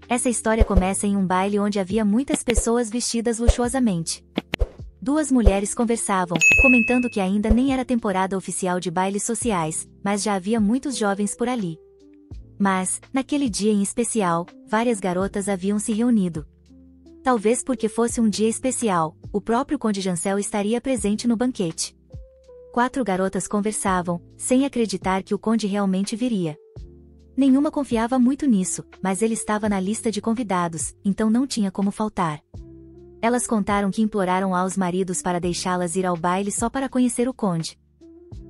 Essa história começa em um baile onde havia muitas pessoas vestidas luxuosamente. Duas mulheres conversavam, comentando que ainda nem era temporada oficial de bailes sociais, mas já havia muitos jovens por ali. Mas, naquele dia em especial, várias garotas haviam se reunido. Talvez porque fosse um dia especial, o próprio Conde Jancel estaria presente no banquete. 4 garotas conversavam, sem acreditar que o Conde realmente viria. Nenhuma confiava muito nisso, mas ele estava na lista de convidados, então não tinha como faltar. Elas contaram que imploraram aos maridos para deixá-las ir ao baile só para conhecer o Conde.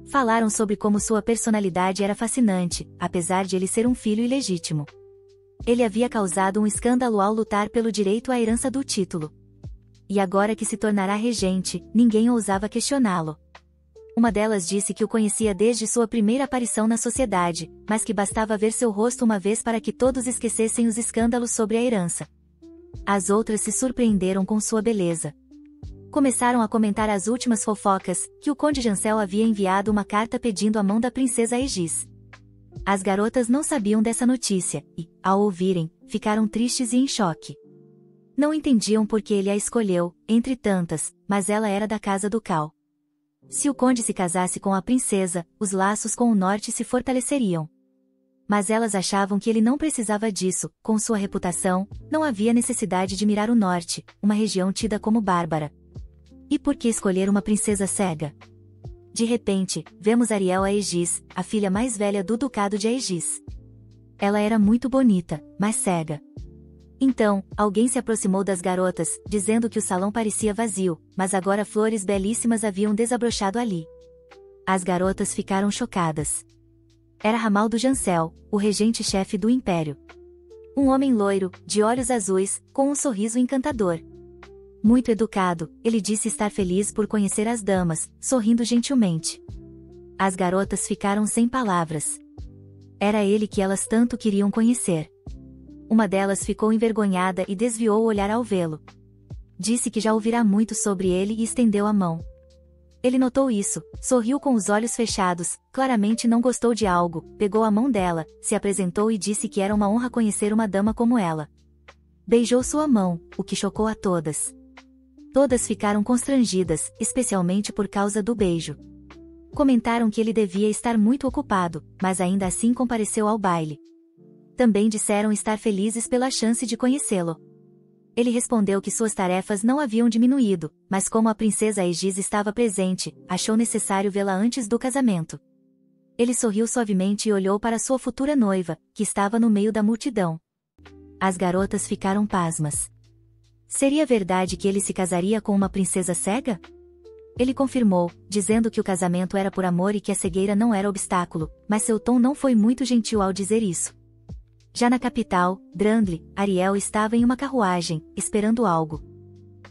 Falaram sobre como sua personalidade era fascinante, apesar de ele ser um filho ilegítimo. Ele havia causado um escândalo ao lutar pelo direito à herança do título. E agora que se tornará regente, ninguém ousava questioná-lo. Uma delas disse que o conhecia desde sua primeira aparição na sociedade, mas que bastava ver seu rosto uma vez para que todos esquecessem os escândalos sobre a herança. As outras se surpreenderam com sua beleza. Começaram a comentar as últimas fofocas, que o Conde Jancel havia enviado uma carta pedindo a mão da princesa Aegis. As garotas não sabiam dessa notícia, e, ao ouvirem, ficaram tristes e em choque. Não entendiam por que ele a escolheu, entre tantas, mas ela era da casa do Cal. Se o conde se casasse com a princesa, os laços com o norte se fortaleceriam. Mas elas achavam que ele não precisava disso, com sua reputação, não havia necessidade de mirar o norte, uma região tida como bárbara. E por que escolher uma princesa cega? De repente, vemos Ariel Aegis, a filha mais velha do ducado de Aegis. Ela era muito bonita, mas cega. Então, alguém se aproximou das garotas, dizendo que o salão parecia vazio, mas agora flores belíssimas haviam desabrochado ali. As garotas ficaram chocadas. Era Ramaldo Jancel, o regente-chefe do império. Um homem loiro, de olhos azuis, com um sorriso encantador. Muito educado, ele disse estar feliz por conhecer as damas, sorrindo gentilmente. As garotas ficaram sem palavras. Era ele que elas tanto queriam conhecer. Uma delas ficou envergonhada e desviou o olhar ao vê-lo. Disse que já ouvirá muito sobre ele e estendeu a mão. Ele notou isso, sorriu com os olhos fechados, claramente não gostou de algo, pegou a mão dela, se apresentou e disse que era uma honra conhecer uma dama como ela. Beijou sua mão, o que chocou a todas. Todas ficaram constrangidas, especialmente por causa do beijo. Comentaram que ele devia estar muito ocupado, mas ainda assim compareceu ao baile. Também disseram estar felizes pela chance de conhecê-lo. Ele respondeu que suas tarefas não haviam diminuído, mas como a princesa Aegis estava presente, achou necessário vê-la antes do casamento. Ele sorriu suavemente e olhou para sua futura noiva, que estava no meio da multidão. As garotas ficaram pasmas. Seria verdade que ele se casaria com uma princesa cega? Ele confirmou, dizendo que o casamento era por amor e que a cegueira não era obstáculo, mas seu tom não foi muito gentil ao dizer isso. Já na capital, Drandle, Ariel estava em uma carruagem, esperando algo.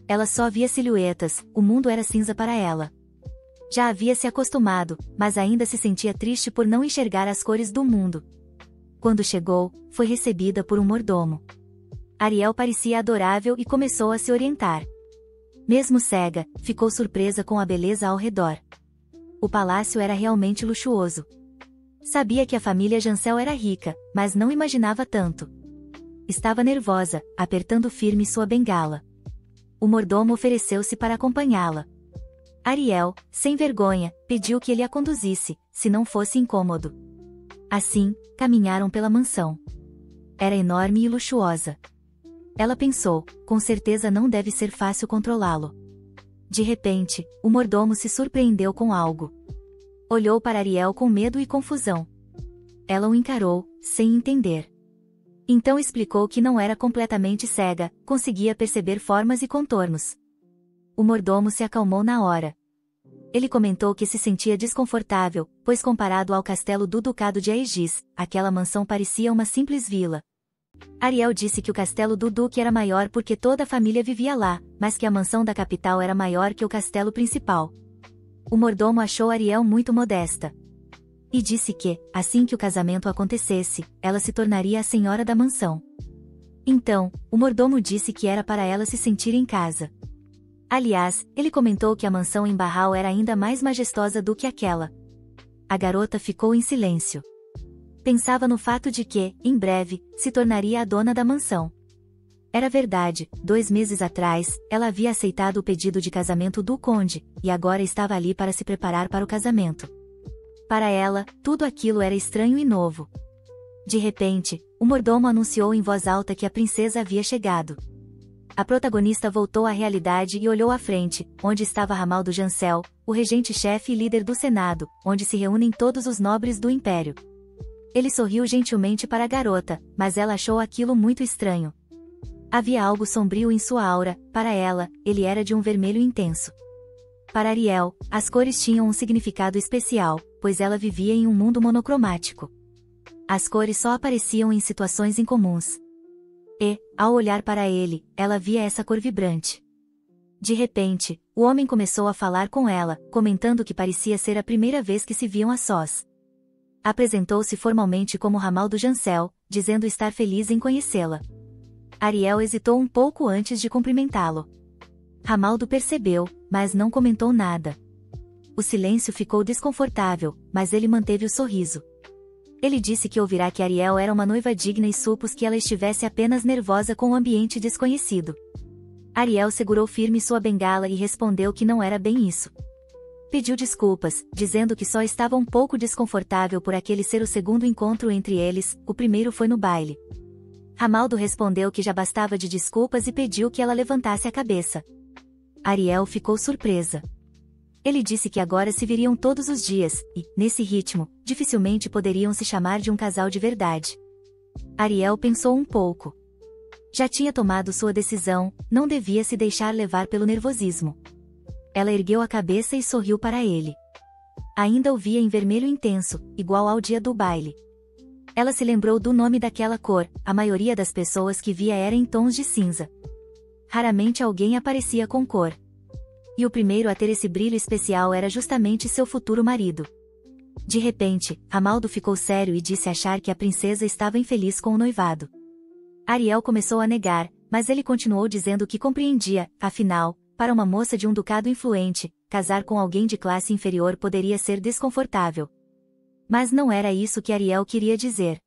Ela só via silhuetas, o mundo era cinza para ela. Já havia se acostumado, mas ainda se sentia triste por não enxergar as cores do mundo. Quando chegou, foi recebida por um mordomo. Ariel parecia adorável e começou a se orientar. Mesmo cega, ficou surpresa com a beleza ao redor. O palácio era realmente luxuoso. Sabia que a família Jancel era rica, mas não imaginava tanto. Estava nervosa, apertando firme sua bengala. O mordomo ofereceu-se para acompanhá-la. Ariel, sem vergonha, pediu que ele a conduzisse, se não fosse incômodo. Assim, caminharam pela mansão. Era enorme e luxuosa. Ela pensou, com certeza não deve ser fácil controlá-lo. De repente, o mordomo se surpreendeu com algo. Olhou para Ariel com medo e confusão. Ela o encarou, sem entender. Então explicou que não era completamente cega, conseguia perceber formas e contornos. O mordomo se acalmou na hora. Ele comentou que se sentia desconfortável, pois comparado ao castelo do Ducado de Aegis, aquela mansão parecia uma simples vila. Ariel disse que o castelo do Duque era maior porque toda a família vivia lá, mas que a mansão da capital era maior que o castelo principal. O mordomo achou Ariel muito modesta. E disse que, assim que o casamento acontecesse, ela se tornaria a senhora da mansão. Então, o mordomo disse que era para ela se sentir em casa. Aliás, ele comentou que a mansão em Barral era ainda mais majestosa do que aquela. A garota ficou em silêncio. Pensava no fato de que, em breve, se tornaria a dona da mansão. Era verdade, 2 meses atrás, ela havia aceitado o pedido de casamento do conde, e agora estava ali para se preparar para o casamento. Para ela, tudo aquilo era estranho e novo. De repente, o mordomo anunciou em voz alta que a princesa havia chegado. A protagonista voltou à realidade e olhou à frente, onde estava Ramaldo Jancel, o regente-chefe e líder do Senado, onde se reúnem todos os nobres do império. Ele sorriu gentilmente para a garota, mas ela achou aquilo muito estranho. Havia algo sombrio em sua aura. Para ela, ele era de um vermelho intenso. Para Ariel, as cores tinham um significado especial, pois ela vivia em um mundo monocromático. As cores só apareciam em situações incomuns. E, ao olhar para ele, ela via essa cor vibrante. De repente, o homem começou a falar com ela, comentando que parecia ser a primeira vez que se viam a sós. Apresentou-se formalmente como Ramaldo Jancel, dizendo estar feliz em conhecê-la. Ariel hesitou um pouco antes de cumprimentá-lo. Ramaldo percebeu, mas não comentou nada. O silêncio ficou desconfortável, mas ele manteve o sorriso. Ele disse que ouvirá que Ariel era uma noiva digna e supôs que ela estivesse apenas nervosa com o ambiente desconhecido. Ariel segurou firme sua bengala e respondeu que não era bem isso. Pediu desculpas, dizendo que só estava um pouco desconfortável por aquele ser o segundo encontro entre eles, o primeiro foi no baile. Ramaldo respondeu que já bastava de desculpas e pediu que ela levantasse a cabeça. Ariel ficou surpresa. Ele disse que agora se viriam todos os dias, e, nesse ritmo, dificilmente poderiam se chamar de um casal de verdade. Ariel pensou um pouco. Já tinha tomado sua decisão, não devia se deixar levar pelo nervosismo. Ela ergueu a cabeça e sorriu para ele. Ainda o via em vermelho intenso, igual ao dia do baile. Ela se lembrou do nome daquela cor, a maioria das pessoas que via era em tons de cinza. Raramente alguém aparecia com cor. E o primeiro a ter esse brilho especial era justamente seu futuro marido. De repente, Ramaldo ficou sério e disse achar que a princesa estava infeliz com o noivado. Ariel começou a negar, mas ele continuou dizendo que compreendia, afinal, para uma moça de um ducado influente, casar com alguém de classe inferior poderia ser desconfortável. Mas não era isso que Ariel queria dizer.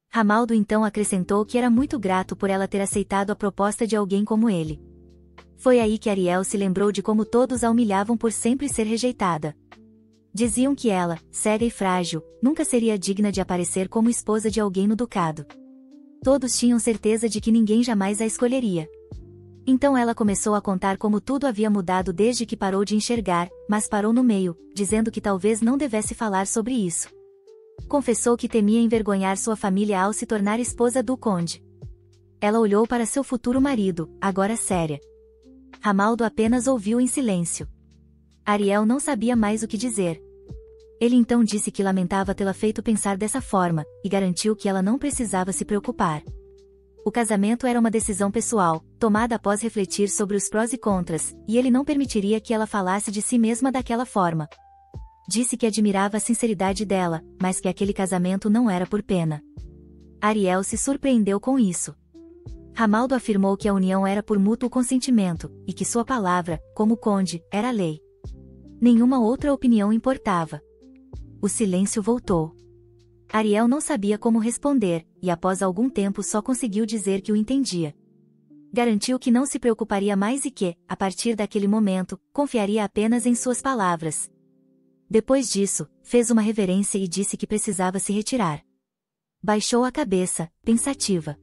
Ramaldo então acrescentou que era muito grato por ela ter aceitado a proposta de alguém como ele. Foi aí que Ariel se lembrou de como todos a humilhavam por sempre ser rejeitada. Diziam que ela, cega e frágil, nunca seria digna de aparecer como esposa de alguém no ducado. Todos tinham certeza de que ninguém jamais a escolheria. Então ela começou a contar como tudo havia mudado desde que parou de enxergar, mas parou no meio, dizendo que talvez não devesse falar sobre isso. Confessou que temia envergonhar sua família ao se tornar esposa do conde. Ela olhou para seu futuro marido, agora séria. Ramaldo apenas ouviu em silêncio. Ariel não sabia mais o que dizer. Ele então disse que lamentava tê-la feito pensar dessa forma, e garantiu que ela não precisava se preocupar. O casamento era uma decisão pessoal, tomada após refletir sobre os prós e contras, e ele não permitiria que ela falasse de si mesma daquela forma. Disse que admirava a sinceridade dela, mas que aquele casamento não era por pena. Ariel se surpreendeu com isso. Ramaldo afirmou que a união era por mútuo consentimento, e que sua palavra, como conde, era lei. Nenhuma outra opinião importava. O silêncio voltou. Ariel não sabia como responder, e após algum tempo só conseguiu dizer que o entendia. Garantiu que não se preocuparia mais e que, a partir daquele momento, confiaria apenas em suas palavras. Depois disso, fez uma reverência e disse que precisava se retirar. Baixou a cabeça, pensativa.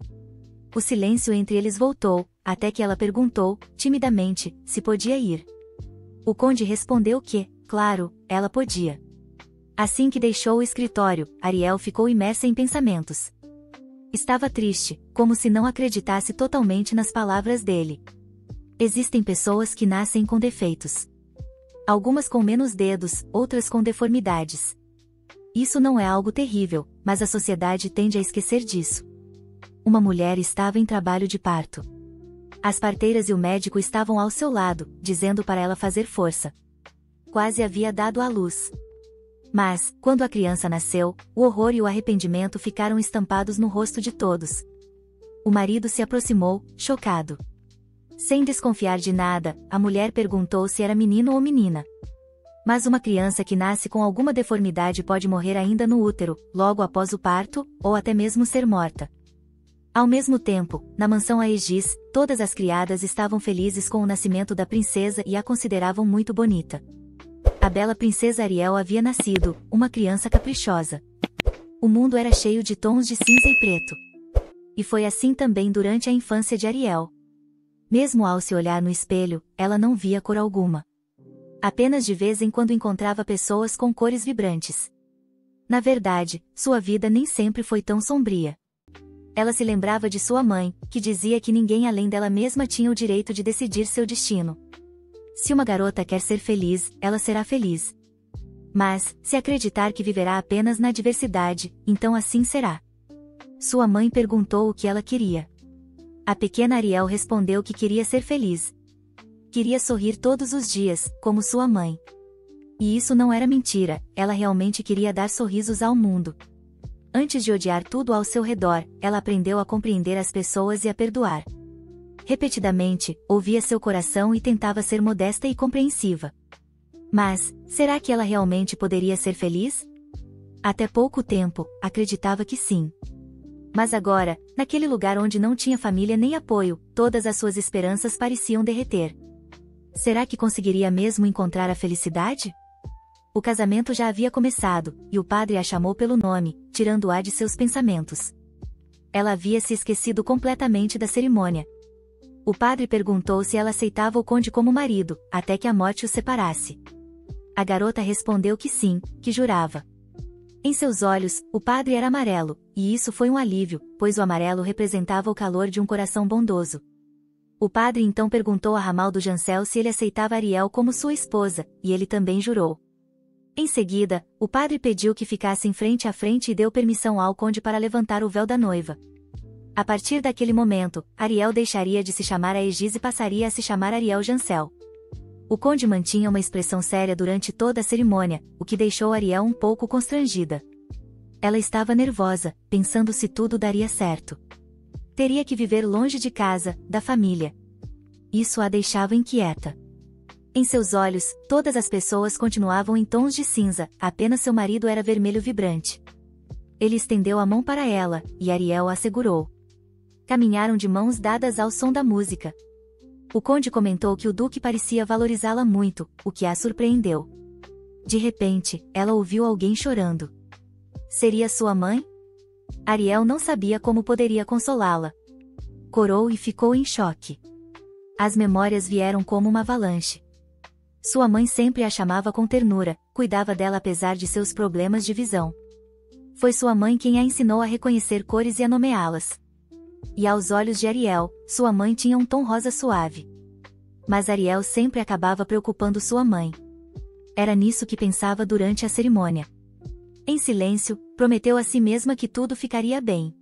O silêncio entre eles voltou, até que ela perguntou, timidamente, se podia ir. O conde respondeu que, claro, ela podia. Assim que deixou o escritório, Ariel ficou imersa em pensamentos. Estava triste, como se não acreditasse totalmente nas palavras dele. Existem pessoas que nascem com defeitos. Algumas com menos dedos, outras com deformidades. Isso não é algo terrível, mas a sociedade tende a esquecer disso. Uma mulher estava em trabalho de parto. As parteiras e o médico estavam ao seu lado, dizendo para ela fazer força. Quase havia dado à luz. Mas, quando a criança nasceu, o horror e o arrependimento ficaram estampados no rosto de todos. O marido se aproximou, chocado. Sem desconfiar de nada, a mulher perguntou se era menino ou menina. Mas uma criança que nasce com alguma deformidade pode morrer ainda no útero, logo após o parto, ou até mesmo ser morta. Ao mesmo tempo, na mansão Aegis, todas as criadas estavam felizes com o nascimento da princesa e a consideravam muito bonita. A bela princesa Ariel havia nascido, uma criança caprichosa. O mundo era cheio de tons de cinza e preto. E foi assim também durante a infância de Ariel. Mesmo ao se olhar no espelho, ela não via cor alguma. Apenas de vez em quando encontrava pessoas com cores vibrantes. Na verdade, sua vida nem sempre foi tão sombria. Ela se lembrava de sua mãe, que dizia que ninguém além dela mesma tinha o direito de decidir seu destino. Se uma garota quer ser feliz, ela será feliz. Mas, se acreditar que viverá apenas na adversidade, então assim será. Sua mãe perguntou o que ela queria. A pequena Ariel respondeu que queria ser feliz. Queria sorrir todos os dias, como sua mãe. E isso não era mentira, ela realmente queria dar sorrisos ao mundo. Antes de odiar tudo ao seu redor, ela aprendeu a compreender as pessoas e a perdoar. Repetidamente, ouvia seu coração e tentava ser modesta e compreensiva. Mas, será que ela realmente poderia ser feliz? Até pouco tempo, acreditava que sim. Mas agora, naquele lugar onde não tinha família nem apoio, todas as suas esperanças pareciam derreter. Será que conseguiria mesmo encontrar a felicidade? O casamento já havia começado, e o padre a chamou pelo nome, tirando-a de seus pensamentos. Ela havia se esquecido completamente da cerimônia. O padre perguntou se ela aceitava o conde como marido, até que a morte os separasse. A garota respondeu que sim, que jurava. Em seus olhos, o padre era amarelo, e isso foi um alívio, pois o amarelo representava o calor de um coração bondoso. O padre então perguntou a Ramal do Jancel se ele aceitava Ariel como sua esposa, e ele também jurou. Em seguida, o padre pediu que ficassem frente a frente e deu permissão ao conde para levantar o véu da noiva. A partir daquele momento, Ariel deixaria de se chamar Aegis e passaria a se chamar Ariel Jancel. O conde mantinha uma expressão séria durante toda a cerimônia, o que deixou Ariel um pouco constrangida. Ela estava nervosa, pensando se tudo daria certo. Teria que viver longe de casa, da família. Isso a deixava inquieta. Em seus olhos, todas as pessoas continuavam em tons de cinza, apenas seu marido era vermelho vibrante. Ele estendeu a mão para ela, e Ariel a segurou. Caminharam de mãos dadas ao som da música. O conde comentou que o duque parecia valorizá-la muito, o que a surpreendeu. De repente, ela ouviu alguém chorando. Seria sua mãe? Ariel não sabia como poderia consolá-la. Corou e ficou em choque. As memórias vieram como uma avalanche. Sua mãe sempre a chamava com ternura, cuidava dela apesar de seus problemas de visão. Foi sua mãe quem a ensinou a reconhecer cores e a nomeá-las. E aos olhos de Ariel, sua mãe tinha um tom rosa suave. Mas Ariel sempre acabava preocupando sua mãe. Era nisso que pensava durante a cerimônia. Em silêncio, prometeu a si mesma que tudo ficaria bem.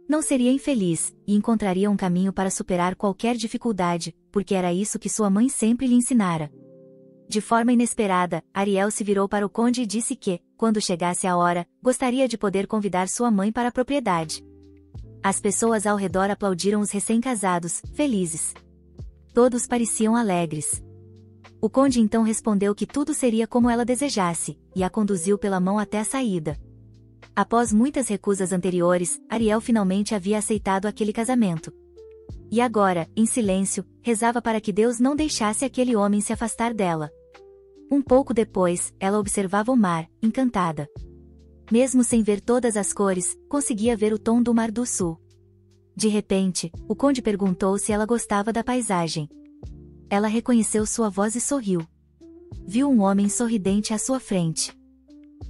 Não seria infeliz, e encontraria um caminho para superar qualquer dificuldade, porque era isso que sua mãe sempre lhe ensinara. De forma inesperada, Ariel se virou para o conde e disse que, quando chegasse a hora, gostaria de poder convidar sua mãe para a propriedade. As pessoas ao redor aplaudiram os recém-casados, felizes. Todos pareciam alegres. O conde então respondeu que tudo seria como ela desejasse, e a conduziu pela mão até a saída. Após muitas recusas anteriores, Ariel finalmente havia aceitado aquele casamento. E agora, em silêncio, rezava para que Deus não deixasse aquele homem se afastar dela. Um pouco depois, ela observava o mar, encantada. Mesmo sem ver todas as cores, conseguia ver o tom do Mar do Sul. De repente, o conde perguntou se ela gostava da paisagem. Ela reconheceu sua voz e sorriu. Viu um homem sorridente à sua frente.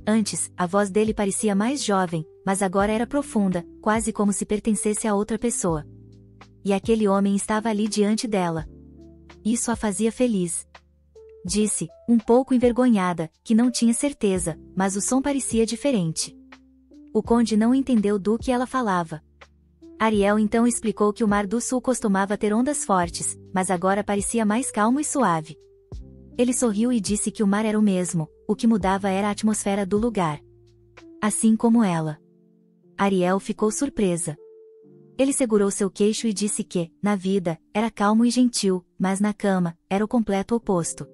Antes, a voz dele parecia mais jovem, mas agora era profunda, quase como se pertencesse a outra pessoa. E aquele homem estava ali diante dela. Isso a fazia feliz. Disse, um pouco envergonhada, que não tinha certeza, mas o som parecia diferente. O conde não entendeu do que ela falava. Ariel então explicou que o Mar do Sul costumava ter ondas fortes, mas agora parecia mais calmo e suave. Ele sorriu e disse que o mar era o mesmo, o que mudava era a atmosfera do lugar. Assim como ela. Ariel ficou surpresa. Ele segurou seu queixo e disse que, na vida, era calmo e gentil, mas na cama, era o completo oposto.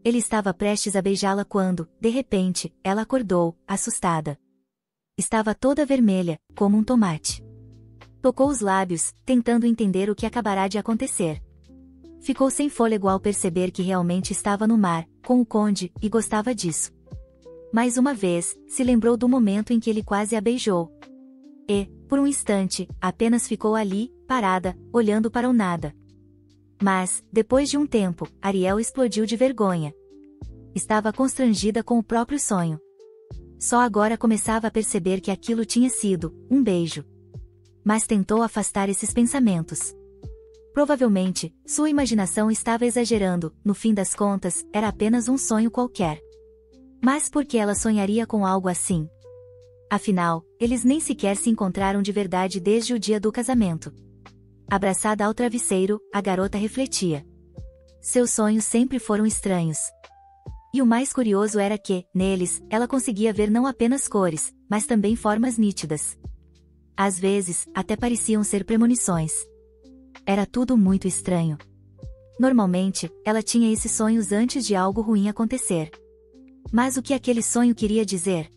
Ele estava prestes a beijá-la quando, de repente, ela acordou, assustada. Estava toda vermelha, como um tomate. Tocou os lábios, tentando entender o que acabará de acontecer. Ficou sem fôlego ao perceber que realmente estava no mar, com o conde, e gostava disso. Mais uma vez, se lembrou do momento em que ele quase a beijou. E, por um instante, apenas ficou ali, parada, olhando para o nada. Mas, depois de um tempo, Ariel explodiu de vergonha. Estava constrangida com o próprio sonho. Só agora começava a perceber que aquilo tinha sido um beijo. Mas tentou afastar esses pensamentos. Provavelmente, sua imaginação estava exagerando, no fim das contas, era apenas um sonho qualquer. Mas por que ela sonharia com algo assim? Afinal, eles nem sequer se encontraram de verdade desde o dia do casamento. Abraçada ao travesseiro, a garota refletia. Seus sonhos sempre foram estranhos. E o mais curioso era que, neles, ela conseguia ver não apenas cores, mas também formas nítidas. Às vezes, até pareciam ser premonições. Era tudo muito estranho. Normalmente, ela tinha esses sonhos antes de algo ruim acontecer. Mas o que aquele sonho queria dizer?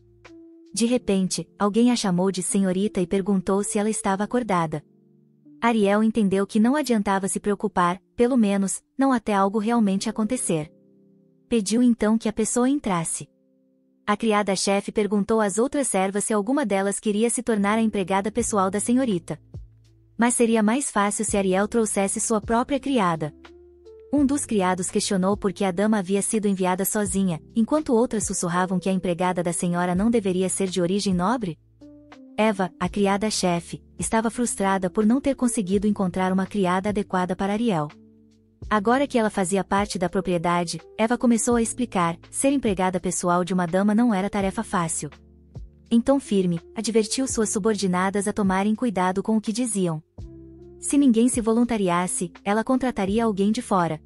De repente, alguém a chamou de senhorita e perguntou se ela estava acordada. Ariel entendeu que não adiantava se preocupar, pelo menos, não até algo realmente acontecer. Pediu então que a pessoa entrasse. A criada-chefe perguntou às outras servas se alguma delas queria se tornar a empregada pessoal da senhorita. Mas seria mais fácil se Ariel trouxesse sua própria criada. Um dos criados questionou por que a dama havia sido enviada sozinha, enquanto outras sussurravam que a empregada da senhora não deveria ser de origem nobre. Eva, a criada-chefe, estava frustrada por não ter conseguido encontrar uma criada adequada para Ariel. Agora que ela fazia parte da propriedade, Eva começou a explicar, ser empregada pessoal de uma dama não era tarefa fácil. Em tom firme, advertiu suas subordinadas a tomarem cuidado com o que diziam. Se ninguém se voluntariasse, ela contrataria alguém de fora.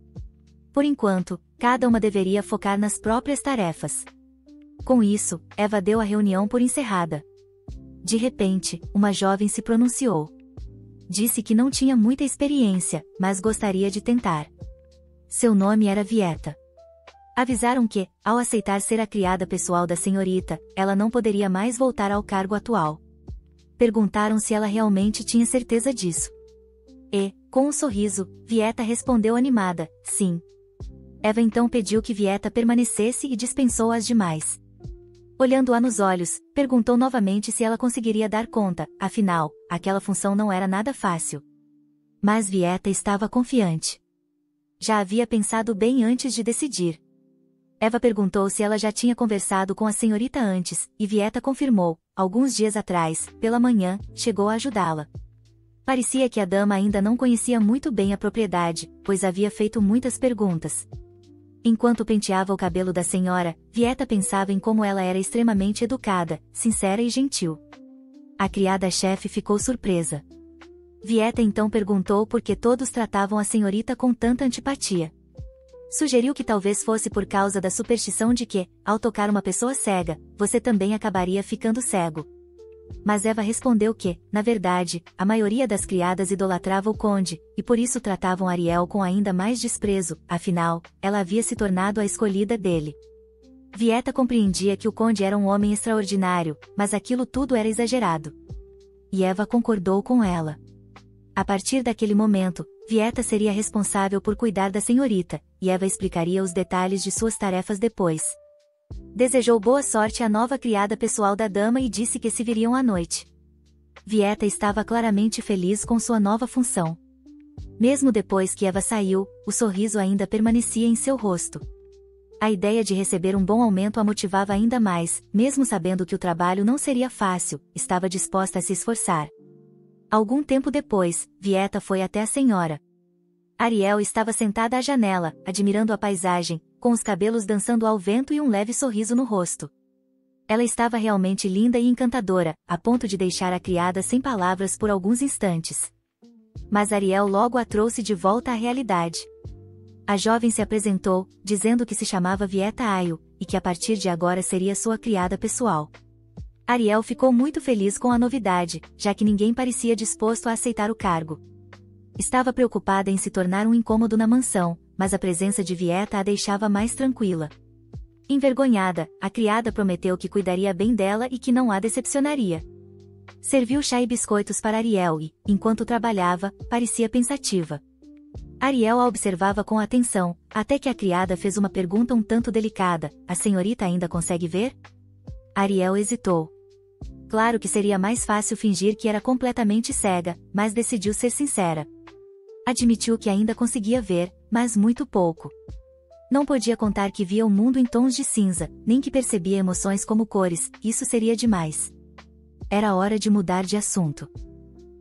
Por enquanto, cada uma deveria focar nas próprias tarefas. Com isso, Eva deu a reunião por encerrada. De repente, uma jovem se pronunciou. Disse que não tinha muita experiência, mas gostaria de tentar. Seu nome era Vieta. Avisaram que, ao aceitar ser a criada pessoal da senhorita, ela não poderia mais voltar ao cargo atual. Perguntaram se ela realmente tinha certeza disso. E, com um sorriso, Vieta respondeu animada, sim. Eva então pediu que Vieta permanecesse e dispensou as demais. Olhando-a nos olhos, perguntou novamente se ela conseguiria dar conta, afinal, aquela função não era nada fácil. Mas Vieta estava confiante. Já havia pensado bem antes de decidir. Eva perguntou se ela já tinha conversado com a senhorita antes, e Vieta confirmou, alguns dias atrás, pela manhã, chegou a ajudá-la. Parecia que a dama ainda não conhecia muito bem a propriedade, pois havia feito muitas perguntas. Enquanto penteava o cabelo da senhora, Vieta pensava em como ela era extremamente educada, sincera e gentil. A criada-chefe ficou surpresa. Vieta então perguntou por que todos tratavam a senhorita com tanta antipatia. Sugeriu que talvez fosse por causa da superstição de que, ao tocar uma pessoa cega, você também acabaria ficando cego. Mas Eva respondeu que, na verdade, a maioria das criadas idolatrava o conde, e por isso tratavam Ariel com ainda mais desprezo, afinal, ela havia se tornado a escolhida dele. Vieta compreendia que o conde era um homem extraordinário, mas aquilo tudo era exagerado. E Eva concordou com ela. A partir daquele momento, Vieta seria responsável por cuidar da senhorita, e Eva explicaria os detalhes de suas tarefas depois. Desejou boa sorte à nova criada pessoal da dama e disse que se viriam à noite. Vieta estava claramente feliz com sua nova função. Mesmo depois que Eva saiu, o sorriso ainda permanecia em seu rosto. A ideia de receber um bom aumento a motivava ainda mais, mesmo sabendo que o trabalho não seria fácil, estava disposta a se esforçar. Algum tempo depois, Vieta foi até a senhora. Ariel estava sentada à janela, admirando a paisagem, com os cabelos dançando ao vento e um leve sorriso no rosto. Ela estava realmente linda e encantadora, a ponto de deixar a criada sem palavras por alguns instantes. Mas Ariel logo a trouxe de volta à realidade. A jovem se apresentou, dizendo que se chamava Vieta Ayo, e que a partir de agora seria sua criada pessoal. Ariel ficou muito feliz com a novidade, já que ninguém parecia disposto a aceitar o cargo. Estava preocupada em se tornar um incômodo na mansão, mas a presença de Vieta a deixava mais tranquila. Envergonhada, a criada prometeu que cuidaria bem dela e que não a decepcionaria. Serviu chá e biscoitos para Ariel e, enquanto trabalhava, parecia pensativa. Ariel a observava com atenção, até que a criada fez uma pergunta um tanto delicada: a senhorita ainda consegue ver? Ariel hesitou. Claro que seria mais fácil fingir que era completamente cega, mas decidiu ser sincera. Admitiu que ainda conseguia ver, mas muito pouco. Não podia contar que via o mundo em tons de cinza, nem que percebia emoções como cores, isso seria demais. Era hora de mudar de assunto.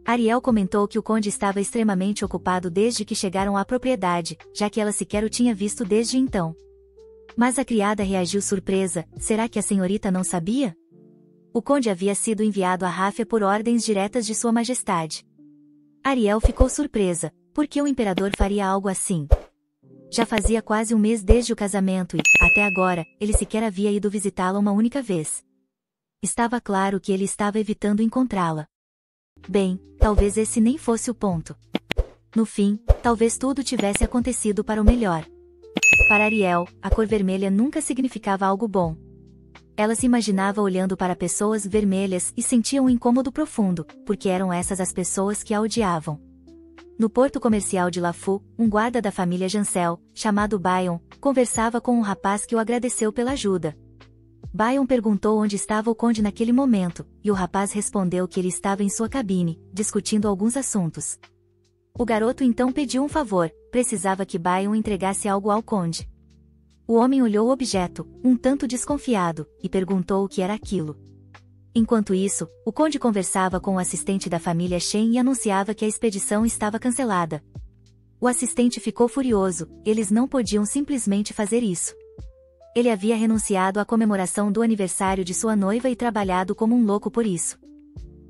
Ariel comentou que o conde estava extremamente ocupado desde que chegaram à propriedade, já que ela sequer o tinha visto desde então. Mas a criada reagiu surpresa: será que a senhorita não sabia? O conde havia sido enviado a Ráfia por ordens diretas de Sua Majestade. Ariel ficou surpresa. Por que o imperador faria algo assim? Já fazia quase um mês desde o casamento e, até agora, ele sequer havia ido visitá-la uma única vez. Estava claro que ele estava evitando encontrá-la. Bem, talvez esse nem fosse o ponto. No fim, talvez tudo tivesse acontecido para o melhor. Para Ariel, a cor vermelha nunca significava algo bom. Ela se imaginava olhando para pessoas vermelhas e sentia um incômodo profundo, porque eram essas as pessoas que a odiavam. No porto comercial de Lafu, um guarda da família Jancel, chamado Bayon, conversava com um rapaz que o agradeceu pela ajuda. Bayon perguntou onde estava o conde naquele momento, e o rapaz respondeu que ele estava em sua cabine, discutindo alguns assuntos. O garoto então pediu um favor: precisava que Bayon entregasse algo ao conde. O homem olhou o objeto, um tanto desconfiado, e perguntou o que era aquilo. Enquanto isso, o conde conversava com o assistente da família Shen e anunciava que a expedição estava cancelada. O assistente ficou furioso: eles não podiam simplesmente fazer isso. Ele havia renunciado à comemoração do aniversário de sua noiva e trabalhado como um louco por isso.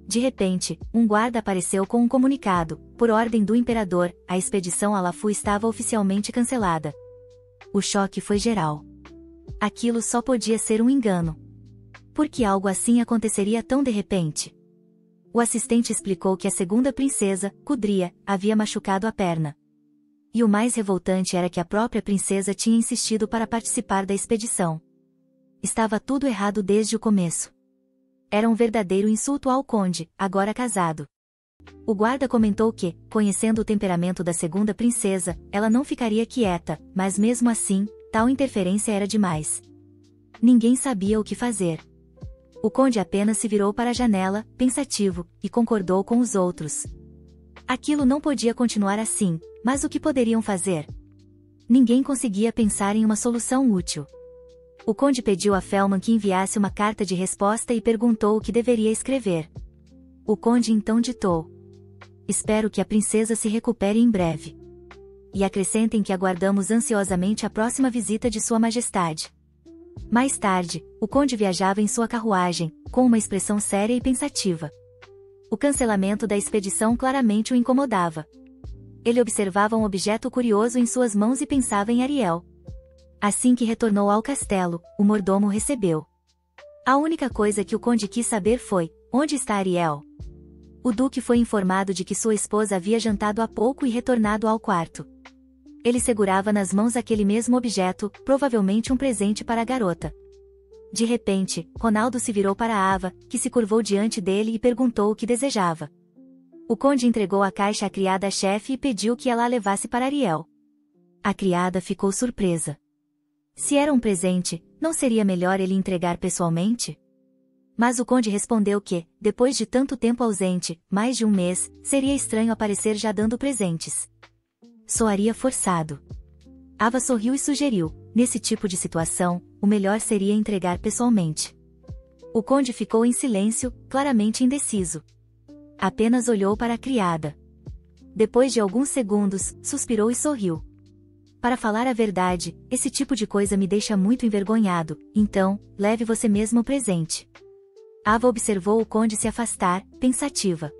De repente, um guarda apareceu com um comunicado: por ordem do imperador, a expedição a Lafu estava oficialmente cancelada. O choque foi geral. Aquilo só podia ser um engano. Por que algo assim aconteceria tão de repente? O assistente explicou que a segunda princesa, Kudria, havia machucado a perna. E o mais revoltante era que a própria princesa tinha insistido para participar da expedição. Estava tudo errado desde o começo. Era um verdadeiro insulto ao conde, agora casado. O guarda comentou que, conhecendo o temperamento da segunda princesa, ela não ficaria quieta, mas mesmo assim, tal interferência era demais. Ninguém sabia o que fazer. O conde apenas se virou para a janela, pensativo, e concordou com os outros. Aquilo não podia continuar assim, mas o que poderiam fazer? Ninguém conseguia pensar em uma solução útil. O conde pediu a Felman que enviasse uma carta de resposta e perguntou o que deveria escrever. O conde então ditou: espero que a princesa se recupere em breve. E acrescentem que aguardamos ansiosamente a próxima visita de Sua Majestade. Mais tarde, o conde viajava em sua carruagem, com uma expressão séria e pensativa. O cancelamento da expedição claramente o incomodava. Ele observava um objeto curioso em suas mãos e pensava em Ariel. Assim que retornou ao castelo, o mordomo recebeu. A única coisa que o conde quis saber foi: onde está Ariel? O duque foi informado de que sua esposa havia jantado há pouco e retornado ao quarto. Ele segurava nas mãos aquele mesmo objeto, provavelmente um presente para a garota. De repente, Ronaldo se virou para Ava, que se curvou diante dele e perguntou o que desejava. O conde entregou a caixa à criada-chefe e pediu que ela a levasse para Ariel. A criada ficou surpresa. Se era um presente, não seria melhor ele entregar pessoalmente? Mas o conde respondeu que, depois de tanto tempo ausente, mais de um mês, seria estranho aparecer já dando presentes. Soaria forçado. Ava sorriu e sugeriu: nesse tipo de situação, o melhor seria entregar pessoalmente. O conde ficou em silêncio, claramente indeciso. Apenas olhou para a criada. Depois de alguns segundos, suspirou e sorriu. Para falar a verdade, esse tipo de coisa me deixa muito envergonhado, então, leve você mesmo o presente. Ava observou o conde se afastar, pensativa.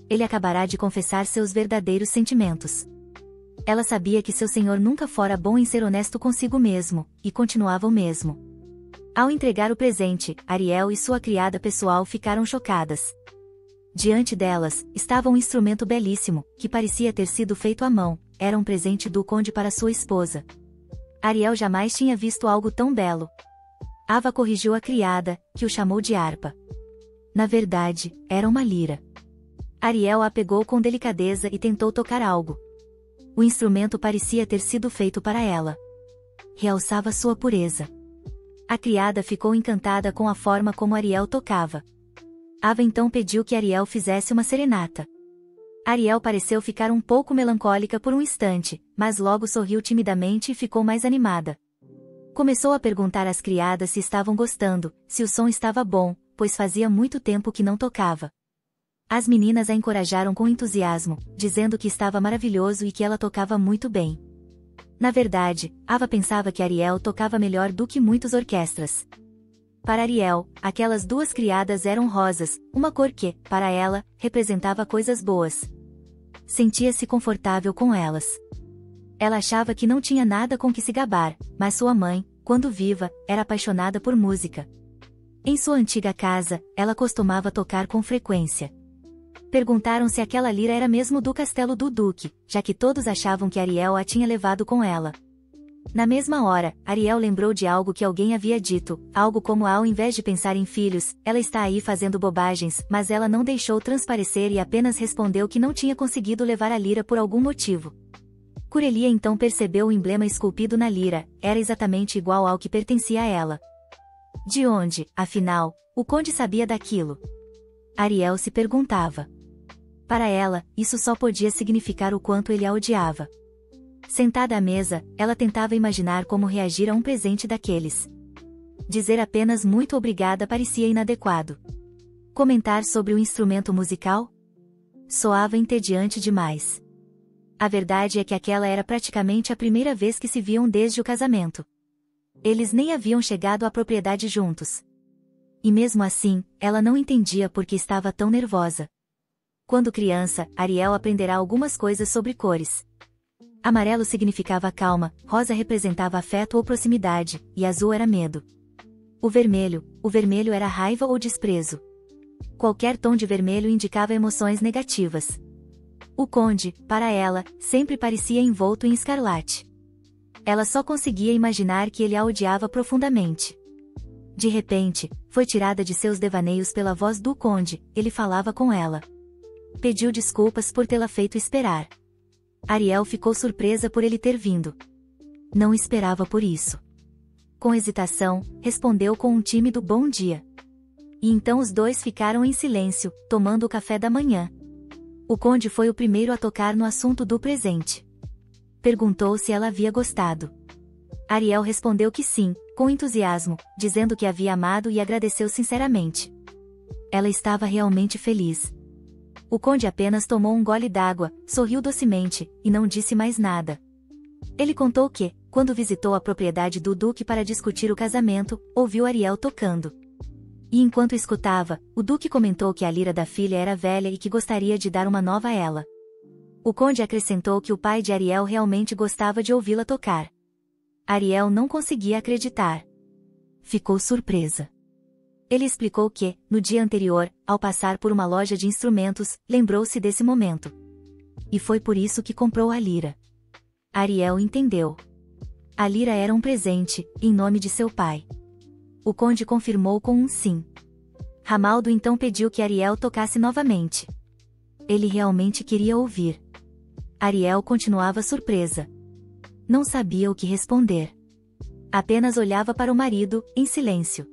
Ele acabará de confessar seus verdadeiros sentimentos. Ela sabia que seu senhor nunca fora bom em ser honesto consigo mesmo, e continuava o mesmo. Ao entregar o presente, Ariel e sua criada pessoal ficaram chocadas. Diante delas, estava um instrumento belíssimo, que parecia ter sido feito à mão. Era um presente do conde para sua esposa. Ariel jamais tinha visto algo tão belo. Ava corrigiu a criada, que o chamou de harpa. Na verdade, era uma lira. Ariel a pegou com delicadeza e tentou tocar algo. O instrumento parecia ter sido feito para ela. Realçava sua pureza. A criada ficou encantada com a forma como Ariel tocava. Ava então pediu que Ariel fizesse uma serenata. Ariel pareceu ficar um pouco melancólica por um instante, mas logo sorriu timidamente e ficou mais animada. Começou a perguntar às criadas se estavam gostando, se o som estava bom, pois fazia muito tempo que não tocava. As meninas a encorajaram com entusiasmo, dizendo que estava maravilhoso e que ela tocava muito bem. Na verdade, Ava pensava que Ariel tocava melhor do que muitas orquestras. Para Ariel, aquelas duas criadas eram rosas, uma cor que, para ela, representava coisas boas. Sentia-se confortável com elas. Ela achava que não tinha nada com que se gabar, mas sua mãe, quando viva, era apaixonada por música. Em sua antiga casa, ela costumava tocar com frequência. Perguntaram se aquela lira era mesmo do castelo do Duque, já que todos achavam que Ariel a tinha levado com ela. Na mesma hora, Ariel lembrou de algo que alguém havia dito, algo como ao invés de pensar em filhos, ela está aí fazendo bobagens, mas ela não deixou transparecer e apenas respondeu que não tinha conseguido levar a lira por algum motivo. Curelia então percebeu o emblema esculpido na lira, era exatamente igual ao que pertencia a ela. De onde, afinal, o conde sabia daquilo? Ariel se perguntava. Para ela, isso só podia significar o quanto ele a odiava. Sentada à mesa, ela tentava imaginar como reagir a um presente daqueles. Dizer apenas muito obrigada parecia inadequado. Comentar sobre o instrumento musical? Soava entediante demais. A verdade é que aquela era praticamente a primeira vez que se viam desde o casamento. Eles nem haviam chegado à propriedade juntos. E mesmo assim, ela não entendia por que estava tão nervosa. Quando criança, Ariel aprenderá algumas coisas sobre cores. Amarelo significava calma, rosa representava afeto ou proximidade, e azul era medo. O vermelho era raiva ou desprezo. Qualquer tom de vermelho indicava emoções negativas. O conde, para ela, sempre parecia envolto em escarlate. Ela só conseguia imaginar que ele a odiava profundamente. De repente, foi tirada de seus devaneios pela voz do conde, ele falava com ela. Pediu desculpas por tê-la feito esperar. Ariel ficou surpresa por ele ter vindo. Não esperava por isso. Com hesitação, respondeu com um tímido bom dia. E então os dois ficaram em silêncio, tomando o café da manhã. O conde foi o primeiro a tocar no assunto do presente. Perguntou se ela havia gostado. Ariel respondeu que sim, com entusiasmo, dizendo que havia amado e agradeceu sinceramente. Ela estava realmente feliz. O conde apenas tomou um gole d'água, sorriu docemente, e não disse mais nada. Ele contou que, quando visitou a propriedade do duque para discutir o casamento, ouviu Ariel tocando. E enquanto escutava, o duque comentou que a lira da filha era velha e que gostaria de dar uma nova a ela. O conde acrescentou que o pai de Ariel realmente gostava de ouvi-la tocar. Ariel não conseguia acreditar. Ficou surpresa. Ele explicou que, no dia anterior, ao passar por uma loja de instrumentos, lembrou-se desse momento. E foi por isso que comprou a lira. Ariel entendeu. A lira era um presente, em nome de seu pai. O conde confirmou com um sim. Ramaldo então pediu que Ariel tocasse novamente. Ele realmente queria ouvir. Ariel continuava surpresa. Não sabia o que responder. Apenas olhava para o marido, em silêncio.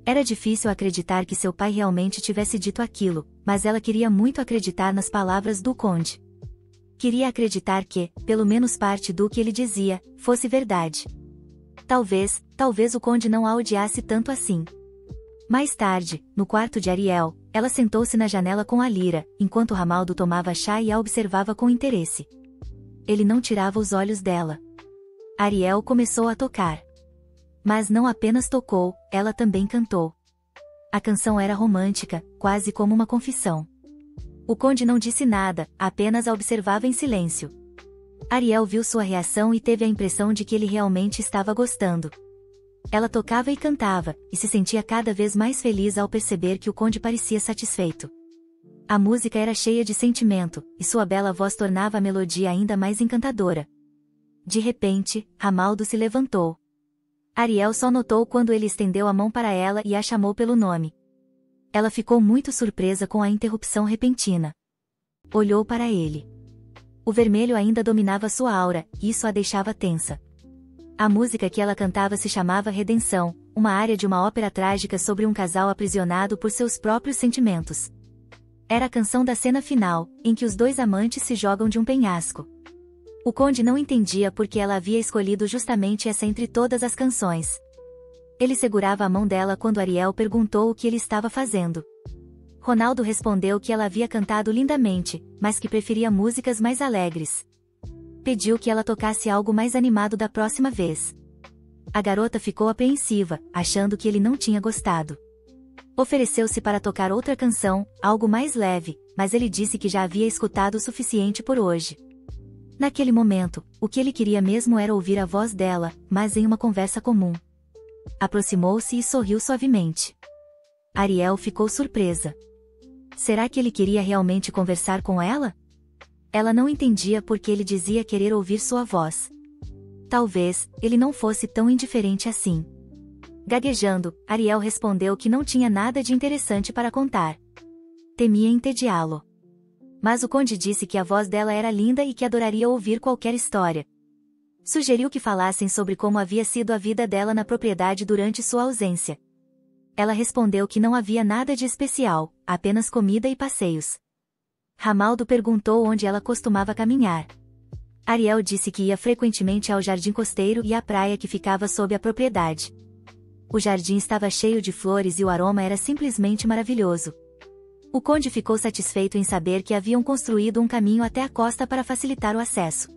Era difícil acreditar que seu pai realmente tivesse dito aquilo, mas ela queria muito acreditar nas palavras do conde. Queria acreditar que, pelo menos parte do que ele dizia, fosse verdade. Talvez o conde não a odiasse tanto assim. Mais tarde, no quarto de Ariel, ela sentou-se na janela com a lira, enquanto Ramaldo tomava chá e a observava com interesse. Ele não tirava os olhos dela. Ariel começou a tocar. Mas não apenas tocou, ela também cantou. A canção era romântica, quase como uma confissão. O conde não disse nada, apenas a observava em silêncio. Ariel viu sua reação e teve a impressão de que ele realmente estava gostando. Ela tocava e cantava, e se sentia cada vez mais feliz ao perceber que o conde parecia satisfeito. A música era cheia de sentimento, e sua bela voz tornava a melodia ainda mais encantadora. De repente, Ramaldo se levantou. Ariel só notou quando ele estendeu a mão para ela e a chamou pelo nome. Ela ficou muito surpresa com a interrupção repentina. Olhou para ele. O vermelho ainda dominava sua aura, e isso a deixava tensa. A música que ela cantava se chamava Redenção, uma área de uma ópera trágica sobre um casal aprisionado por seus próprios sentimentos. Era a canção da cena final, em que os dois amantes se jogam de um penhasco. O conde não entendia por que ela havia escolhido justamente essa entre todas as canções. Ele segurava a mão dela quando Ariel perguntou o que ele estava fazendo. Ronaldo respondeu que ela havia cantado lindamente, mas que preferia músicas mais alegres. Pediu que ela tocasse algo mais animado da próxima vez. A garota ficou apreensiva, achando que ele não tinha gostado. Ofereceu-se para tocar outra canção, algo mais leve, mas ele disse que já havia escutado o suficiente por hoje. Naquele momento, o que ele queria mesmo era ouvir a voz dela, mas em uma conversa comum. Aproximou-se e sorriu suavemente. Ariel ficou surpresa. Será que ele queria realmente conversar com ela? Ela não entendia por que ele dizia querer ouvir sua voz. Talvez, ele não fosse tão indiferente assim. Gaguejando, Ariel respondeu que não tinha nada de interessante para contar. Temia entediá-lo. Mas o conde disse que a voz dela era linda e que adoraria ouvir qualquer história. Sugeriu que falassem sobre como havia sido a vida dela na propriedade durante sua ausência. Ela respondeu que não havia nada de especial, apenas comida e passeios. Ramaldo perguntou onde ela costumava caminhar. Ariel disse que ia frequentemente ao jardim costeiro e à praia que ficava sob a propriedade. O jardim estava cheio de flores e o aroma era simplesmente maravilhoso. O conde ficou satisfeito em saber que haviam construído um caminho até a costa para facilitar o acesso.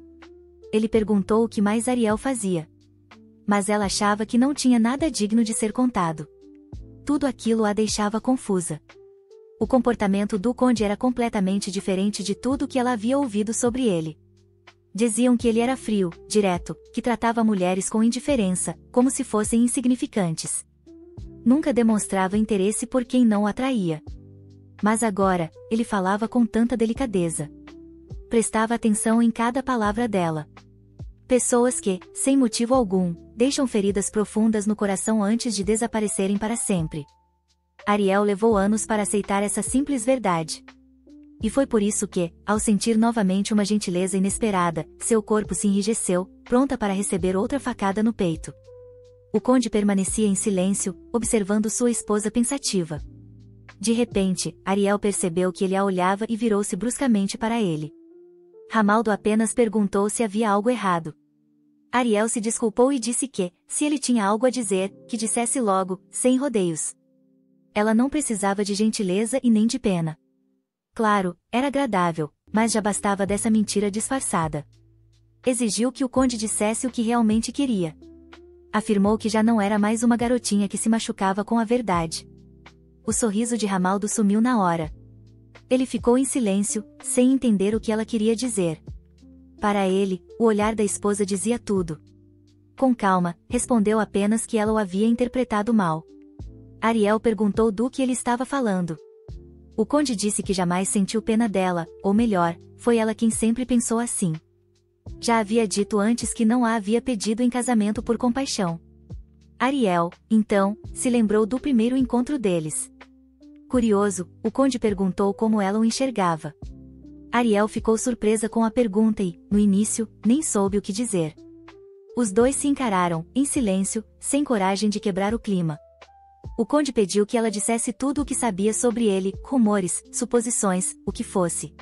Ele perguntou o que mais Ariel fazia. Mas ela achava que não tinha nada digno de ser contado. Tudo aquilo a deixava confusa. O comportamento do conde era completamente diferente de tudo que ela havia ouvido sobre ele. Diziam que ele era frio, direto, que tratava mulheres com indiferença, como se fossem insignificantes. Nunca demonstrava interesse por quem não o atraía. Mas agora, ele falava com tanta delicadeza. Prestava atenção em cada palavra dela. Pessoas que, sem motivo algum, deixam feridas profundas no coração antes de desaparecerem para sempre. Ariel levou anos para aceitar essa simples verdade. E foi por isso que, ao sentir novamente uma gentileza inesperada, seu corpo se enrijeceu, pronta para receber outra facada no peito. O conde permanecia em silêncio, observando sua esposa pensativa. De repente, Ariel percebeu que ele a olhava e virou-se bruscamente para ele. Ramaldo apenas perguntou se havia algo errado. Ariel se desculpou e disse que, se ele tinha algo a dizer, que dissesse logo, sem rodeios. Ela não precisava de gentileza e nem de pena. Claro, era agradável, mas já bastava dessa mentira disfarçada. Exigiu que o conde dissesse o que realmente queria. Afirmou que já não era mais uma garotinha que se machucava com a verdade. O sorriso de Ramaldo sumiu na hora. Ele ficou em silêncio, sem entender o que ela queria dizer. Para ele, o olhar da esposa dizia tudo. Com calma, respondeu apenas que ela o havia interpretado mal. Ariel perguntou do que ele estava falando. O conde disse que jamais sentiu pena dela, ou melhor, foi ela quem sempre pensou assim. Já havia dito antes que não a havia pedido em casamento por compaixão. Ariel, então, se lembrou do primeiro encontro deles. Curioso, o conde perguntou como ela o enxergava. Ariel ficou surpresa com a pergunta e, no início, nem soube o que dizer. Os dois se encararam, em silêncio, sem coragem de quebrar o clima. O conde pediu que ela dissesse tudo o que sabia sobre ele, rumores, suposições, o que fosse.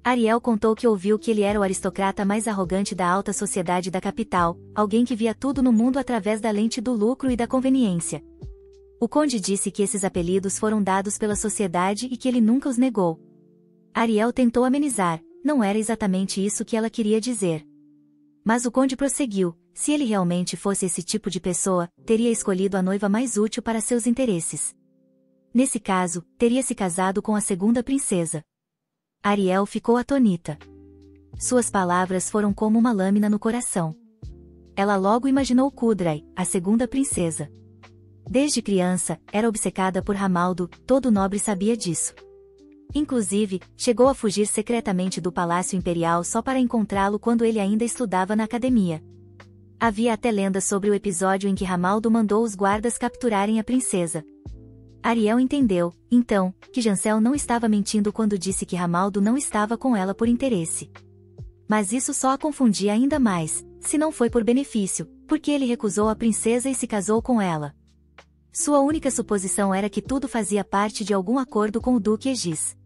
Ariel contou que ouviu que ele era o aristocrata mais arrogante da alta sociedade da capital, alguém que via tudo no mundo através da lente do lucro e da conveniência. O conde disse que esses apelidos foram dados pela sociedade e que ele nunca os negou. Ariel tentou amenizar, não era exatamente isso que ela queria dizer. Mas o conde prosseguiu, se ele realmente fosse esse tipo de pessoa, teria escolhido a noiva mais útil para seus interesses. Nesse caso, teria se casado com a segunda princesa. Ariel ficou atônita. Suas palavras foram como uma lâmina no coração. Ela logo imaginou Kudrai, a segunda princesa. Desde criança, era obcecada por Ramaldo, todo nobre sabia disso. Inclusive, chegou a fugir secretamente do Palácio Imperial só para encontrá-lo quando ele ainda estudava na academia. Havia até lendas sobre o episódio em que Ramaldo mandou os guardas capturarem a princesa. Ariel entendeu, então, que Jancel não estava mentindo quando disse que Ramaldo não estava com ela por interesse. Mas isso só a confundia ainda mais, se não foi por benefício, porque ele recusou a princesa e se casou com ela. Sua única suposição era que tudo fazia parte de algum acordo com o Duque Egis.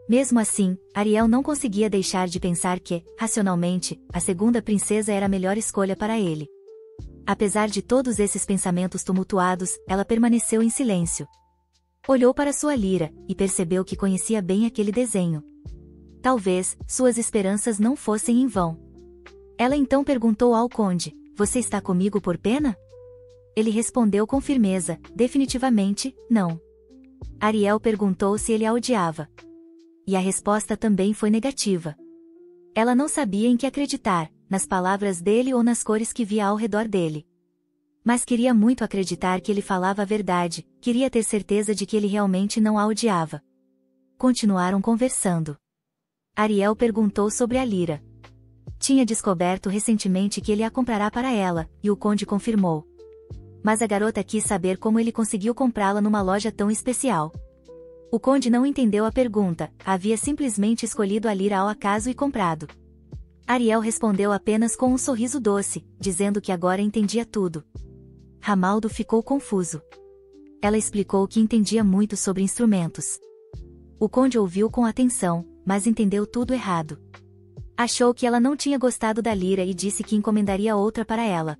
Mesmo assim, Ariel não conseguia deixar de pensar que, racionalmente, a segunda princesa era a melhor escolha para ele. Apesar de todos esses pensamentos tumultuados, ela permaneceu em silêncio. Olhou para sua lira, e percebeu que conhecia bem aquele desenho. Talvez, suas esperanças não fossem em vão. Ela então perguntou ao conde, "Você está comigo por pena?" Ele respondeu com firmeza, definitivamente, não. Ariel perguntou se ele a odiava. E a resposta também foi negativa. Ela não sabia em que acreditar, nas palavras dele ou nas cores que via ao redor dele. Mas queria muito acreditar que ele falava a verdade, queria ter certeza de que ele realmente não a odiava. Continuaram conversando. Ariel perguntou sobre a lira. Tinha descoberto recentemente que ele a comprará para ela, e o conde confirmou. Mas a garota quis saber como ele conseguiu comprá-la numa loja tão especial. O conde não entendeu a pergunta, havia simplesmente escolhido a lira ao acaso e comprado. Ariel respondeu apenas com um sorriso doce, dizendo que agora entendia tudo. Ramaldo ficou confuso. Ela explicou que entendia muito sobre instrumentos. O conde ouviu com atenção, mas entendeu tudo errado. Achou que ela não tinha gostado da lira e disse que encomendaria outra para ela.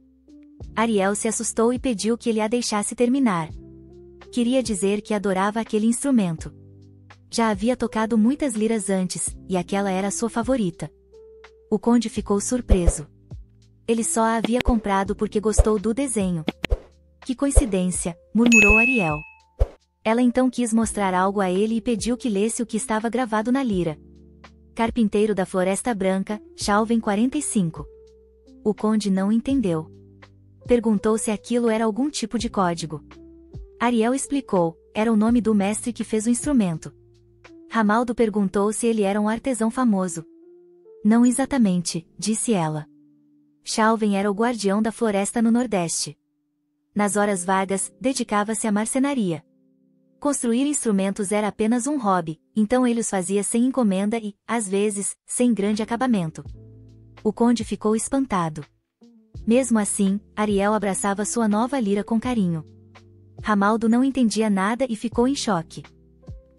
Ariel se assustou e pediu que ele a deixasse terminar. Queria dizer que adorava aquele instrumento. Já havia tocado muitas liras antes, e aquela era sua favorita. O conde ficou surpreso. Ele só a havia comprado porque gostou do desenho. Que coincidência, murmurou Ariel. Ela então quis mostrar algo a ele e pediu que lesse o que estava gravado na lira. Carpinteiro da Floresta Branca, Chalven 45. O conde não entendeu. Perguntou se aquilo era algum tipo de código. Ariel explicou, era o nome do mestre que fez o instrumento. Ramaldo perguntou se ele era um artesão famoso. Não exatamente, disse ela. Chalven era o guardião da floresta no Nordeste. Nas horas vagas, dedicava-se à marcenaria. Construir instrumentos era apenas um hobby, então ele os fazia sem encomenda e, às vezes, sem grande acabamento. O conde ficou espantado. Mesmo assim, Ariel abraçava sua nova lira com carinho. Ramaldo não entendia nada e ficou em choque.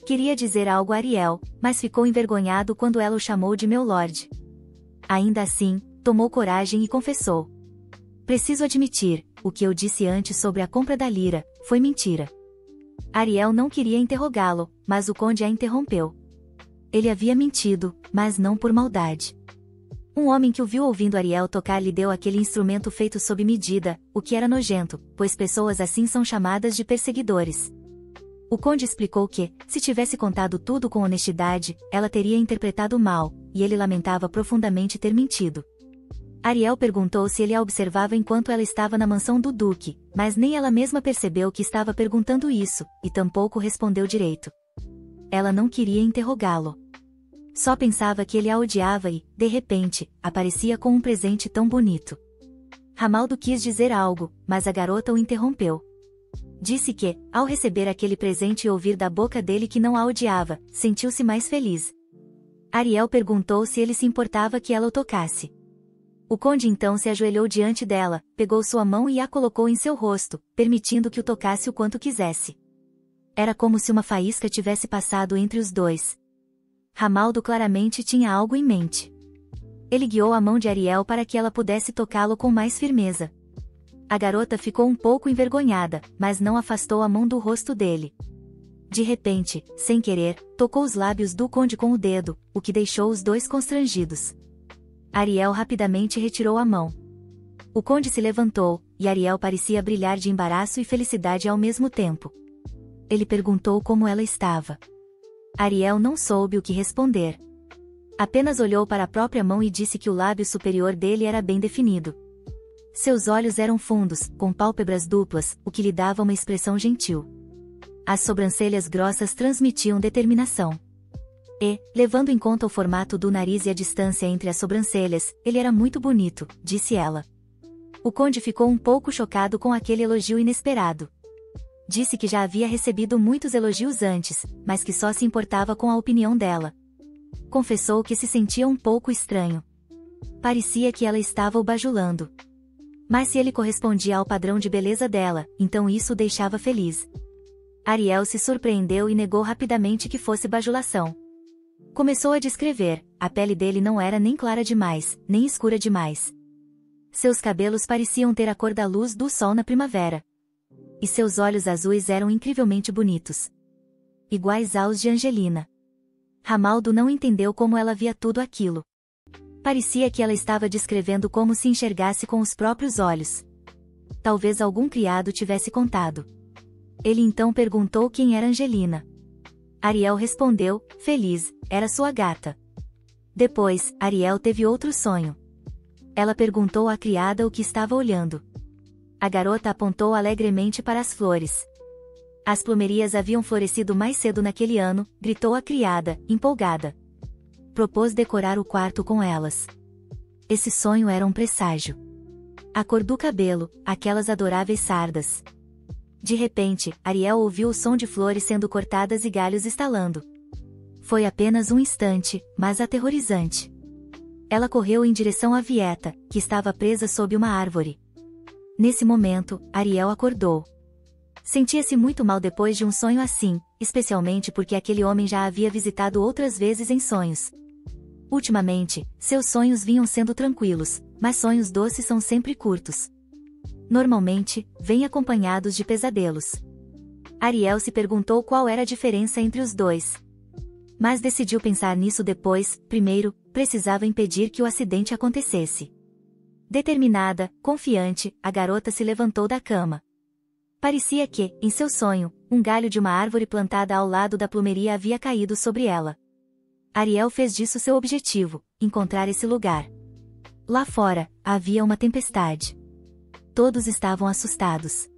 Queria dizer algo a Ariel, mas ficou envergonhado quando ela o chamou de meu lord. Ainda assim, tomou coragem e confessou. Preciso admitir, o que eu disse antes sobre a compra da lira, foi mentira. Ariel não queria interrogá-lo, mas o conde a interrompeu. Ele havia mentido, mas não por maldade. Um homem que o viu ouvindo Ariel tocar lhe deu aquele instrumento feito sob medida, o que era nojento, pois pessoas assim são chamadas de perseguidores. O conde explicou que, se tivesse contado tudo com honestidade, ela teria interpretado mal, e ele lamentava profundamente ter mentido. Ariel perguntou se ele a observava enquanto ela estava na mansão do duque, mas nem ela mesma percebeu que estava perguntando isso, e tampouco respondeu direito. Ela não queria interrogá-lo. Só pensava que ele a odiava e, de repente, aparecia com um presente tão bonito. Ramaldo quis dizer algo, mas a garota o interrompeu. Disse que, ao receber aquele presente e ouvir da boca dele que não a odiava, sentiu-se mais feliz. Ariel perguntou se ele se importava que ela o tocasse. O conde então se ajoelhou diante dela, pegou sua mão e a colocou em seu rosto, permitindo que o tocasse o quanto quisesse. Era como se uma faísca tivesse passado entre os dois. Ramaldo claramente tinha algo em mente. Ele guiou a mão de Ariel para que ela pudesse tocá-lo com mais firmeza. A garota ficou um pouco envergonhada, mas não afastou a mão do rosto dele. De repente, sem querer, tocou os lábios do conde com o dedo, o que deixou os dois constrangidos. Ariel rapidamente retirou a mão. O conde se levantou, e Ariel parecia brilhar de embaraço e felicidade ao mesmo tempo. Ele perguntou como ela estava. Ariel não soube o que responder. Apenas olhou para a própria mão e disse que o lábio superior dele era bem definido. Seus olhos eram fundos, com pálpebras duplas, o que lhe dava uma expressão gentil. As sobrancelhas grossas transmitiam determinação. E, levando em conta o formato do nariz e a distância entre as sobrancelhas, ele era muito bonito, disse ela. O conde ficou um pouco chocado com aquele elogio inesperado. Disse que já havia recebido muitos elogios antes, mas que só se importava com a opinião dela. Confessou que se sentia um pouco estranho. Parecia que ela estava o bajulando. Mas se ele correspondia ao padrão de beleza dela, então isso o deixava feliz. Ariel se surpreendeu e negou rapidamente que fosse bajulação. Começou a descrever: a pele dele não era nem clara demais, nem escura demais. Seus cabelos pareciam ter a cor da luz do sol na primavera. E seus olhos azuis eram incrivelmente bonitos. Iguais aos de Angelina. Ramaldo não entendeu como ela via tudo aquilo. Parecia que ela estava descrevendo como se enxergasse com os próprios olhos. Talvez algum criado tivesse contado. Ele então perguntou quem era Angelina. Ariel respondeu, feliz, era sua gata. Depois, Ariel teve outro sonho. Ela perguntou à criada o que estava olhando. A garota apontou alegremente para as flores. As plumerias haviam florescido mais cedo naquele ano, gritou a criada, empolgada. Propôs decorar o quarto com elas. Esse sonho era um presságio. A cor do cabelo, aquelas adoráveis sardas. De repente, Ariel ouviu o som de flores sendo cortadas e galhos estalando. Foi apenas um instante, mas aterrorizante. Ela correu em direção à Vieta, que estava presa sob uma árvore. Nesse momento, Ariel acordou. Sentia-se muito mal depois de um sonho assim, especialmente porque aquele homem já a havia visitado outras vezes em sonhos. Ultimamente, seus sonhos vinham sendo tranquilos, mas sonhos doces são sempre curtos. Normalmente, vêm acompanhados de pesadelos. Ariel se perguntou qual era a diferença entre os dois. Mas decidiu pensar nisso depois. Primeiro, precisava impedir que o acidente acontecesse. Determinada, confiante, a garota se levantou da cama. Parecia que, em seu sonho, um galho de uma árvore plantada ao lado da plumeria havia caído sobre ela. Ariel fez disso seu objetivo, encontrar esse lugar. Lá fora, havia uma tempestade. Todos estavam assustados.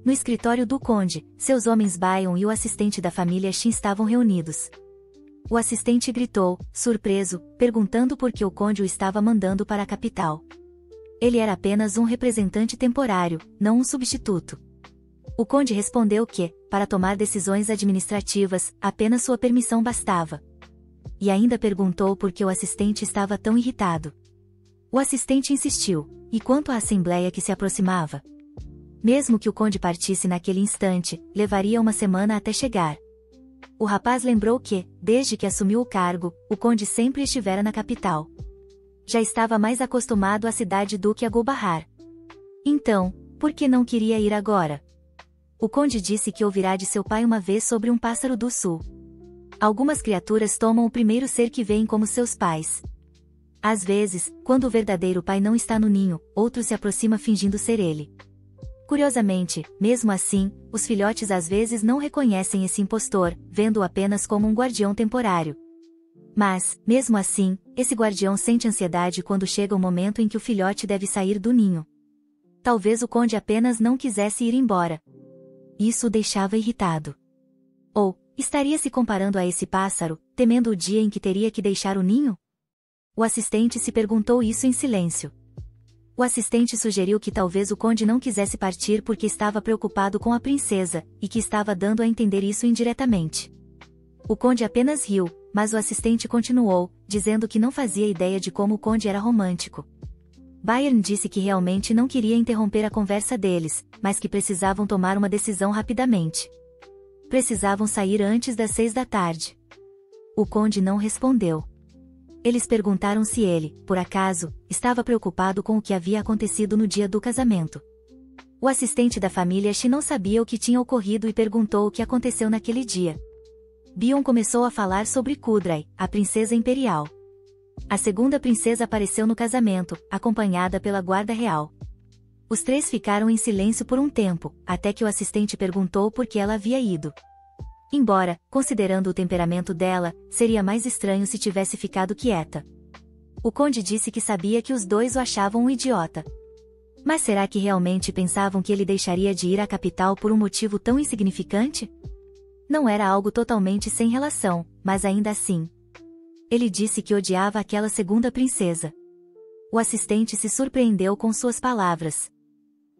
No escritório do conde, seus homens Bayon e o assistente da família Shin estavam reunidos. O assistente gritou, surpreso, perguntando por que o conde o estava mandando para a capital. Ele era apenas um representante temporário, não um substituto. O conde respondeu que, para tomar decisões administrativas, apenas sua permissão bastava. E ainda perguntou por que o assistente estava tão irritado. O assistente insistiu, e quanto à assembleia que se aproximava? Mesmo que o conde partisse naquele instante, levaria uma semana até chegar. O rapaz lembrou que, desde que assumiu o cargo, o conde sempre estivera na capital. Já estava mais acostumado à cidade do que a Gulbahar. Então, por que não queria ir agora? O conde disse que ouvirá de seu pai uma vez sobre um pássaro do sul. Algumas criaturas tomam o primeiro ser que veem como seus pais. Às vezes, quando o verdadeiro pai não está no ninho, outro se aproxima fingindo ser ele. Curiosamente, mesmo assim, os filhotes às vezes não reconhecem esse impostor, vendo-o apenas como um guardião temporário. Mas, mesmo assim, esse guardião sente ansiedade quando chega o momento em que o filhote deve sair do ninho. Talvez o conde apenas não quisesse ir embora. Isso o deixava irritado. Ou, estaria se comparando a esse pássaro, temendo o dia em que teria que deixar o ninho? O assistente se perguntou isso em silêncio. O assistente sugeriu que talvez o conde não quisesse partir porque estava preocupado com a princesa, e que estava dando a entender isso indiretamente. O conde apenas riu, mas o assistente continuou, dizendo que não fazia ideia de como o conde era romântico. Bayern disse que realmente não queria interromper a conversa deles, mas que precisavam tomar uma decisão rapidamente. Precisavam sair antes das 6 da tarde. O conde não respondeu. Eles perguntaram se ele, por acaso, estava preocupado com o que havia acontecido no dia do casamento. O assistente da família Shi não sabia o que tinha ocorrido e perguntou o que aconteceu naquele dia. Bion começou a falar sobre Kudrai, a princesa imperial. A segunda princesa apareceu no casamento, acompanhada pela guarda real. Os três ficaram em silêncio por um tempo, até que o assistente perguntou por que ela havia ido. Embora, considerando o temperamento dela, seria mais estranho se tivesse ficado quieta. O conde disse que sabia que os dois o achavam um idiota. Mas será que realmente pensavam que ele deixaria de ir à capital por um motivo tão insignificante? Não era algo totalmente sem relação, mas ainda assim. Ele disse que odiava aquela segunda princesa. O assistente se surpreendeu com suas palavras.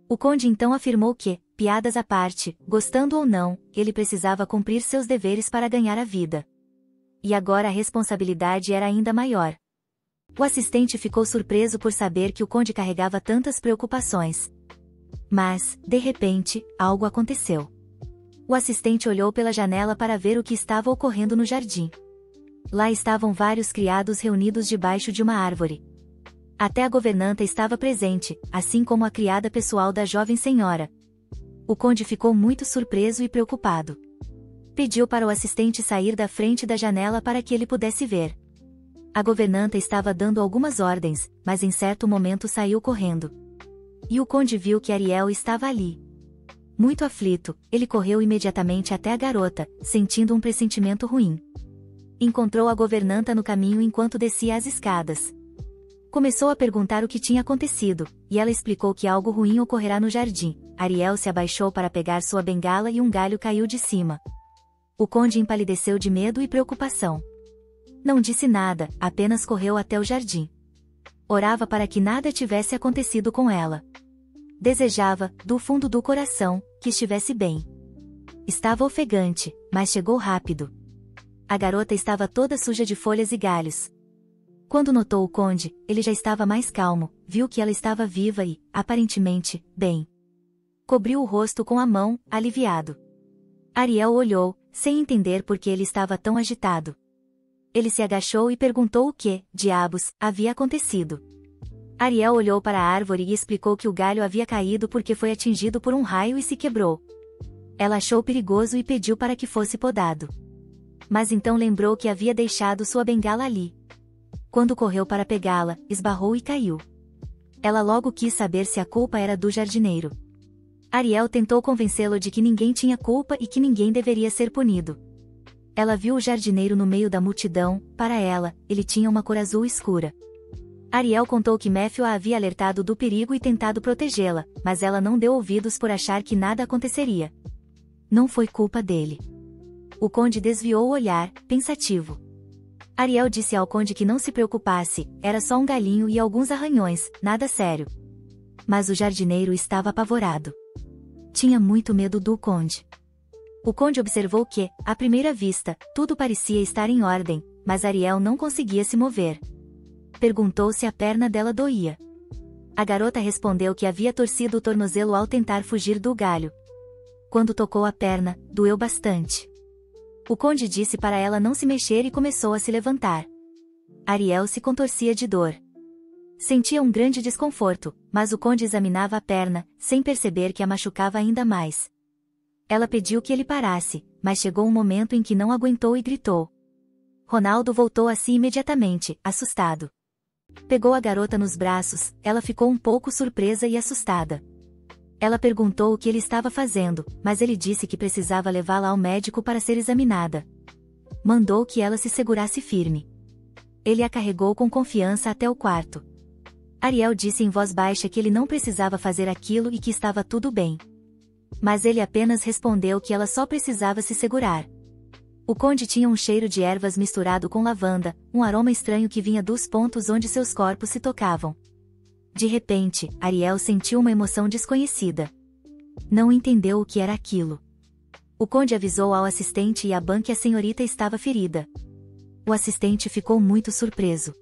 O conde então afirmou que, piadas à parte, gostando ou não, ele precisava cumprir seus deveres para ganhar a vida. E agora a responsabilidade era ainda maior. O assistente ficou surpreso por saber que o conde carregava tantas preocupações. Mas, de repente, algo aconteceu. O assistente olhou pela janela para ver o que estava ocorrendo no jardim. Lá estavam vários criados reunidos debaixo de uma árvore. Até a governanta estava presente, assim como a criada pessoal da jovem senhora. O conde ficou muito surpreso e preocupado. Pediu para o assistente sair da frente da janela para que ele pudesse ver. A governanta estava dando algumas ordens, mas em certo momento saiu correndo. E o conde viu que Ariel estava ali. Muito aflito, ele correu imediatamente até a garota, sentindo um pressentimento ruim. Encontrou a governanta no caminho enquanto descia as escadas. Começou a perguntar o que tinha acontecido, e ela explicou que algo ruim ocorrerá no jardim. Ariel se abaixou para pegar sua bengala e um galho caiu de cima. O conde empalideceu de medo e preocupação. Não disse nada, apenas correu até o jardim. Orava para que nada tivesse acontecido com ela. Desejava, do fundo do coração, que estivesse bem. Estava ofegante, mas chegou rápido. A garota estava toda suja de folhas e galhos. Quando notou o conde, ele já estava mais calmo, viu que ela estava viva e, aparentemente, bem. Cobriu o rosto com a mão, aliviado. Ariel olhou, sem entender por que ele estava tão agitado. Ele se agachou e perguntou o que, diabos, havia acontecido. Ariel olhou para a árvore e explicou que o galho havia caído porque foi atingido por um raio e se quebrou. Ela achou perigoso e pediu para que fosse podado. Mas então lembrou que havia deixado sua bengala ali. Quando correu para pegá-la, esbarrou e caiu. Ela logo quis saber se a culpa era do jardineiro. Ariel tentou convencê-lo de que ninguém tinha culpa e que ninguém deveria ser punido. Ela viu o jardineiro no meio da multidão. Para ela, ele tinha uma cor azul escura. Ariel contou que Matthew a havia alertado do perigo e tentado protegê-la, mas ela não deu ouvidos por achar que nada aconteceria. Não foi culpa dele. O conde desviou o olhar, pensativo. Ariel disse ao conde que não se preocupasse, era só um galinho e alguns arranhões, nada sério. Mas o jardineiro estava apavorado. Tinha muito medo do conde. O conde observou que, à primeira vista, tudo parecia estar em ordem, mas Ariel não conseguia se mover. Perguntou se a perna dela doía. A garota respondeu que havia torcido o tornozelo ao tentar fugir do galho. Quando tocou a perna, doeu bastante. O conde disse para ela não se mexer e começou a se levantar. Ariel se contorcia de dor. Sentia um grande desconforto, mas o conde examinava a perna, sem perceber que a machucava ainda mais. Ela pediu que ele parasse, mas chegou um momento em que não aguentou e gritou. Ronaldo voltou a si imediatamente, assustado. Pegou a garota nos braços, ela ficou um pouco surpresa e assustada. Ela perguntou o que ele estava fazendo, mas ele disse que precisava levá-la ao médico para ser examinada. Mandou que ela se segurasse firme. Ele a carregou com confiança até o quarto. Ariel disse em voz baixa que ele não precisava fazer aquilo e que estava tudo bem. Mas ele apenas respondeu que ela só precisava se segurar. O conde tinha um cheiro de ervas misturado com lavanda, um aroma estranho que vinha dos pontos onde seus corpos se tocavam. De repente, Ariel sentiu uma emoção desconhecida. Não entendeu o que era aquilo. O conde avisou ao assistente e a Ban que a senhorita estava ferida. O assistente ficou muito surpreso.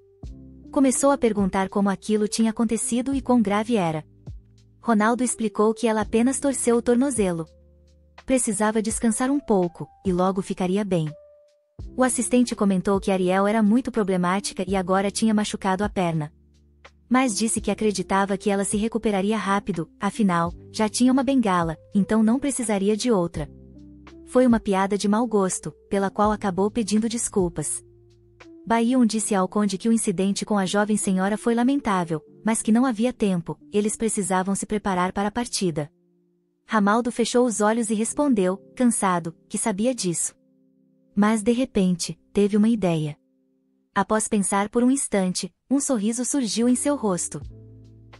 Começou a perguntar como aquilo tinha acontecido e quão grave era. Ronaldo explicou que ela apenas torceu o tornozelo. Precisava descansar um pouco, e logo ficaria bem. O assistente comentou que Ariel era muito problemática e agora tinha machucado a perna. Mas disse que acreditava que ela se recuperaria rápido, afinal, já tinha uma bengala, então não precisaria de outra. Foi uma piada de mau gosto, pela qual acabou pedindo desculpas. Baion disse ao conde que o incidente com a jovem senhora foi lamentável, mas que não havia tempo, eles precisavam se preparar para a partida. Ramaldo fechou os olhos e respondeu, cansado, que sabia disso. Mas de repente, teve uma ideia. Após pensar por um instante, um sorriso surgiu em seu rosto.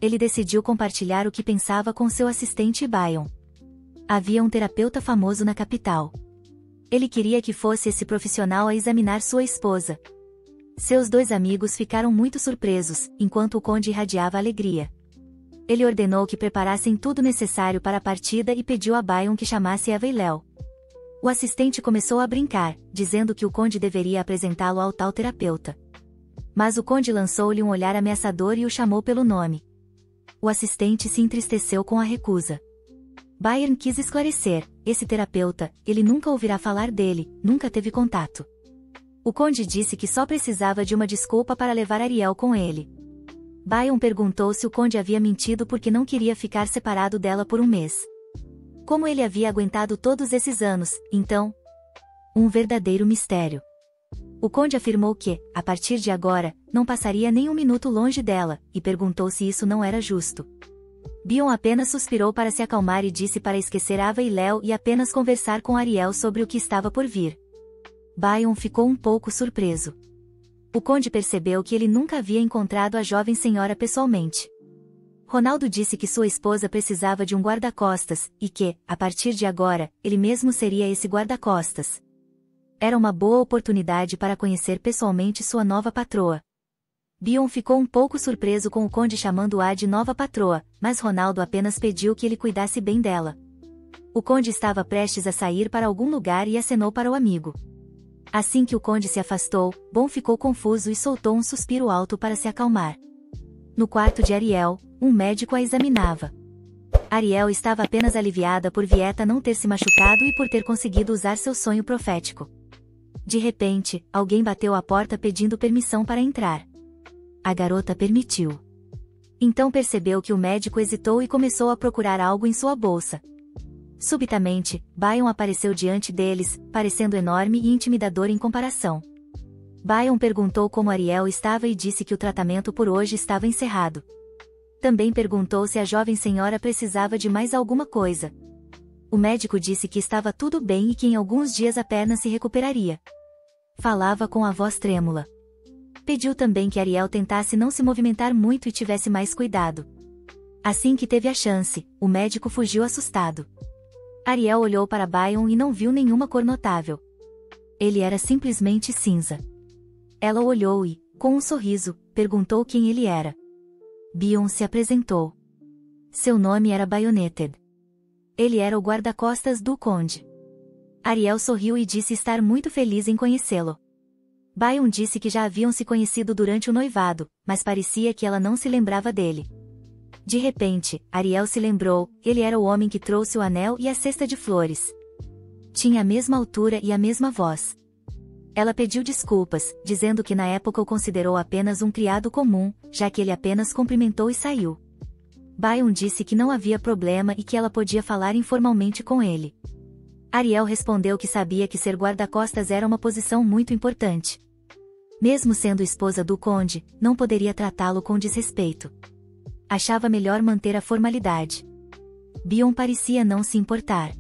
Ele decidiu compartilhar o que pensava com seu assistente Baion. Havia um terapeuta famoso na capital. Ele queria que fosse esse profissional a examinar sua esposa. Seus dois amigos ficaram muito surpresos, enquanto o conde irradiava alegria. Ele ordenou que preparassem tudo necessário para a partida e pediu a Bayon que chamasse Eva e Léo. O assistente começou a brincar, dizendo que o conde deveria apresentá-lo ao tal terapeuta. Mas o conde lançou-lhe um olhar ameaçador e o chamou pelo nome. O assistente se entristeceu com a recusa. Bayon quis esclarecer: esse terapeuta, ele nunca ouvirá falar dele, nunca teve contato. O conde disse que só precisava de uma desculpa para levar Ariel com ele. Bayon perguntou se o conde havia mentido porque não queria ficar separado dela por um mês. Como ele havia aguentado todos esses anos, então? Um verdadeiro mistério. O conde afirmou que, a partir de agora, não passaria nem um minuto longe dela, e perguntou se isso não era justo. Bayon apenas suspirou para se acalmar e disse para esquecer Ava e Léo e apenas conversar com Ariel sobre o que estava por vir. Bayon ficou um pouco surpreso. O conde percebeu que ele nunca havia encontrado a jovem senhora pessoalmente. Ronaldo disse que sua esposa precisava de um guarda-costas, e que, a partir de agora, ele mesmo seria esse guarda-costas. Era uma boa oportunidade para conhecer pessoalmente sua nova patroa. Bayon ficou um pouco surpreso com o conde chamando-a de nova patroa, mas Ronaldo apenas pediu que ele cuidasse bem dela. O conde estava prestes a sair para algum lugar e acenou para o amigo. Assim que o conde se afastou, Bayon ficou confuso e soltou um suspiro alto para se acalmar. No quarto de Ariel, um médico a examinava. Ariel estava apenas aliviada por Vieta não ter se machucado e por ter conseguido usar seu sonho profético. De repente, alguém bateu à porta pedindo permissão para entrar. A garota permitiu. Então percebeu que o médico hesitou e começou a procurar algo em sua bolsa. Subitamente, Bayon apareceu diante deles, parecendo enorme e intimidador em comparação. Bayon perguntou como Ariel estava e disse que o tratamento por hoje estava encerrado. Também perguntou se a jovem senhora precisava de mais alguma coisa. O médico disse que estava tudo bem e que em alguns dias a perna se recuperaria. Falava com a voz trêmula. Pediu também que Ariel tentasse não se movimentar muito e tivesse mais cuidado. Assim que teve a chance, o médico fugiu assustado. Ariel olhou para Bayon e não viu nenhuma cor notável. Ele era simplesmente cinza. Ela o olhou e, com um sorriso, perguntou quem ele era. Bayon se apresentou. Seu nome era Bayoneted. Ele era o guarda-costas do conde. Ariel sorriu e disse estar muito feliz em conhecê-lo. Bayon disse que já haviam se conhecido durante o noivado, mas parecia que ela não se lembrava dele. De repente, Ariel se lembrou: ele era o homem que trouxe o anel e a cesta de flores. Tinha a mesma altura e a mesma voz. Ela pediu desculpas, dizendo que na época o considerou apenas um criado comum, já que ele apenas cumprimentou e saiu. Bayon disse que não havia problema e que ela podia falar informalmente com ele. Ariel respondeu que sabia que ser guarda-costas era uma posição muito importante. Mesmo sendo esposa do conde, não poderia tratá-lo com desrespeito. Achava melhor manter a formalidade. Bayon parecia não se importar.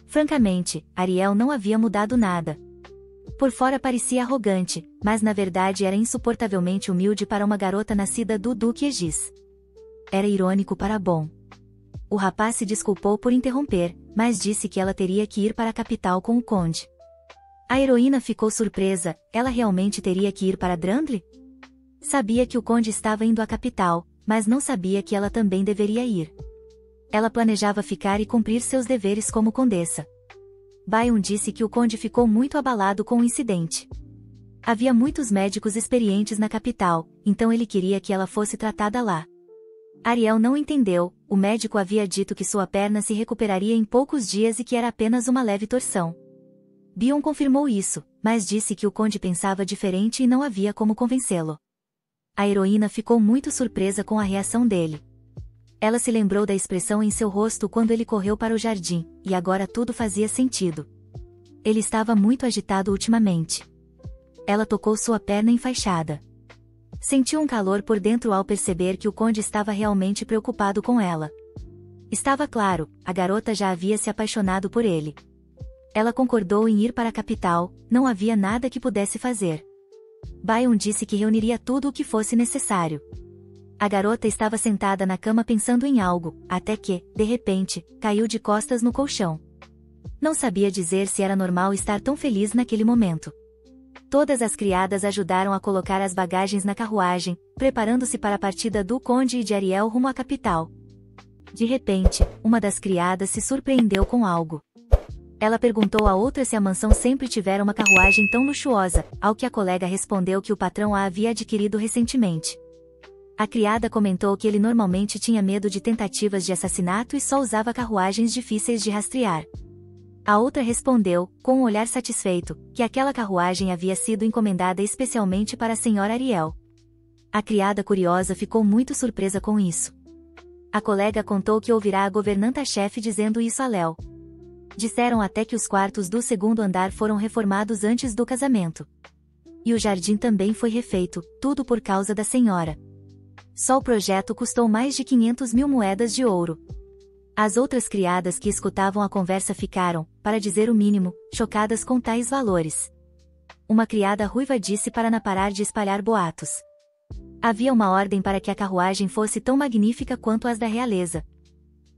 Francamente, Ariel não havia mudado nada. Por fora parecia arrogante, mas na verdade era insuportavelmente humilde para uma garota nascida do Duque Aegis. Era irônico para Bayon. O rapaz se desculpou por interromper, mas disse que ela teria que ir para a capital com o conde. A heroína ficou surpresa: ela realmente teria que ir para Drangleic? Sabia que o conde estava indo à capital, mas não sabia que ela também deveria ir. Ela planejava ficar e cumprir seus deveres como condessa. Bayon disse que o conde ficou muito abalado com o incidente. Havia muitos médicos experientes na capital, então ele queria que ela fosse tratada lá. Ariel não entendeu: o médico havia dito que sua perna se recuperaria em poucos dias e que era apenas uma leve torção. Bayon confirmou isso, mas disse que o conde pensava diferente e não havia como convencê-lo. A heroína ficou muito surpresa com a reação dele. Ela se lembrou da expressão em seu rosto quando ele correu para o jardim, e agora tudo fazia sentido. Ele estava muito agitado ultimamente. Ela tocou sua perna enfaixada. Sentiu um calor por dentro ao perceber que o conde estava realmente preocupado com ela. Estava claro, a garota já havia se apaixonado por ele. Ela concordou em ir para a capital, não havia nada que pudesse fazer. Bayon disse que reuniria tudo o que fosse necessário. A garota estava sentada na cama pensando em algo, até que, de repente, caiu de costas no colchão. Não sabia dizer se era normal estar tão feliz naquele momento. Todas as criadas ajudaram a colocar as bagagens na carruagem, preparando-se para a partida do conde e de Ariel rumo à capital. De repente, uma das criadas se surpreendeu com algo. Ela perguntou à outra se a mansão sempre tivera uma carruagem tão luxuosa, ao que a colega respondeu que o patrão a havia adquirido recentemente. A criada comentou que ele normalmente tinha medo de tentativas de assassinato e só usava carruagens difíceis de rastrear. A outra respondeu, com um olhar satisfeito, que aquela carruagem havia sido encomendada especialmente para a senhora Ariel. A criada curiosa ficou muito surpresa com isso. A colega contou que ouvirá a governanta-chefe dizendo isso a Léo. Disseram até que os quartos do segundo andar foram reformados antes do casamento. E o jardim também foi refeito, tudo por causa da senhora. Só o projeto custou mais de 500 mil moedas de ouro. As outras criadas que escutavam a conversa ficaram, para dizer o mínimo, chocadas com tais valores. Uma criada ruiva disse para Ana parar de espalhar boatos. Havia uma ordem para que a carruagem fosse tão magnífica quanto as da realeza.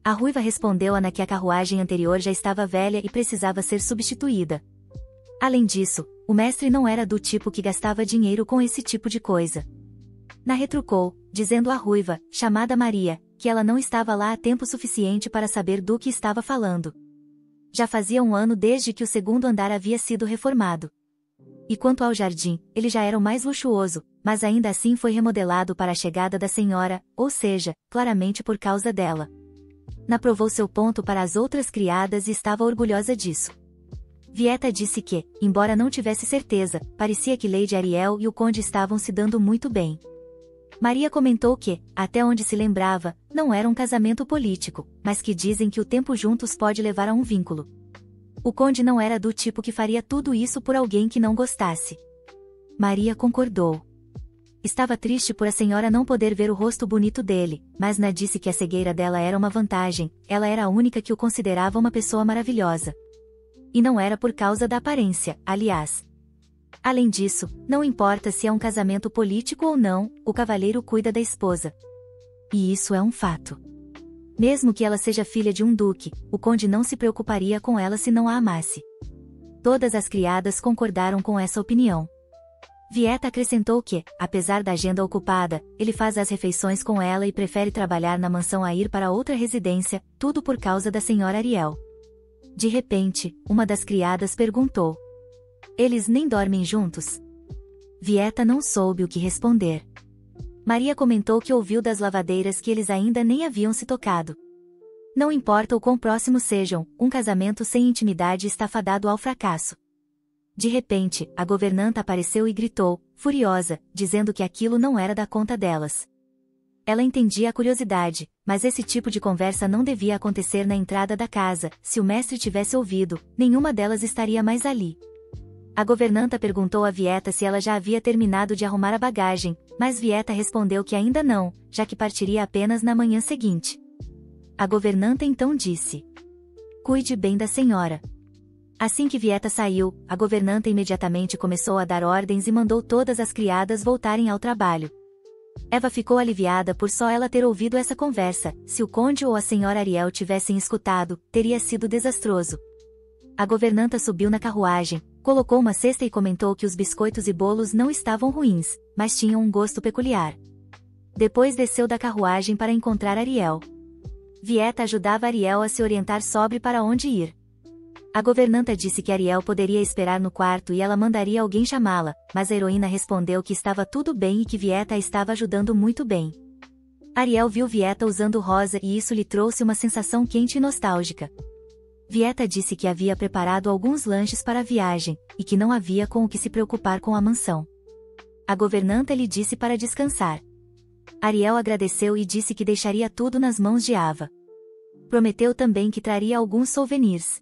A ruiva respondeu a Ana que a carruagem anterior já estava velha e precisava ser substituída. Além disso, o mestre não era do tipo que gastava dinheiro com esse tipo de coisa. Ana retrucou, dizendo à ruiva, chamada Maria, que ela não estava lá há tempo suficiente para saber do que estava falando. Já fazia 1 ano desde que o segundo andar havia sido reformado. E quanto ao jardim, ele já era o mais luxuoso, mas ainda assim foi remodelado para a chegada da senhora, ou seja, claramente por causa dela. Ana provou seu ponto para as outras criadas e estava orgulhosa disso. Vieta disse que, embora não tivesse certeza, parecia que Lady Ariel e o conde estavam se dando muito bem. Maria comentou que, até onde se lembrava, não era um casamento político, mas que dizem que o tempo juntos pode levar a um vínculo. O conde não era do tipo que faria tudo isso por alguém que não gostasse. Maria concordou. Estava triste por a senhora não poder ver o rosto bonito dele, mas Ana disse que a cegueira dela era uma vantagem, ela era a única que o considerava uma pessoa maravilhosa. E não era por causa da aparência, aliás. Além disso, não importa se é um casamento político ou não, o cavalheiro cuida da esposa. E isso é um fato. Mesmo que ela seja filha de um duque, o conde não se preocuparia com ela se não a amasse. Todas as criadas concordaram com essa opinião. Vieta acrescentou que, apesar da agenda ocupada, ele faz as refeições com ela e prefere trabalhar na mansão a ir para outra residência, tudo por causa da senhora Ariel. De repente, uma das criadas perguntou: eles nem dormem juntos? Vieta não soube o que responder. Maria comentou que ouviu das lavadeiras que eles ainda nem haviam se tocado. Não importa o quão próximos sejam, um casamento sem intimidade está fadado ao fracasso. De repente, a governanta apareceu e gritou, furiosa, dizendo que aquilo não era da conta delas. Ela entendia a curiosidade, mas esse tipo de conversa não devia acontecer na entrada da casa. Se o mestre tivesse ouvido, nenhuma delas estaria mais ali. A governanta perguntou a Vieta se ela já havia terminado de arrumar a bagagem, mas Vieta respondeu que ainda não, já que partiria apenas na manhã seguinte. A governanta então disse: cuide bem da senhora. Assim que Vieta saiu, a governanta imediatamente começou a dar ordens e mandou todas as criadas voltarem ao trabalho. Eva ficou aliviada por só ela ter ouvido essa conversa. Se o conde ou a senhora Ariel tivessem escutado, teria sido desastroso. A governanta subiu na carruagem, colocou uma cesta e comentou que os biscoitos e bolos não estavam ruins, mas tinham um gosto peculiar. Depois desceu da carruagem para encontrar Ariel. Vieta ajudava Ariel a se orientar sobre para onde ir. A governanta disse que Ariel poderia esperar no quarto e ela mandaria alguém chamá-la, mas a heroína respondeu que estava tudo bem e que Vieta a estava ajudando muito bem. Ariel viu Vieta usando rosa e isso lhe trouxe uma sensação quente e nostálgica. Vieta disse que havia preparado alguns lanches para a viagem, e que não havia com o que se preocupar com a mansão. A governanta lhe disse para descansar. Ariel agradeceu e disse que deixaria tudo nas mãos de Ava. Prometeu também que traria alguns souvenirs.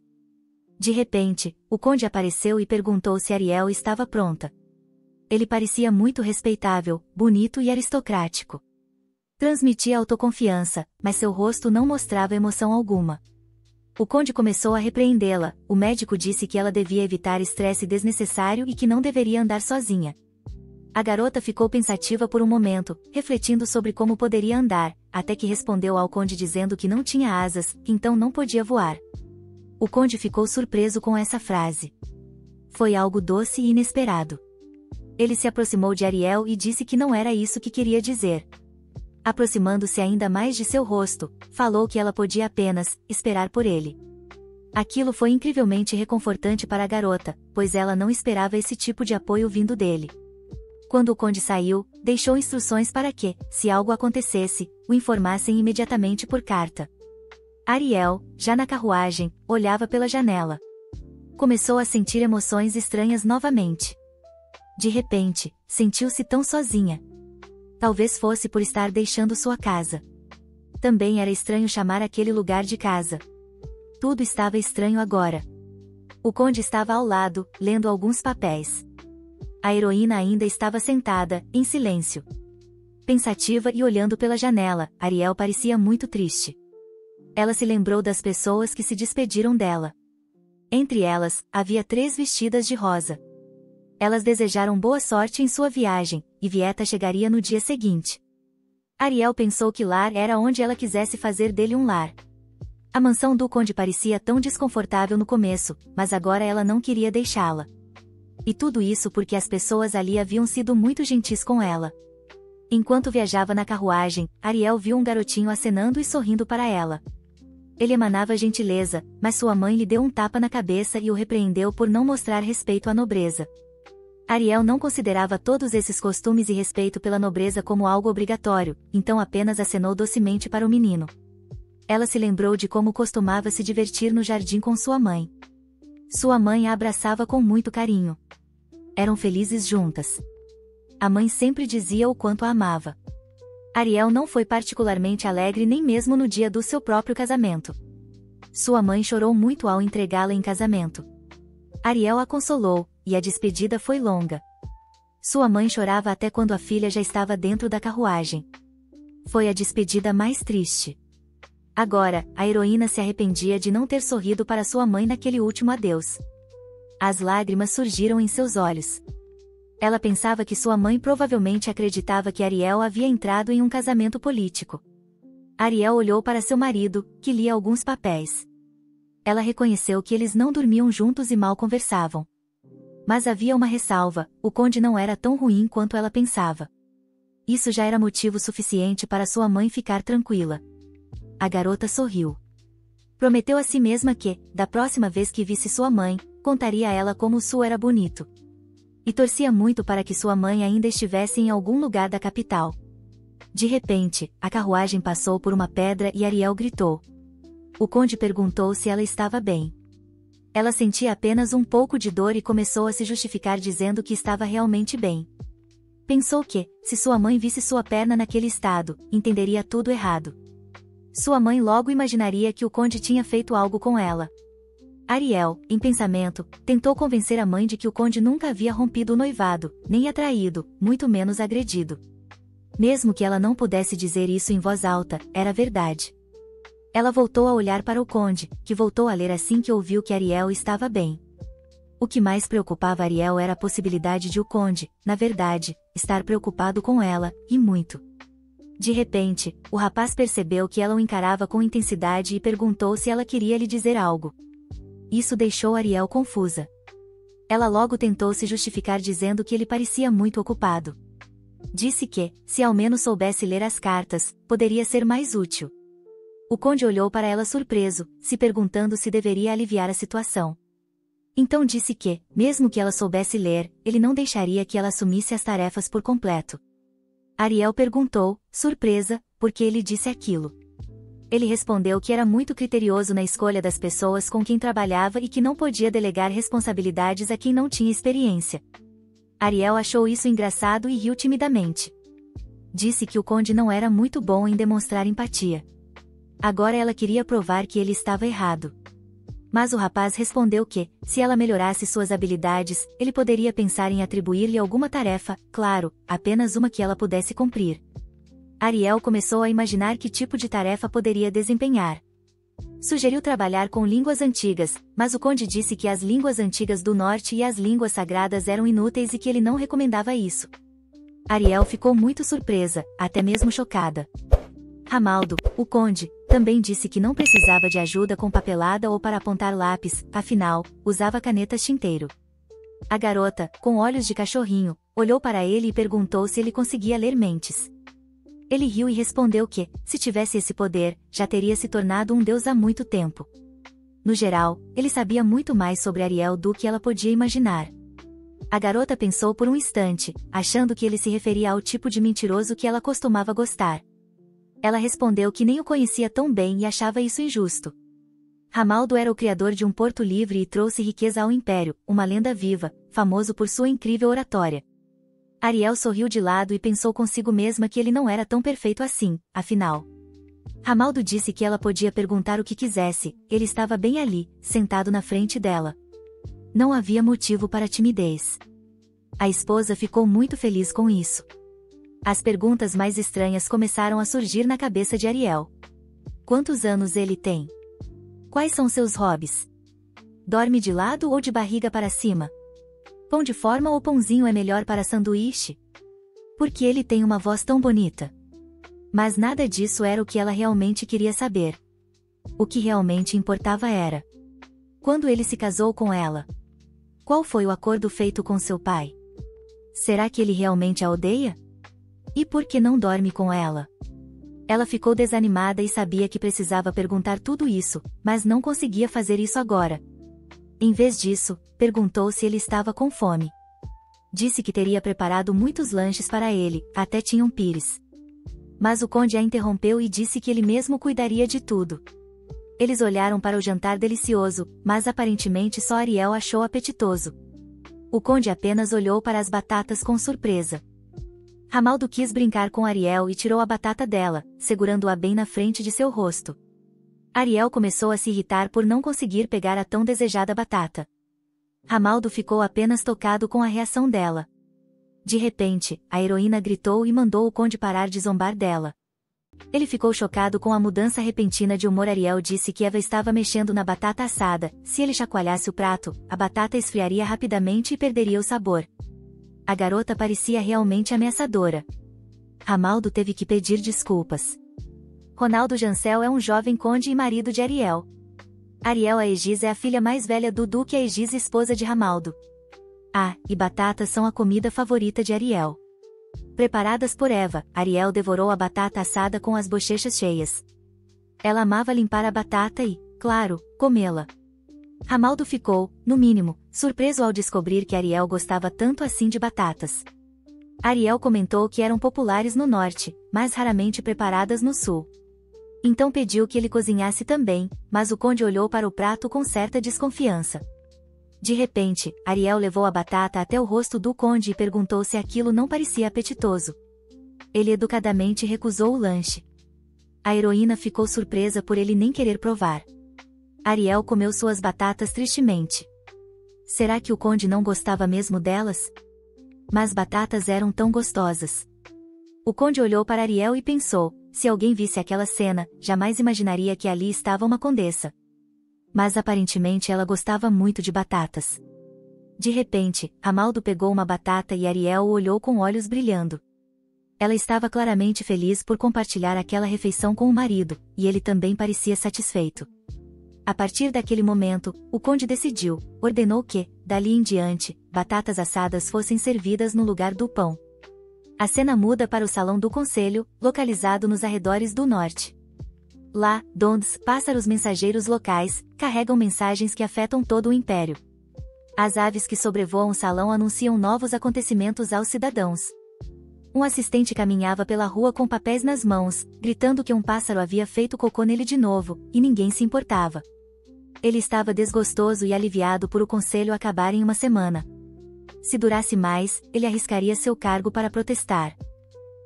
De repente, o conde apareceu e perguntou se Ariel estava pronta. Ele parecia muito respeitável, bonito e aristocrático. Transmitia autoconfiança, mas seu rosto não mostrava emoção alguma. O conde começou a repreendê-la. O médico disse que ela devia evitar estresse desnecessário e que não deveria andar sozinha. A garota ficou pensativa por um momento, refletindo sobre como poderia andar, até que respondeu ao conde dizendo que não tinha asas, então não podia voar. O conde ficou surpreso com essa frase. Foi algo doce e inesperado. Ele se aproximou de Ariel e disse que não era isso que queria dizer. Aproximando-se ainda mais de seu rosto, falou que ela podia apenas esperar por ele. Aquilo foi incrivelmente reconfortante para a garota, pois ela não esperava esse tipo de apoio vindo dele. Quando o conde saiu, deixou instruções para que, se algo acontecesse, o informassem imediatamente por carta. Ariel, já na carruagem, olhava pela janela. Começou a sentir emoções estranhas novamente. De repente, sentiu-se tão sozinha. Talvez fosse por estar deixando sua casa. Também era estranho chamar aquele lugar de casa. Tudo estava estranho agora. O conde estava ao lado, lendo alguns papéis. A heroína ainda estava sentada, em silêncio. Pensativa e olhando pela janela, Ariel parecia muito triste. Ela se lembrou das pessoas que se despediram dela. Entre elas, havia 3 vestidas de rosa. Elas desejaram boa sorte em sua viagem, e Vieta chegaria no dia seguinte. Ariel pensou que lar era onde ela quisesse fazer dele um lar. A mansão do conde parecia tão desconfortável no começo, mas agora ela não queria deixá-la. E tudo isso porque as pessoas ali haviam sido muito gentis com ela. Enquanto viajava na carruagem, Ariel viu um garotinho acenando e sorrindo para ela. Ele emanava gentileza, mas sua mãe lhe deu um tapa na cabeça e o repreendeu por não mostrar respeito à nobreza. Ariel não considerava todos esses costumes e respeito pela nobreza como algo obrigatório, então apenas acenou docemente para o menino. Ela se lembrou de como costumava se divertir no jardim com sua mãe. Sua mãe a abraçava com muito carinho. Eram felizes juntas. A mãe sempre dizia o quanto a amava. Ariel não foi particularmente alegre nem mesmo no dia do seu próprio casamento. Sua mãe chorou muito ao entregá-la em casamento. Ariel a consolou, e a despedida foi longa. Sua mãe chorava até quando a filha já estava dentro da carruagem. Foi a despedida mais triste. Agora, a heroína se arrependia de não ter sorrido para sua mãe naquele último adeus. As lágrimas surgiram em seus olhos. Ela pensava que sua mãe provavelmente acreditava que Ariel havia entrado em um casamento político. Ariel olhou para seu marido, que lia alguns papéis. Ela reconheceu que eles não dormiam juntos e mal conversavam. Mas havia uma ressalva: o conde não era tão ruim quanto ela pensava. Isso já era motivo suficiente para sua mãe ficar tranquila. A garota sorriu. Prometeu a si mesma que, da próxima vez que visse sua mãe, contaria a ela como o sul era bonito. E torcia muito para que sua mãe ainda estivesse em algum lugar da capital. De repente, a carruagem passou por uma pedra e Ariel gritou. O conde perguntou se ela estava bem. Ela sentia apenas um pouco de dor e começou a se justificar dizendo que estava realmente bem. Pensou que, se sua mãe visse sua perna naquele estado, entenderia tudo errado. Sua mãe logo imaginaria que o conde tinha feito algo com ela. Ariel, em pensamento, tentou convencer a mãe de que o conde nunca havia rompido o noivado, nem atraído, muito menos agredido. Mesmo que ela não pudesse dizer isso em voz alta, era verdade. Ela voltou a olhar para o conde, que voltou a ler assim que ouviu que Ariel estava bem. O que mais preocupava Ariel era a possibilidade de o conde, na verdade, estar preocupado com ela, e muito. De repente, o rapaz percebeu que ela o encarava com intensidade e perguntou se ela queria lhe dizer algo. Isso deixou Ariel confusa. Ela logo tentou se justificar dizendo que ele parecia muito ocupado. Disse que, se ao menos soubesse ler as cartas, poderia ser mais útil. O conde olhou para ela surpreso, se perguntando se deveria aliviar a situação. Então disse que, mesmo que ela soubesse ler, ele não deixaria que ela assumisse as tarefas por completo. Ariel perguntou, surpresa, por que ele disse aquilo. Ele respondeu que era muito criterioso na escolha das pessoas com quem trabalhava e que não podia delegar responsabilidades a quem não tinha experiência. Ariel achou isso engraçado e riu timidamente. Disse que o conde não era muito bom em demonstrar empatia. Agora ela queria provar que ele estava errado. Mas o rapaz respondeu que, se ela melhorasse suas habilidades, ele poderia pensar em atribuir-lhe alguma tarefa, claro, apenas uma que ela pudesse cumprir. Ariel começou a imaginar que tipo de tarefa poderia desempenhar. Sugeriu trabalhar com línguas antigas, mas o conde disse que as línguas antigas do norte e as línguas sagradas eram inúteis e que ele não recomendava isso. Ariel ficou muito surpresa, até mesmo chocada. Ramaldo, o conde, também disse que não precisava de ajuda com papelada ou para apontar lápis, afinal, usava canetas tinteiro. A garota, com olhos de cachorrinho, olhou para ele e perguntou se ele conseguia ler mentes. Ele riu e respondeu que, se tivesse esse poder, já teria se tornado um deus há muito tempo. No geral, ele sabia muito mais sobre Ariel do que ela podia imaginar. A garota pensou por um instante, achando que ele se referia ao tipo de mentiroso que ela costumava gostar. Ela respondeu que nem o conhecia tão bem e achava isso injusto. Ramaldo era o criador de um porto livre e trouxe riqueza ao Império, uma lenda viva, famoso por sua incrível oratória. Ariel sorriu de lado e pensou consigo mesma que ele não era tão perfeito assim, afinal. Ramaldo disse que ela podia perguntar o que quisesse, ele estava bem ali, sentado na frente dela. Não havia motivo para timidez. A esposa ficou muito feliz com isso. As perguntas mais estranhas começaram a surgir na cabeça de Ariel. Quantos anos ele tem? Quais são seus hobbies? Dorme de lado ou de barriga para cima? Pão de forma ou pãozinho é melhor para sanduíche? Por que ele tem uma voz tão bonita? Mas nada disso era o que ela realmente queria saber. O que realmente importava era: quando ele se casou com ela? Qual foi o acordo feito com seu pai? Será que ele realmente a odeia? E por que não dorme com ela? Ela ficou desanimada e sabia que precisava perguntar tudo isso, mas não conseguia fazer isso agora. Em vez disso, perguntou se ele estava com fome. Disse que teria preparado muitos lanches para ele, até tinham pires. Mas o conde a interrompeu e disse que ele mesmo cuidaria de tudo. Eles olharam para o jantar delicioso, mas aparentemente só Ariel achou apetitoso. O conde apenas olhou para as batatas com surpresa. Ramaldo quis brincar com Ariel e tirou a batata dela, segurando-a bem na frente de seu rosto. Ariel começou a se irritar por não conseguir pegar a tão desejada batata. Ramaldo ficou apenas tocado com a reação dela. De repente, a heroína gritou e mandou o conde parar de zombar dela. Ele ficou chocado com a mudança repentina de humor. Ariel disse que Eva estava mexendo na batata assada, se ele chacoalhasse o prato, a batata esfriaria rapidamente e perderia o sabor. A garota parecia realmente ameaçadora. Ramaldo teve que pedir desculpas. Ronaldo Jancel é um jovem conde e marido de Ariel. Ariel Aegis é a filha mais velha do Duque Aegis, esposa de Ramaldo. E batatas são a comida favorita de Ariel. Preparadas por Eva, Ariel devorou a batata assada com as bochechas cheias. Ela amava limpar a batata e, claro, comê-la. Ramaldo ficou, no mínimo, surpreso ao descobrir que Ariel gostava tanto assim de batatas. Ariel comentou que eram populares no norte, mas raramente preparadas no sul. Então pediu que ele cozinhasse também, mas o conde olhou para o prato com certa desconfiança. De repente, Ariel levou a batata até o rosto do conde e perguntou se aquilo não parecia apetitoso. Ele educadamente recusou o lanche. A heroína ficou surpresa por ele nem querer provar. Ariel comeu suas batatas tristemente. Será que o conde não gostava mesmo delas? Mas batatas eram tão gostosas. O conde olhou para Ariel e pensou: se alguém visse aquela cena, jamais imaginaria que ali estava uma condessa. Mas aparentemente ela gostava muito de batatas. De repente, Ramaldo pegou uma batata e Ariel o olhou com olhos brilhando. Ela estava claramente feliz por compartilhar aquela refeição com o marido, e ele também parecia satisfeito. A partir daquele momento, o conde decidiu, ordenou que, dali em diante, batatas assadas fossem servidas no lugar do pão. A cena muda para o Salão do Conselho, localizado nos arredores do norte. Lá, Donds, pássaros mensageiros locais, carregam mensagens que afetam todo o império. As aves que sobrevoam o salão anunciam novos acontecimentos aos cidadãos. Um assistente caminhava pela rua com papéis nas mãos, gritando que um pássaro havia feito cocô nele de novo, e ninguém se importava. Ele estava desgostoso e aliviado por o conselho acabar em uma semana. Se durasse mais, ele arriscaria seu cargo para protestar.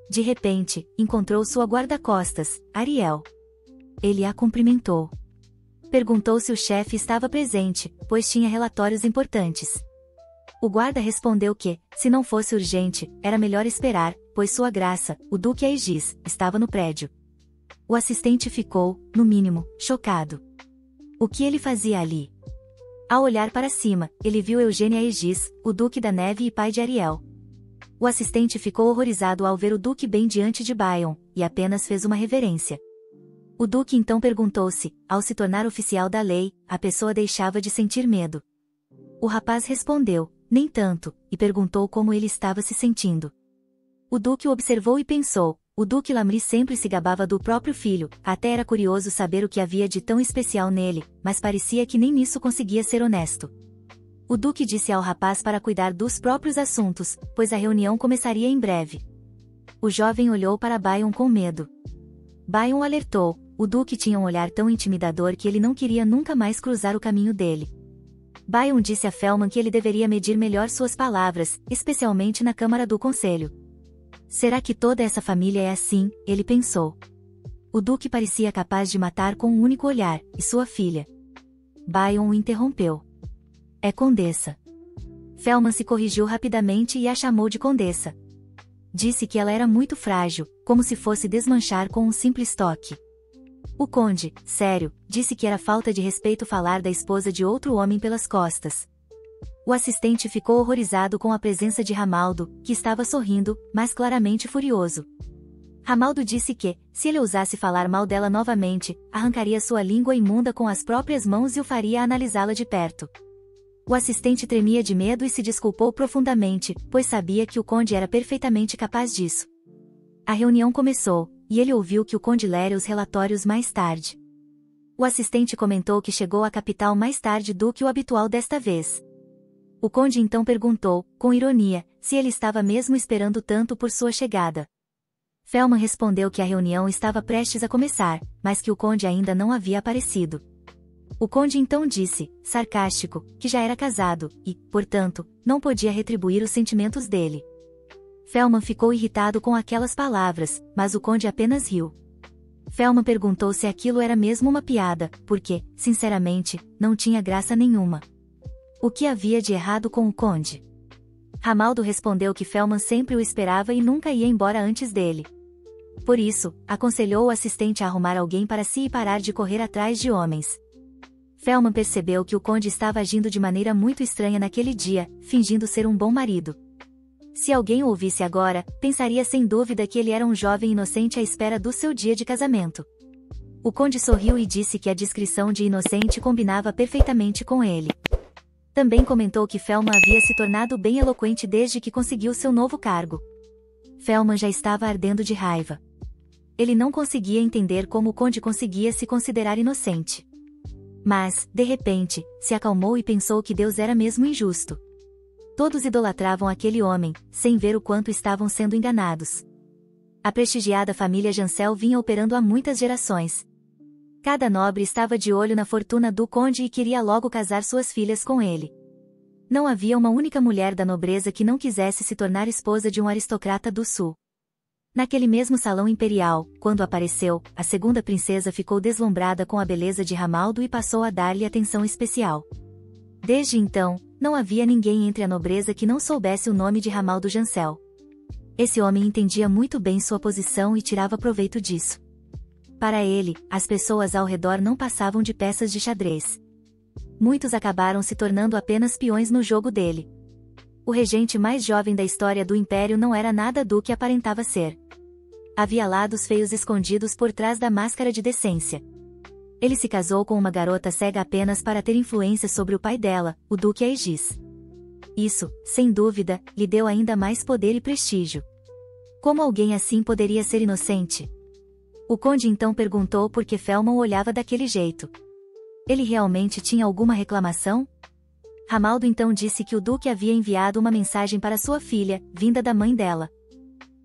De repente, encontrou sua guarda-costas, Ariel. Ele a cumprimentou. Perguntou se o chefe estava presente, pois tinha relatórios importantes. O guarda respondeu que, se não fosse urgente, era melhor esperar, pois sua graça, o Duque Aegis, estava no prédio. O assistente ficou, no mínimo, chocado. O que ele fazia ali? Ao olhar para cima, ele viu Eugênio Aegis, o Duque da Neve e pai de Ariel. O assistente ficou horrorizado ao ver o Duque bem diante de Bion, e apenas fez uma reverência. O Duque então perguntou se, ao se tornar oficial da lei, a pessoa deixava de sentir medo. O rapaz respondeu: nem tanto, e perguntou como ele estava se sentindo. O duque o observou e pensou. O duque Lamry sempre se gabava do próprio filho, até era curioso saber o que havia de tão especial nele, mas parecia que nem nisso conseguia ser honesto. O duque disse ao rapaz para cuidar dos próprios assuntos, pois a reunião começaria em breve. O jovem olhou para Bion com medo. Bion o alertou. O duque tinha um olhar tão intimidador que ele não queria nunca mais cruzar o caminho dele. Bion disse a Felman que ele deveria medir melhor suas palavras, especialmente na Câmara do Conselho. Será que toda essa família é assim? Ele pensou. O duque parecia capaz de matar com um único olhar, e sua filha. Bion o interrompeu. É condessa. Felman se corrigiu rapidamente e a chamou de condessa. Disse que ela era muito frágil, como se fosse desmanchar com um simples toque. O conde, sério, disse que era falta de respeito falar da esposa de outro homem pelas costas. O assistente ficou horrorizado com a presença de Ramaldo, que estava sorrindo, mas claramente furioso. Ramaldo disse que, se ele ousasse falar mal dela novamente, arrancaria sua língua imunda com as próprias mãos e o faria analisá-la de perto. O assistente tremia de medo e se desculpou profundamente, pois sabia que o conde era perfeitamente capaz disso. A reunião começou, e ele ouviu que o conde lera os relatórios mais tarde. O assistente comentou que chegou à capital mais tarde do que o habitual desta vez. O conde então perguntou, com ironia, se ele estava mesmo esperando tanto por sua chegada. Felman respondeu que a reunião estava prestes a começar, mas que o conde ainda não havia aparecido. O conde então disse, sarcástico, que já era casado, e, portanto, não podia retribuir os sentimentos dele. Felman ficou irritado com aquelas palavras, mas o conde apenas riu. Felman perguntou se aquilo era mesmo uma piada, porque, sinceramente, não tinha graça nenhuma. O que havia de errado com o conde? Ramaldo respondeu que Felman sempre o esperava e nunca ia embora antes dele. Por isso, aconselhou o assistente a arrumar alguém para si e parar de correr atrás de homens. Felman percebeu que o conde estava agindo de maneira muito estranha naquele dia, fingindo ser um bom marido. Se alguém o ouvisse agora, pensaria sem dúvida que ele era um jovem inocente à espera do seu dia de casamento. O conde sorriu e disse que a descrição de inocente combinava perfeitamente com ele. Também comentou que Felman havia se tornado bem eloquente desde que conseguiu seu novo cargo. Felman já estava ardendo de raiva. Ele não conseguia entender como o conde conseguia se considerar inocente. Mas, de repente, se acalmou e pensou que Deus era mesmo injusto. Todos idolatravam aquele homem, sem ver o quanto estavam sendo enganados. A prestigiada família Jancel vinha operando há muitas gerações. Cada nobre estava de olho na fortuna do conde e queria logo casar suas filhas com ele. Não havia uma única mulher da nobreza que não quisesse se tornar esposa de um aristocrata do sul. Naquele mesmo salão imperial, quando apareceu, a segunda princesa ficou deslumbrada com a beleza de Ramaldo e passou a dar-lhe atenção especial. Desde então, não havia ninguém entre a nobreza que não soubesse o nome de Ramaldo Jancel. Esse homem entendia muito bem sua posição e tirava proveito disso. Para ele, as pessoas ao redor não passavam de peças de xadrez. Muitos acabaram se tornando apenas peões no jogo dele. O regente mais jovem da história do Império não era nada do que aparentava ser. Havia lados feios escondidos por trás da máscara de decência. Ele se casou com uma garota cega apenas para ter influência sobre o pai dela, o Duque Aegis. Isso, sem dúvida, lhe deu ainda mais poder e prestígio. Como alguém assim poderia ser inocente? O conde então perguntou por que Felman olhava daquele jeito. Ele realmente tinha alguma reclamação? Ramaldo então disse que o duque havia enviado uma mensagem para sua filha, vinda da mãe dela.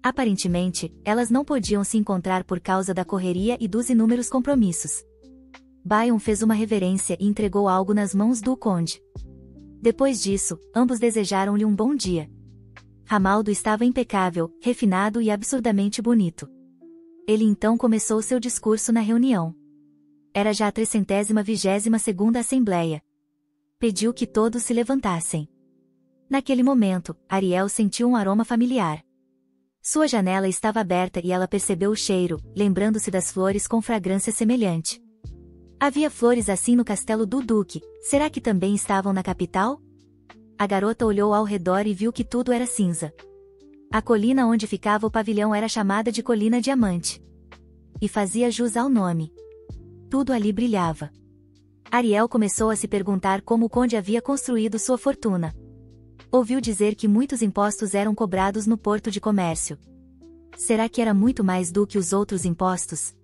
Aparentemente, elas não podiam se encontrar por causa da correria e dos inúmeros compromissos. Bion fez uma reverência e entregou algo nas mãos do conde. Depois disso, ambos desejaram-lhe um bom dia. Ramaldo estava impecável, refinado e absurdamente bonito. Ele então começou seu discurso na reunião. Era já a 322ª Assembleia. Pediu que todos se levantassem. Naquele momento, Ariel sentiu um aroma familiar. Sua janela estava aberta e ela percebeu o cheiro, lembrando-se das flores com fragrância semelhante. Havia flores assim no castelo do Duque, será que também estavam na capital? A garota olhou ao redor e viu que tudo era cinza. A colina onde ficava o pavilhão era chamada de Colina Diamante. E fazia jus ao nome. Tudo ali brilhava. Ariel começou a se perguntar como o conde havia construído sua fortuna. Ouviu dizer que muitos impostos eram cobrados no porto de comércio. Será que era muito mais do que os outros impostos?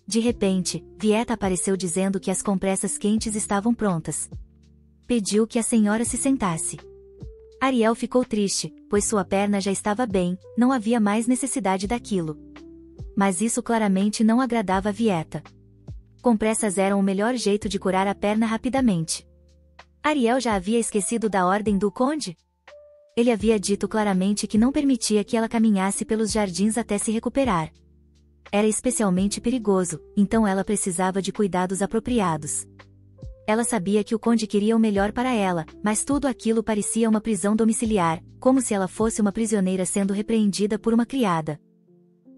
De repente, Vieta apareceu dizendo que as compressas quentes estavam prontas. Pediu que a senhora se sentasse. Ariel ficou triste, pois sua perna já estava bem, não havia mais necessidade daquilo. Mas isso claramente não agradava a Vieta. Compressas eram o melhor jeito de curar a perna rapidamente. Ariel já havia esquecido da ordem do conde? Ele havia dito claramente que não permitia que ela caminhasse pelos jardins até se recuperar. Era especialmente perigoso, então ela precisava de cuidados apropriados. Ela sabia que o conde queria o melhor para ela, mas tudo aquilo parecia uma prisão domiciliar, como se ela fosse uma prisioneira sendo repreendida por uma criada.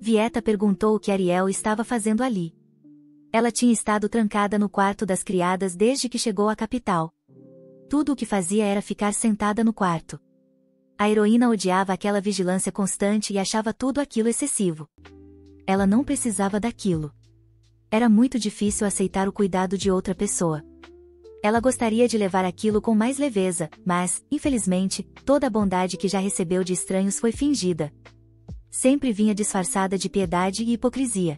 Vieta perguntou o que Ariel estava fazendo ali. Ela tinha estado trancada no quarto das criadas desde que chegou à capital. Tudo o que fazia era ficar sentada no quarto. A heroína odiava aquela vigilância constante e achava tudo aquilo excessivo. Ela não precisava daquilo. Era muito difícil aceitar o cuidado de outra pessoa. Ela gostaria de levar aquilo com mais leveza, mas, infelizmente, toda a bondade que já recebeu de estranhos foi fingida. Sempre vinha disfarçada de piedade e hipocrisia.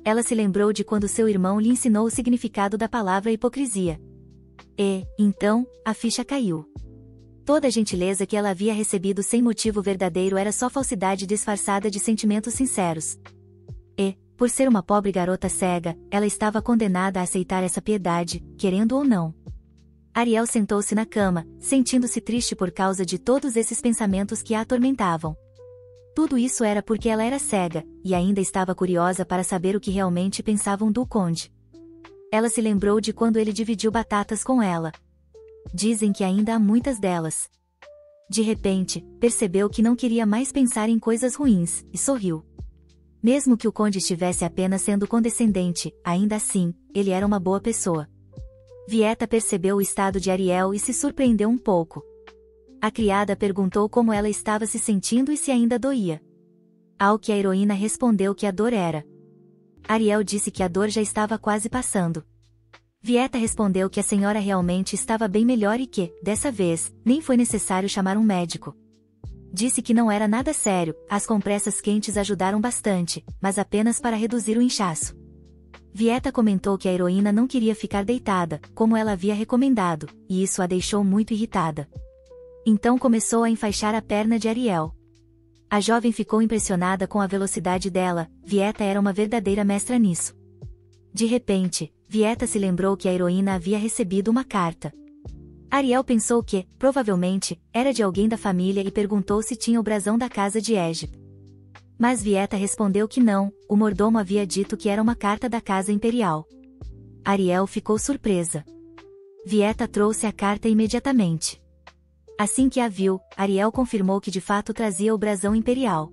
Ela se lembrou de quando seu irmão lhe ensinou o significado da palavra hipocrisia. E, então, a ficha caiu. Toda a gentileza que ela havia recebido sem motivo verdadeiro era só falsidade disfarçada de sentimentos sinceros. E, por ser uma pobre garota cega, ela estava condenada a aceitar essa piedade, querendo ou não. Ariel sentou-se na cama, sentindo-se triste por causa de todos esses pensamentos que a atormentavam. Tudo isso era porque ela era cega, e ainda estava curiosa para saber o que realmente pensavam do conde. Ela se lembrou de quando ele dividiu batatas com ela. Dizem que ainda há muitas delas. De repente, percebeu que não queria mais pensar em coisas ruins, e sorriu. Mesmo que o conde estivesse apenas sendo condescendente, ainda assim, ele era uma boa pessoa. Vieta percebeu o estado de Ariel e se surpreendeu um pouco. A criada perguntou como ela estava se sentindo e se ainda doía. Ao que a heroína respondeu que a dor era. Ariel disse que a dor já estava quase passando. Vieta respondeu que a senhora realmente estava bem melhor e que, dessa vez, nem foi necessário chamar um médico. Disse que não era nada sério, as compressas quentes ajudaram bastante, mas apenas para reduzir o inchaço. Vieta comentou que a heroína não queria ficar deitada, como ela havia recomendado, e isso a deixou muito irritada. Então começou a enfaixar a perna de Ariel. A jovem ficou impressionada com a velocidade dela, Vieta era uma verdadeira mestra nisso. De repente, Vieta se lembrou que a heroína havia recebido uma carta. Ariel pensou que, provavelmente, era de alguém da família e perguntou se tinha o brasão da casa de Egip. Mas Vieta respondeu que não, o mordomo havia dito que era uma carta da casa imperial. Ariel ficou surpresa. Vieta trouxe a carta imediatamente. Assim que a viu, Ariel confirmou que de fato trazia o brasão imperial.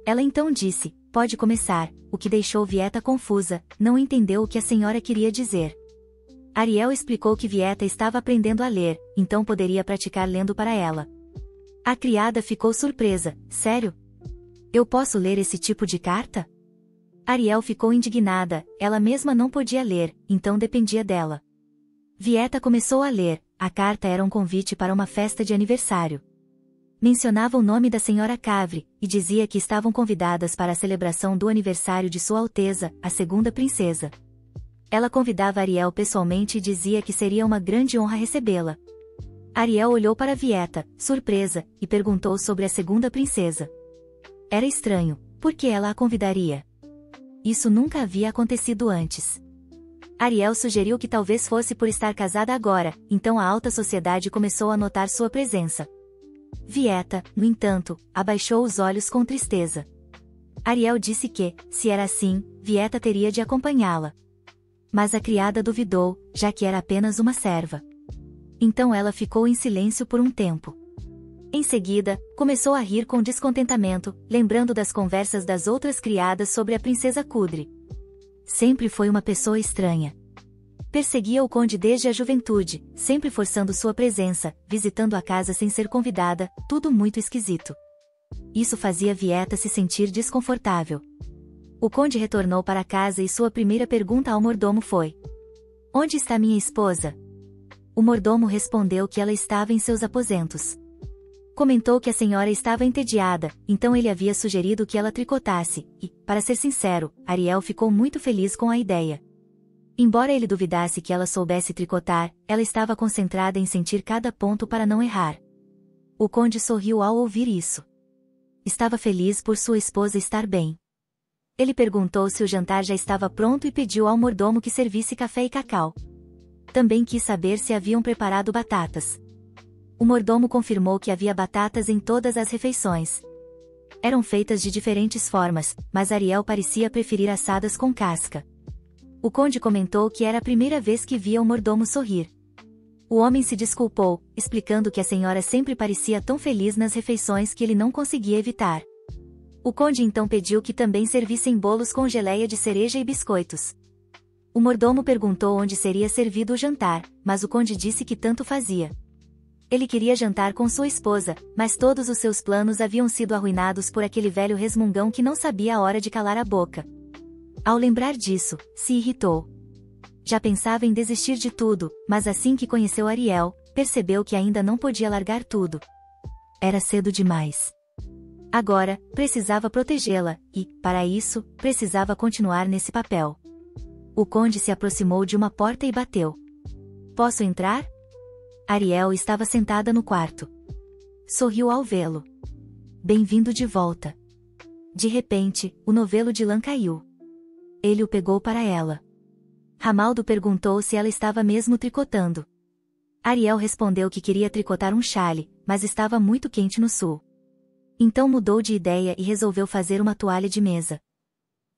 Ela então disse, pode começar, o que deixou Vieta confusa, não entendeu o que a senhora queria dizer. Ariel explicou que Vieta estava aprendendo a ler, então poderia praticar lendo para ela. A criada ficou surpresa, sério? Eu posso ler esse tipo de carta? Ariel ficou indignada, ela mesma não podia ler, então dependia dela. Vieta começou a ler, a carta era um convite para uma festa de aniversário. Mencionava o nome da senhora Cavre, e dizia que estavam convidadas para a celebração do aniversário de Sua Alteza, a segunda princesa. Ela convidava Ariel pessoalmente e dizia que seria uma grande honra recebê-la. Ariel olhou para Vieta, surpresa, e perguntou sobre a segunda princesa. Era estranho, por que ela a convidaria? Isso nunca havia acontecido antes. Ariel sugeriu que talvez fosse por estar casada agora, então a alta sociedade começou a notar sua presença. Vieta, no entanto, abaixou os olhos com tristeza. Ariel disse que, se era assim, Vieta teria de acompanhá-la. Mas a criada duvidou, já que era apenas uma serva. Então ela ficou em silêncio por um tempo. Em seguida, começou a rir com descontentamento, lembrando das conversas das outras criadas sobre a princesa Kudri. Sempre foi uma pessoa estranha. Perseguia o conde desde a juventude, sempre forçando sua presença, visitando a casa sem ser convidada, tudo muito esquisito. Isso fazia Vieta se sentir desconfortável. O conde retornou para casa e sua primeira pergunta ao mordomo foi: onde está minha esposa? O mordomo respondeu que ela estava em seus aposentos. Comentou que a senhora estava entediada, então ele havia sugerido que ela tricotasse, e, para ser sincero, Ariel ficou muito feliz com a ideia. Embora ele duvidasse que ela soubesse tricotar, ela estava concentrada em sentir cada ponto para não errar. O conde sorriu ao ouvir isso. Estava feliz por sua esposa estar bem. Ele perguntou se o jantar já estava pronto e pediu ao mordomo que servisse café e cacau. Também quis saber se haviam preparado batatas. O mordomo confirmou que havia batatas em todas as refeições. Eram feitas de diferentes formas, mas Ariel parecia preferir assadas com casca. O conde comentou que era a primeira vez que via o mordomo sorrir. O homem se desculpou, explicando que a senhora sempre parecia tão feliz nas refeições que ele não conseguia evitar. O conde então pediu que também servissem bolos com geleia de cereja e biscoitos. O mordomo perguntou onde seria servido o jantar, mas o conde disse que tanto fazia. Ele queria jantar com sua esposa, mas todos os seus planos haviam sido arruinados por aquele velho resmungão que não sabia a hora de calar a boca. Ao lembrar disso, se irritou. Já pensava em desistir de tudo, mas assim que conheceu Ariel, percebeu que ainda não podia largar tudo. Era cedo demais. Agora, precisava protegê-la, e, para isso, precisava continuar nesse papel. O conde se aproximou de uma porta e bateu. Posso entrar? Ariel estava sentada no quarto. Sorriu ao vê-lo. Bem-vindo de volta. De repente, o novelo de lã caiu. Ele o pegou para ela. Ramaldo perguntou se ela estava mesmo tricotando. Ariel respondeu que queria tricotar um chale, mas estava muito quente no sul. Então mudou de ideia e resolveu fazer uma toalha de mesa.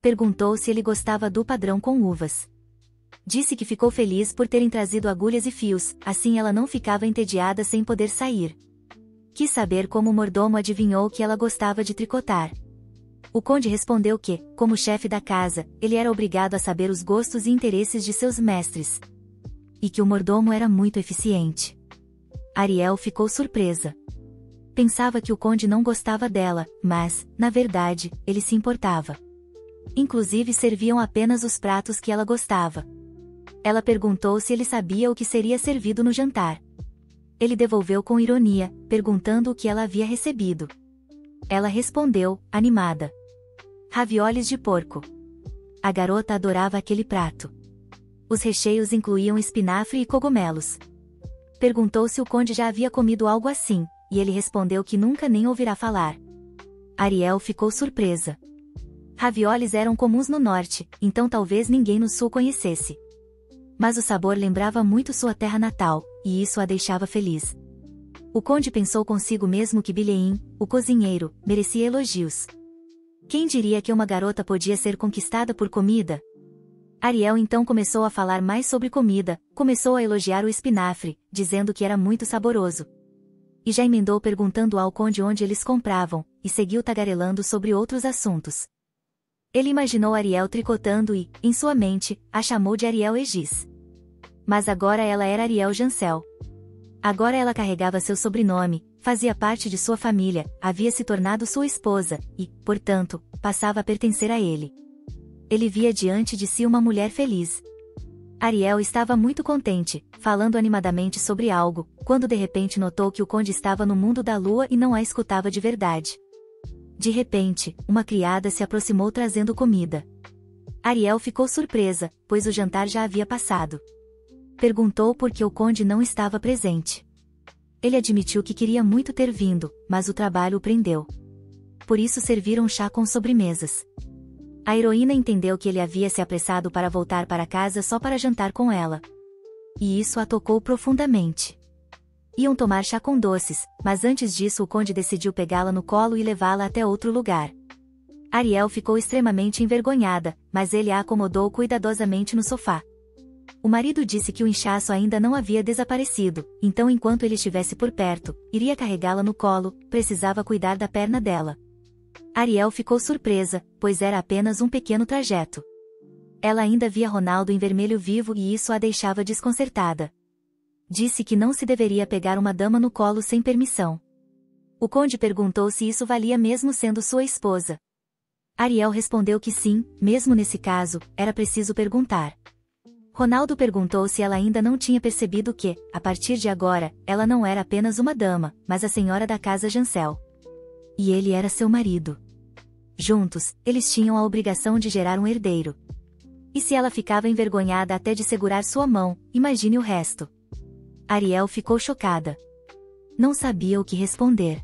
Perguntou se ele gostava do padrão com uvas. Disse que ficou feliz por terem trazido agulhas e fios, assim ela não ficava entediada sem poder sair. Quis saber como o mordomo adivinhou que ela gostava de tricotar. O conde respondeu que, como chefe da casa, ele era obrigado a saber os gostos e interesses de seus mestres. E que o mordomo era muito eficiente. Ariel ficou surpresa. Pensava que o conde não gostava dela, mas, na verdade, ele se importava. Inclusive serviam apenas os pratos que ela gostava. Ela perguntou se ele sabia o que seria servido no jantar. Ele devolveu com ironia, perguntando o que ela havia recebido. Ela respondeu, animada. Ravioles de porco. A garota adorava aquele prato. Os recheios incluíam espinafre e cogumelos. Perguntou se o conde já havia comido algo assim, e ele respondeu que nunca nem ouvirá falar. Ariel ficou surpresa. Ravioles eram comuns no norte, então talvez ninguém no sul conhecesse. Mas o sabor lembrava muito sua terra natal, e isso a deixava feliz. O conde pensou consigo mesmo que Bileim, o cozinheiro, merecia elogios. Quem diria que uma garota podia ser conquistada por comida? Ariel então começou a falar mais sobre comida, começou a elogiar o espinafre, dizendo que era muito saboroso. E já emendou perguntando ao conde onde eles compravam, e seguiu tagarelando sobre outros assuntos. Ele imaginou Ariel tricotando e, em sua mente, a chamou de Ariel Egis. Mas agora ela era Ariel Jancel. Agora ela carregava seu sobrenome, fazia parte de sua família, havia se tornado sua esposa, e, portanto, passava a pertencer a ele. Ele via diante de si uma mulher feliz. Ariel estava muito contente, falando animadamente sobre algo, quando de repente notou que o conde estava no mundo da lua e não a escutava de verdade. De repente, uma criada se aproximou trazendo comida. Ariel ficou surpresa, pois o jantar já havia passado. Perguntou por que o conde não estava presente. Ele admitiu que queria muito ter vindo, mas o trabalho o prendeu. Por isso serviram chá com sobremesas. A heroína entendeu que ele havia se apressado para voltar para casa só para jantar com ela. E isso a tocou profundamente. Iam tomar chá com doces, mas antes disso o conde decidiu pegá-la no colo e levá-la até outro lugar. Ariel ficou extremamente envergonhada, mas ele a acomodou cuidadosamente no sofá. O marido disse que o inchaço ainda não havia desaparecido, então enquanto ele estivesse por perto, iria carregá-la no colo, precisava cuidar da perna dela. Ariel ficou surpresa, pois era apenas um pequeno trajeto. Ela ainda via Ronaldo em vermelho vivo e isso a deixava desconcertada. Disse que não se deveria pegar uma dama no colo sem permissão. O conde perguntou se isso valia mesmo sendo sua esposa. Ariel respondeu que sim, mesmo nesse caso, era preciso perguntar. Ronaldo perguntou se ela ainda não tinha percebido que, a partir de agora, ela não era apenas uma dama, mas a senhora da casa Jancel. E ele era seu marido. Juntos, eles tinham a obrigação de gerar um herdeiro. E se ela ficava envergonhada até de segurar sua mão, imagine o resto. Ariel ficou chocada. Não sabia o que responder.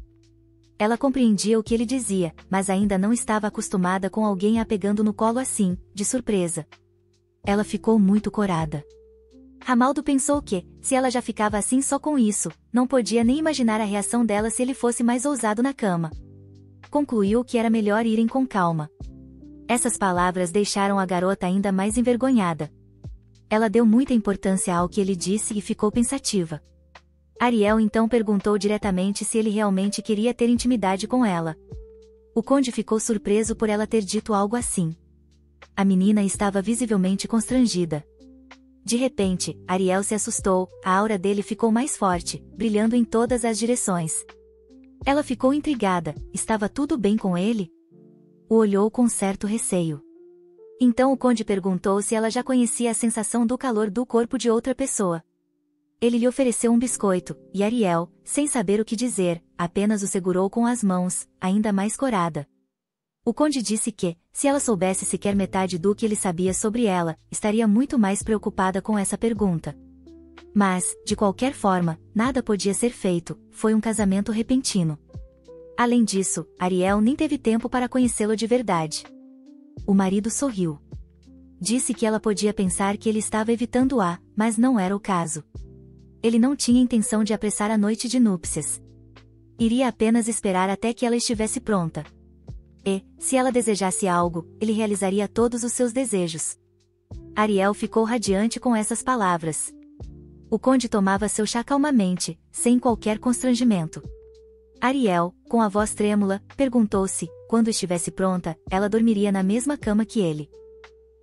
Ela compreendia o que ele dizia, mas ainda não estava acostumada com alguém a pegando no colo assim, de surpresa. Ela ficou muito corada. Ramaldo pensou que, se ela já ficava assim só com isso, não podia nem imaginar a reação dela se ele fosse mais ousado na cama. Concluiu que era melhor irem com calma. Essas palavras deixaram a garota ainda mais envergonhada. Ela deu muita importância ao que ele disse e ficou pensativa. Ariel então perguntou diretamente se ele realmente queria ter intimidade com ela. O conde ficou surpreso por ela ter dito algo assim. A menina estava visivelmente constrangida. De repente, Ariel se assustou, a aura dele ficou mais forte, brilhando em todas as direções. Ela ficou intrigada, estava tudo bem com ele? O olhou com certo receio. Então o conde perguntou se ela já conhecia a sensação do calor do corpo de outra pessoa. Ele lhe ofereceu um biscoito, e Ariel, sem saber o que dizer, apenas o segurou com as mãos, ainda mais corada. O conde disse que, se ela soubesse sequer metade do que ele sabia sobre ela, estaria muito mais preocupada com essa pergunta. Mas, de qualquer forma, nada podia ser feito, foi um casamento repentino. Além disso, Ariel nem teve tempo para conhecê-lo de verdade. O marido sorriu. Disse que ela podia pensar que ele estava evitando-a, mas não era o caso. Ele não tinha intenção de apressar a noite de núpcias. Iria apenas esperar até que ela estivesse pronta. E, se ela desejasse algo, ele realizaria todos os seus desejos. Ariel ficou radiante com essas palavras. O conde tomava seu chá calmamente, sem qualquer constrangimento. Ariel, com a voz trêmula, perguntou se, quando estivesse pronta, ela dormiria na mesma cama que ele.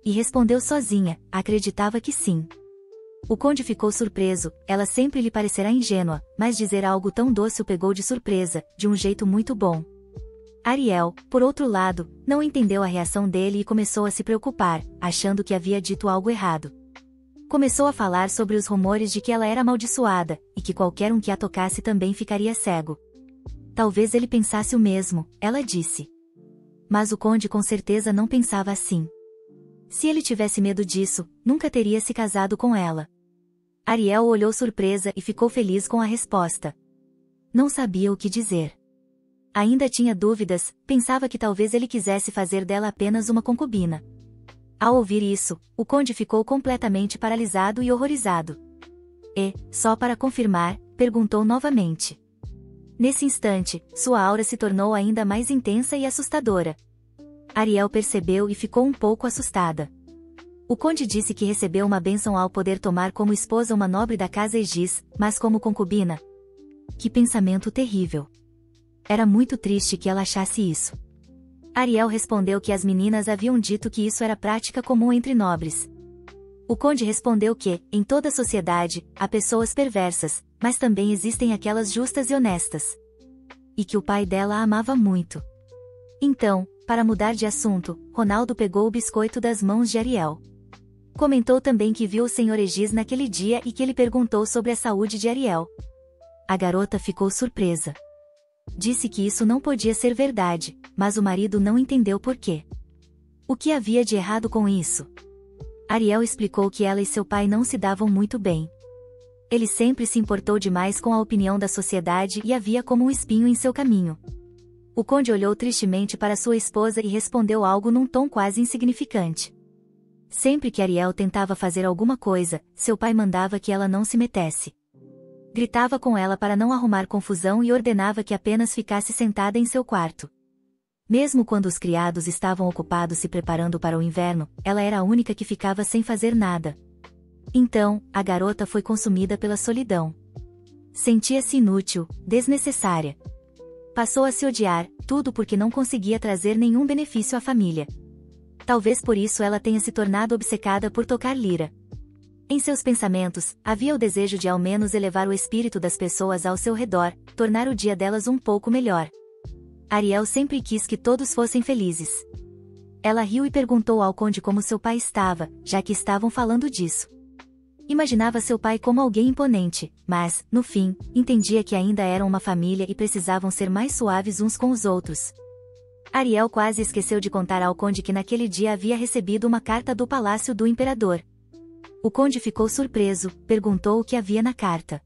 E respondeu sozinha, acreditava que sim. O conde ficou surpreso, ela sempre lhe parecerá ingênua, mas dizer algo tão doce o pegou de surpresa, de um jeito muito bom. Ariel, por outro lado, não entendeu a reação dele e começou a se preocupar, achando que havia dito algo errado. Começou a falar sobre os rumores de que ela era amaldiçoada, e que qualquer um que a tocasse também ficaria cego. Talvez ele pensasse o mesmo, ela disse. Mas o conde com certeza não pensava assim. Se ele tivesse medo disso, nunca teria se casado com ela. Ariel olhou surpresa e ficou feliz com a resposta. Não sabia o que dizer. Ainda tinha dúvidas, pensava que talvez ele quisesse fazer dela apenas uma concubina. Ao ouvir isso, o conde ficou completamente paralisado e horrorizado. E, só para confirmar, perguntou novamente. Nesse instante, sua aura se tornou ainda mais intensa e assustadora. Ariel percebeu e ficou um pouco assustada. O conde disse que recebeu uma bênção ao poder tomar como esposa uma nobre da casa Egis, mas como concubina. Que pensamento terrível. Era muito triste que ela achasse isso. Ariel respondeu que as meninas haviam dito que isso era prática comum entre nobres. O conde respondeu que, em toda a sociedade, há pessoas perversas, mas também existem aquelas justas e honestas. E que o pai dela a amava muito. Então, para mudar de assunto, Ronaldo pegou o biscoito das mãos de Ariel. Comentou também que viu o Sr. Egis naquele dia e que ele perguntou sobre a saúde de Ariel. A garota ficou surpresa. Disse que isso não podia ser verdade, mas o marido não entendeu por quê. O que havia de errado com isso? Ariel explicou que ela e seu pai não se davam muito bem. Ele sempre se importou demais com a opinião da sociedade e a via como um espinho em seu caminho. O conde olhou tristemente para sua esposa e respondeu algo num tom quase insignificante. Sempre que Ariel tentava fazer alguma coisa, seu pai mandava que ela não se metesse. Gritava com ela para não arrumar confusão e ordenava que apenas ficasse sentada em seu quarto. Mesmo quando os criados estavam ocupados se preparando para o inverno, ela era a única que ficava sem fazer nada. Então, a garota foi consumida pela solidão. Sentia-se inútil, desnecessária. Passou a se odiar, tudo porque não conseguia trazer nenhum benefício à família. Talvez por isso ela tenha se tornado obcecada por tocar lira. Em seus pensamentos, havia o desejo de ao menos elevar o espírito das pessoas ao seu redor, tornar o dia delas um pouco melhor. Ariel sempre quis que todos fossem felizes. Ela riu e perguntou ao conde como seu pai estava, já que estavam falando disso. Imaginava seu pai como alguém imponente, mas, no fim, entendia que ainda eram uma família e precisavam ser mais suaves uns com os outros. Ariel quase esqueceu de contar ao conde que naquele dia havia recebido uma carta do palácio do imperador. O conde ficou surpreso, perguntou o que havia na carta.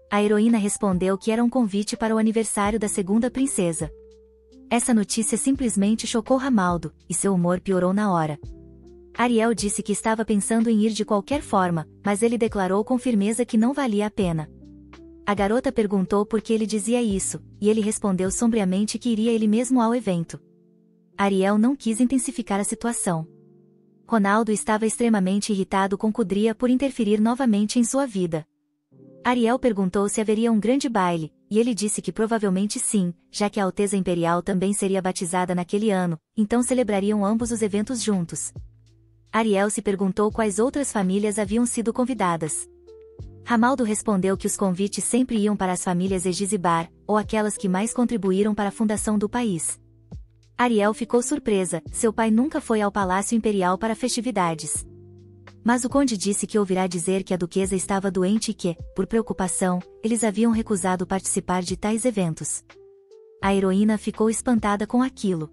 A heroína respondeu que era um convite para o aniversário da segunda princesa. Essa notícia simplesmente chocou Ramaldo, e seu humor piorou na hora. Ariel disse que estava pensando em ir de qualquer forma, mas ele declarou com firmeza que não valia a pena. A garota perguntou por que ele dizia isso, e ele respondeu sombriamente que iria ele mesmo ao evento. Ariel não quis intensificar a situação. Ronaldo estava extremamente irritado com Kudria por interferir novamente em sua vida. Ariel perguntou se haveria um grande baile, e ele disse que provavelmente sim, já que a Alteza Imperial também seria batizada naquele ano, então celebrariam ambos os eventos juntos. Ariel se perguntou quais outras famílias haviam sido convidadas. Ramaldo respondeu que os convites sempre iam para as famílias Egizibar, ou aquelas que mais contribuíram para a fundação do país. Ariel ficou surpresa, seu pai nunca foi ao Palácio Imperial para festividades. Mas o conde disse que ouvirá dizer que a duquesa estava doente e que, por preocupação, eles haviam recusado participar de tais eventos. A heroína ficou espantada com aquilo.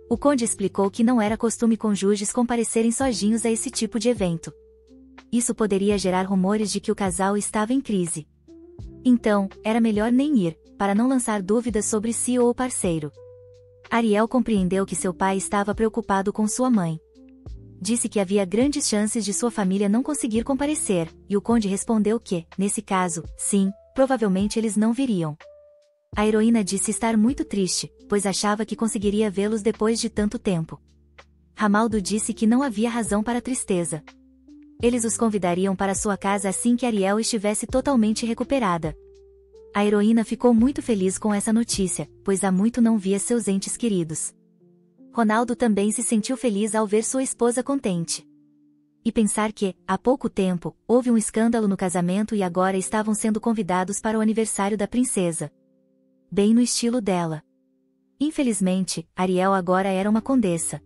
O conde explicou que não era costume cônjuges comparecerem sozinhos a esse tipo de evento. Isso poderia gerar rumores de que o casal estava em crise. Então, era melhor nem ir, para não lançar dúvidas sobre si ou o parceiro. Ariel compreendeu que seu pai estava preocupado com sua mãe. Disse que havia grandes chances de sua família não conseguir comparecer, e o conde respondeu que, nesse caso, sim, provavelmente eles não viriam. A heroína disse estar muito triste, pois achava que conseguiria vê-los depois de tanto tempo. Ramaldo disse que não havia razão para tristeza. Eles os convidariam para sua casa assim que Ariel estivesse totalmente recuperada. A heroína ficou muito feliz com essa notícia, pois há muito não via seus entes queridos. Ronaldo também se sentiu feliz ao ver sua esposa contente. E pensar que, há pouco tempo, houve um escândalo no casamento e agora estavam sendo convidados para o aniversário da princesa. Bem no estilo dela. Infelizmente, Ariel agora era uma condessa.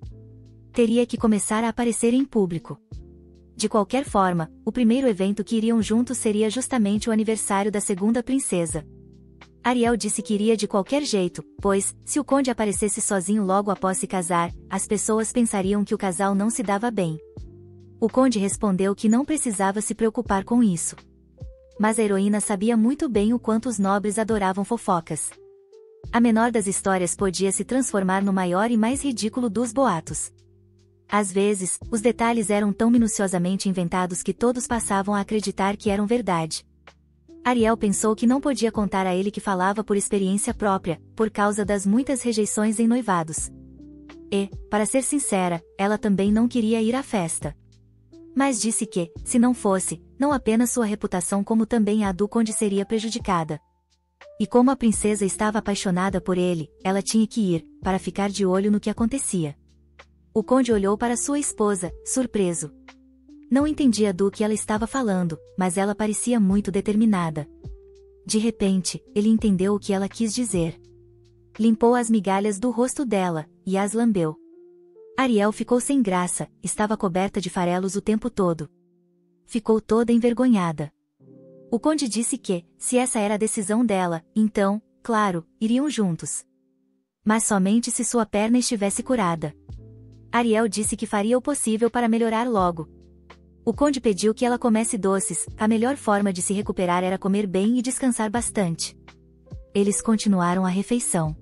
Teria que começar a aparecer em público. De qualquer forma, o primeiro evento que iriam juntos seria justamente o aniversário da segunda princesa. Ariel disse que iria de qualquer jeito, pois, se o conde aparecesse sozinho logo após se casar, as pessoas pensariam que o casal não se dava bem. O conde respondeu que não precisava se preocupar com isso. Mas a heroína sabia muito bem o quanto os nobres adoravam fofocas. A menor das histórias podia se transformar no maior e mais ridículo dos boatos. Às vezes, os detalhes eram tão minuciosamente inventados que todos passavam a acreditar que eram verdade. Ariel pensou que não podia contar a ele que falava por experiência própria, por causa das muitas rejeições em noivados. E, para ser sincera, ela também não queria ir à festa. Mas disse que, se não fosse, não apenas sua reputação como também a do conde seria prejudicada. E como a princesa estava apaixonada por ele, ela tinha que ir, para ficar de olho no que acontecia. O conde olhou para sua esposa, surpreso. Não entendia do que ela estava falando, mas ela parecia muito determinada. De repente, ele entendeu o que ela quis dizer. Limpou as migalhas do rosto dela, e as lambeu. Ariel ficou sem graça, estava coberta de farelos o tempo todo. Ficou toda envergonhada. O conde disse que, se essa era a decisão dela, então, claro, iriam juntos. Mas somente se sua perna estivesse curada. Ariel disse que faria o possível para melhorar logo. O conde pediu que ela comesse doces, a melhor forma de se recuperar era comer bem e descansar bastante. Eles continuaram a refeição.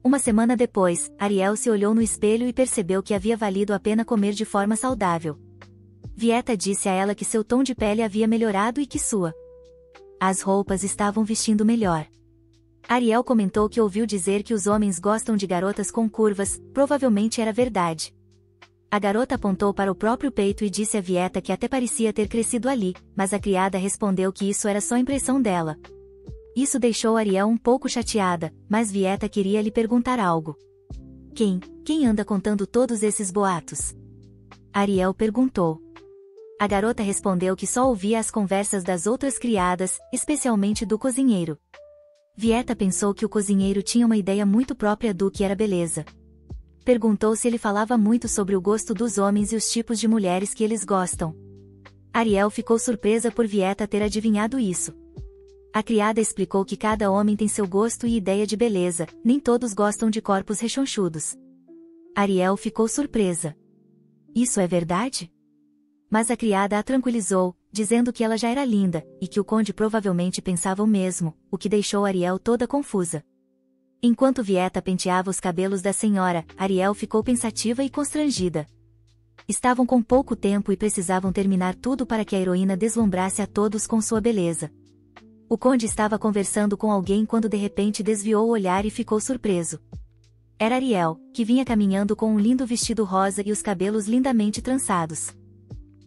Uma semana depois, Ariel se olhou no espelho e percebeu que havia valido a pena comer de forma saudável. Vieta disse a ela que seu tom de pele havia melhorado e que as roupas estavam vestindo melhor. Ariel comentou que ouviu dizer que os homens gostam de garotas com curvas, provavelmente era verdade. A garota apontou para o próprio peito e disse a Vieta que até parecia ter crescido ali, mas a criada respondeu que isso era só impressão dela. Isso deixou Ariel um pouco chateada, mas Vieta queria lhe perguntar algo. Quem anda contando todos esses boatos? Ariel perguntou. A garota respondeu que só ouvia as conversas das outras criadas, especialmente do cozinheiro. Vieta pensou que o cozinheiro tinha uma ideia muito própria do que era beleza. Perguntou se ele falava muito sobre o gosto dos homens e os tipos de mulheres que eles gostam. Ariel ficou surpresa por Vieta ter adivinhado isso. A criada explicou que cada homem tem seu gosto e ideia de beleza, nem todos gostam de corpos rechonchudos. Ariel ficou surpresa. Isso é verdade? Mas a criada a tranquilizou, dizendo que ela já era linda, e que o conde provavelmente pensava o mesmo, o que deixou Ariel toda confusa. Enquanto Vieta penteava os cabelos da senhora, Ariel ficou pensativa e constrangida. Estavam com pouco tempo e precisavam terminar tudo para que a heroína deslumbrasse a todos com sua beleza. O conde estava conversando com alguém quando de repente desviou o olhar e ficou surpreso. Era Ariel, que vinha caminhando com um lindo vestido rosa e os cabelos lindamente trançados.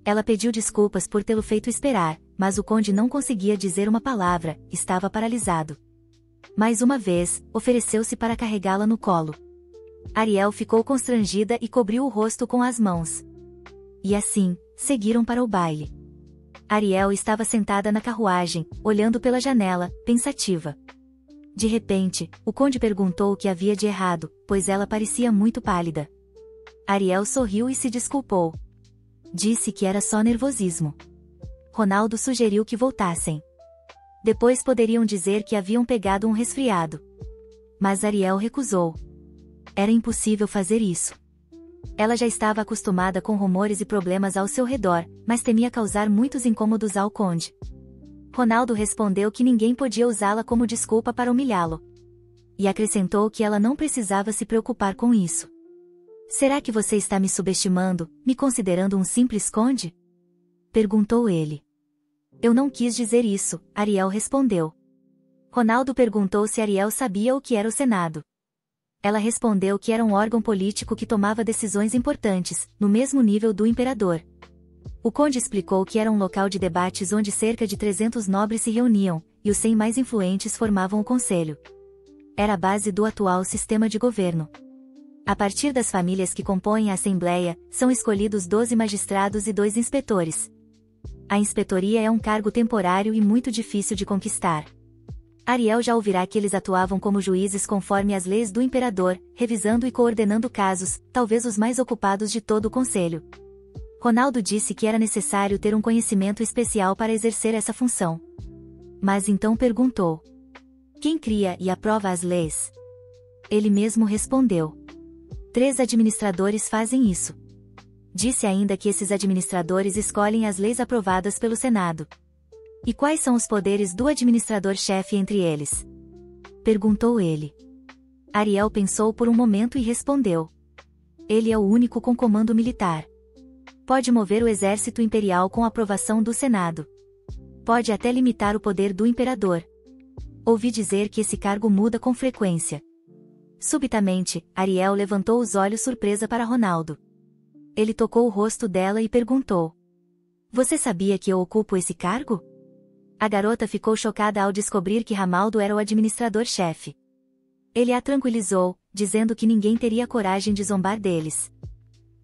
Ela pediu desculpas por tê-lo feito esperar, mas o conde não conseguia dizer uma palavra, estava paralisado. Mais uma vez, ofereceu-se para carregá-la no colo. Ariel ficou constrangida e cobriu o rosto com as mãos. E assim, seguiram para o baile. Ariel estava sentada na carruagem, olhando pela janela, pensativa. De repente, o conde perguntou o que havia de errado, pois ela parecia muito pálida. Ariel sorriu e se desculpou. Disse que era só nervosismo. Ronaldo sugeriu que voltassem. Depois poderiam dizer que haviam pegado um resfriado. Mas Ariel recusou. Era impossível fazer isso. Ela já estava acostumada com rumores e problemas ao seu redor, mas temia causar muitos incômodos ao conde. Ronaldo respondeu que ninguém podia usá-la como desculpa para humilhá-lo. E acrescentou que ela não precisava se preocupar com isso. Será que você está me subestimando, me considerando um simples conde? Perguntou ele. Eu não quis dizer isso, Ariel respondeu. Ronaldo perguntou se Ariel sabia o que era o Senado. Ela respondeu que era um órgão político que tomava decisões importantes, no mesmo nível do imperador. O conde explicou que era um local de debates onde cerca de 300 nobres se reuniam, e os 100 mais influentes formavam o conselho. Era a base do atual sistema de governo. A partir das famílias que compõem a Assembleia, são escolhidos 12 magistrados e 2 inspetores. A inspetoria é um cargo temporário e muito difícil de conquistar. Ariel já ouvirá que eles atuavam como juízes conforme as leis do imperador, revisando e coordenando casos, talvez os mais ocupados de todo o conselho. Ronaldo disse que era necessário ter um conhecimento especial para exercer essa função. Mas então perguntou: quem cria e aprova as leis? Ele mesmo respondeu: 3 administradores fazem isso. Disse ainda que esses administradores escolhem as leis aprovadas pelo Senado. E quais são os poderes do administrador-chefe entre eles? Perguntou ele. Ariel pensou por um momento e respondeu: ele é o único com comando militar. Pode mover o exército imperial com aprovação do Senado. Pode até limitar o poder do imperador. Ouvi dizer que esse cargo muda com frequência. Subitamente, Ariel levantou os olhos surpresa para Ronaldo. Ele tocou o rosto dela e perguntou: você sabia que eu ocupo esse cargo? A garota ficou chocada ao descobrir que Ramaldo era o administrador-chefe. Ele a tranquilizou, dizendo que ninguém teria coragem de zombar deles.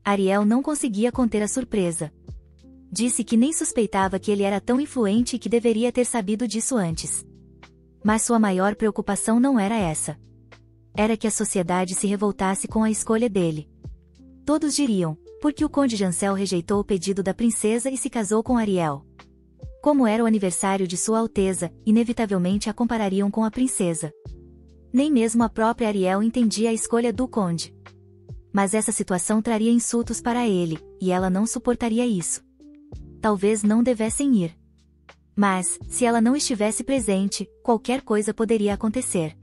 Ariel não conseguia conter a surpresa. Disse que nem suspeitava que ele era tão influente e que deveria ter sabido disso antes. Mas sua maior preocupação não era essa. Era que a sociedade se revoltasse com a escolha dele. Todos diriam: por que o conde Jancel rejeitou o pedido da princesa e se casou com Ariel? Como era o aniversário de Sua Alteza, inevitavelmente a comparariam com a princesa. Nem mesmo a própria Ariel entendia a escolha do conde. Mas essa situação traria insultos para ele, e ela não suportaria isso. Talvez não devessem ir. Mas, se ela não estivesse presente, qualquer coisa poderia acontecer.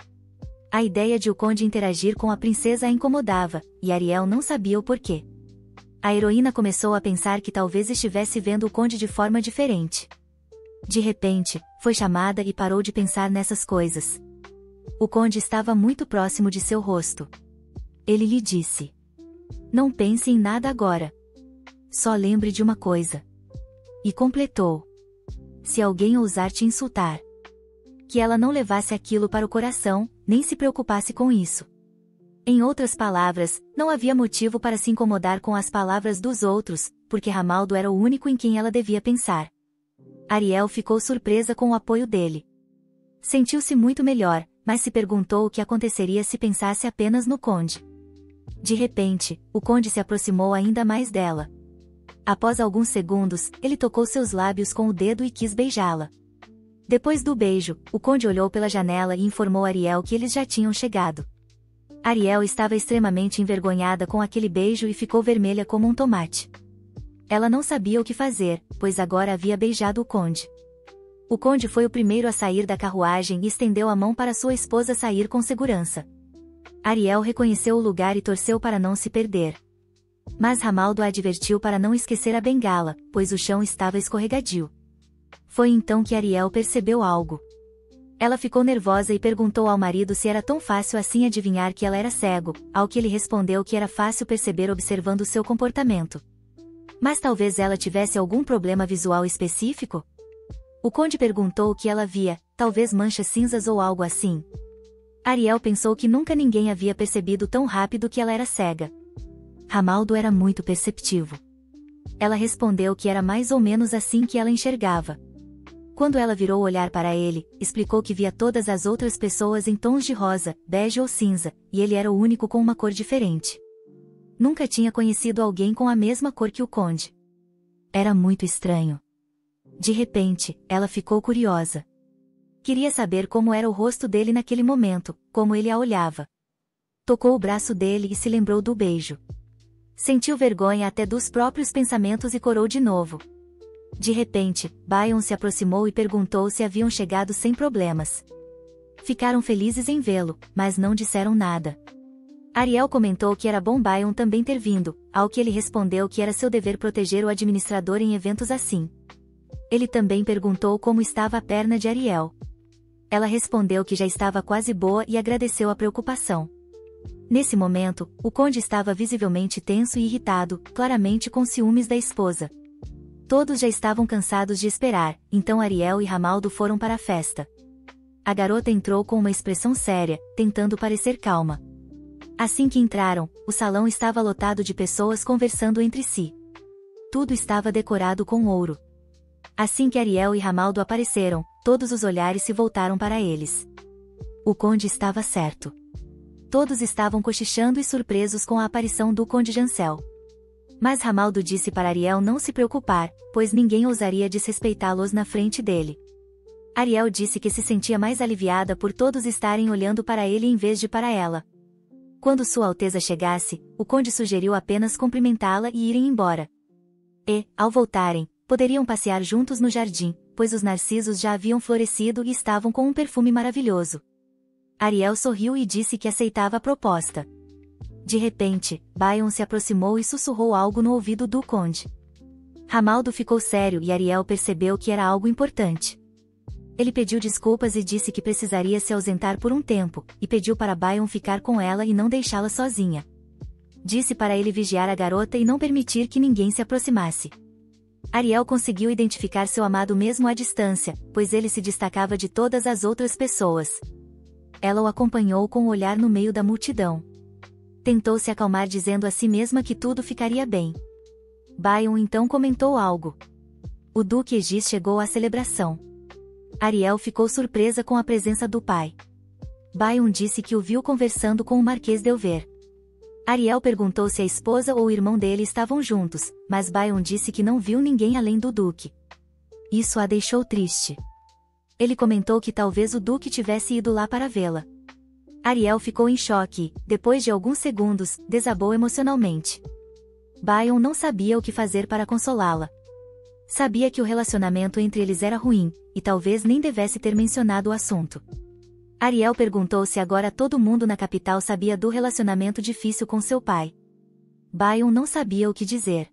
A ideia de o conde interagir com a princesa a incomodava, e Ariel não sabia o porquê. A heroína começou a pensar que talvez estivesse vendo o conde de forma diferente. De repente, foi chamada e parou de pensar nessas coisas. O conde estava muito próximo de seu rosto. Ele lhe disse: não pense em nada agora. Só lembre de uma coisa. E completou: se alguém ousar te insultar, que ela não levasse aquilo para o coração, nem se preocupasse com isso. Em outras palavras, não havia motivo para se incomodar com as palavras dos outros, porque Ramaldo era o único em quem ela devia pensar. Ariel ficou surpresa com o apoio dele. Sentiu-se muito melhor, mas se perguntou o que aconteceria se pensasse apenas no conde. De repente, o conde se aproximou ainda mais dela. Após alguns segundos, ele tocou seus lábios com o dedo e quis beijá-la. Depois do beijo, o conde olhou pela janela e informou Ariel que eles já tinham chegado. Ariel estava extremamente envergonhada com aquele beijo e ficou vermelha como um tomate. Ela não sabia o que fazer, pois agora havia beijado o conde. O conde foi o primeiro a sair da carruagem e estendeu a mão para sua esposa sair com segurança. Ariel reconheceu o lugar e torceu para não se perder. Mas Ramaldo a advertiu para não esquecer a bengala, pois o chão estava escorregadio. Foi então que Ariel percebeu algo. Ela ficou nervosa e perguntou ao marido se era tão fácil assim adivinhar que ela era cego, ao que ele respondeu que era fácil perceber observando seu comportamento. Mas talvez ela tivesse algum problema visual específico? O conde perguntou o que ela via, talvez manchas cinzas ou algo assim. Ariel pensou que nunca ninguém havia percebido tão rápido que ela era cega. Ramaldo era muito perceptivo. Ela respondeu que era mais ou menos assim que ela enxergava. Quando ela virou o olhar para ele, explicou que via todas as outras pessoas em tons de rosa, bege ou cinza, e ele era o único com uma cor diferente. Nunca tinha conhecido alguém com a mesma cor que o conde. Era muito estranho. De repente, ela ficou curiosa. Queria saber como era o rosto dele naquele momento, como ele a olhava. Tocou o braço dele e se lembrou do beijo. Sentiu vergonha até dos próprios pensamentos e corou de novo. De repente, Bayon se aproximou e perguntou se haviam chegado sem problemas. Ficaram felizes em vê-lo, mas não disseram nada. Ariel comentou que era bom Bayon também ter vindo, ao que ele respondeu que era seu dever proteger o administrador em eventos assim. Ele também perguntou como estava a perna de Ariel. Ela respondeu que já estava quase boa e agradeceu a preocupação. Nesse momento, o conde estava visivelmente tenso e irritado, claramente com ciúmes da esposa. Todos já estavam cansados de esperar, então Ariel e Ramaldo foram para a festa. A garota entrou com uma expressão séria, tentando parecer calma. Assim que entraram, o salão estava lotado de pessoas conversando entre si. Tudo estava decorado com ouro. Assim que Ariel e Ramaldo apareceram, todos os olhares se voltaram para eles. O conde estava certo. Todos estavam cochichando e surpresos com a aparição do conde Jancel. Mas Ramaldo disse para Ariel não se preocupar, pois ninguém ousaria desrespeitá-los na frente dele. Ariel disse que se sentia mais aliviada por todos estarem olhando para ele em vez de para ela. Quando Sua Alteza chegasse, o conde sugeriu apenas cumprimentá-la e irem embora. E, ao voltarem, poderiam passear juntos no jardim, pois os narcisos já haviam florescido e estavam com um perfume maravilhoso. Ariel sorriu e disse que aceitava a proposta. De repente, Bayon se aproximou e sussurrou algo no ouvido do conde. Ramaldo ficou sério e Ariel percebeu que era algo importante. Ele pediu desculpas e disse que precisaria se ausentar por um tempo, e pediu para Bayon ficar com ela e não deixá-la sozinha. Disse para ele vigiar a garota e não permitir que ninguém se aproximasse. Ariel conseguiu identificar seu amado mesmo à distância, pois ele se destacava de todas as outras pessoas. Ela o acompanhou com o olhar no meio da multidão. Tentou se acalmar dizendo a si mesma que tudo ficaria bem. Bayon então comentou algo. O Duque Egis chegou à celebração. Ariel ficou surpresa com a presença do pai. Bayon disse que o viu conversando com o Marquês de Elver. Ariel perguntou se a esposa ou o irmão dele estavam juntos, mas Bayon disse que não viu ninguém além do Duque. Isso a deixou triste. Ele comentou que talvez o Duque tivesse ido lá para vê-la. Ariel ficou em choque e, depois de alguns segundos, desabou emocionalmente. Bayon não sabia o que fazer para consolá-la. Sabia que o relacionamento entre eles era ruim, e talvez nem devesse ter mencionado o assunto. Ariel perguntou se agora todo mundo na capital sabia do relacionamento difícil com seu pai. Bayon não sabia o que dizer.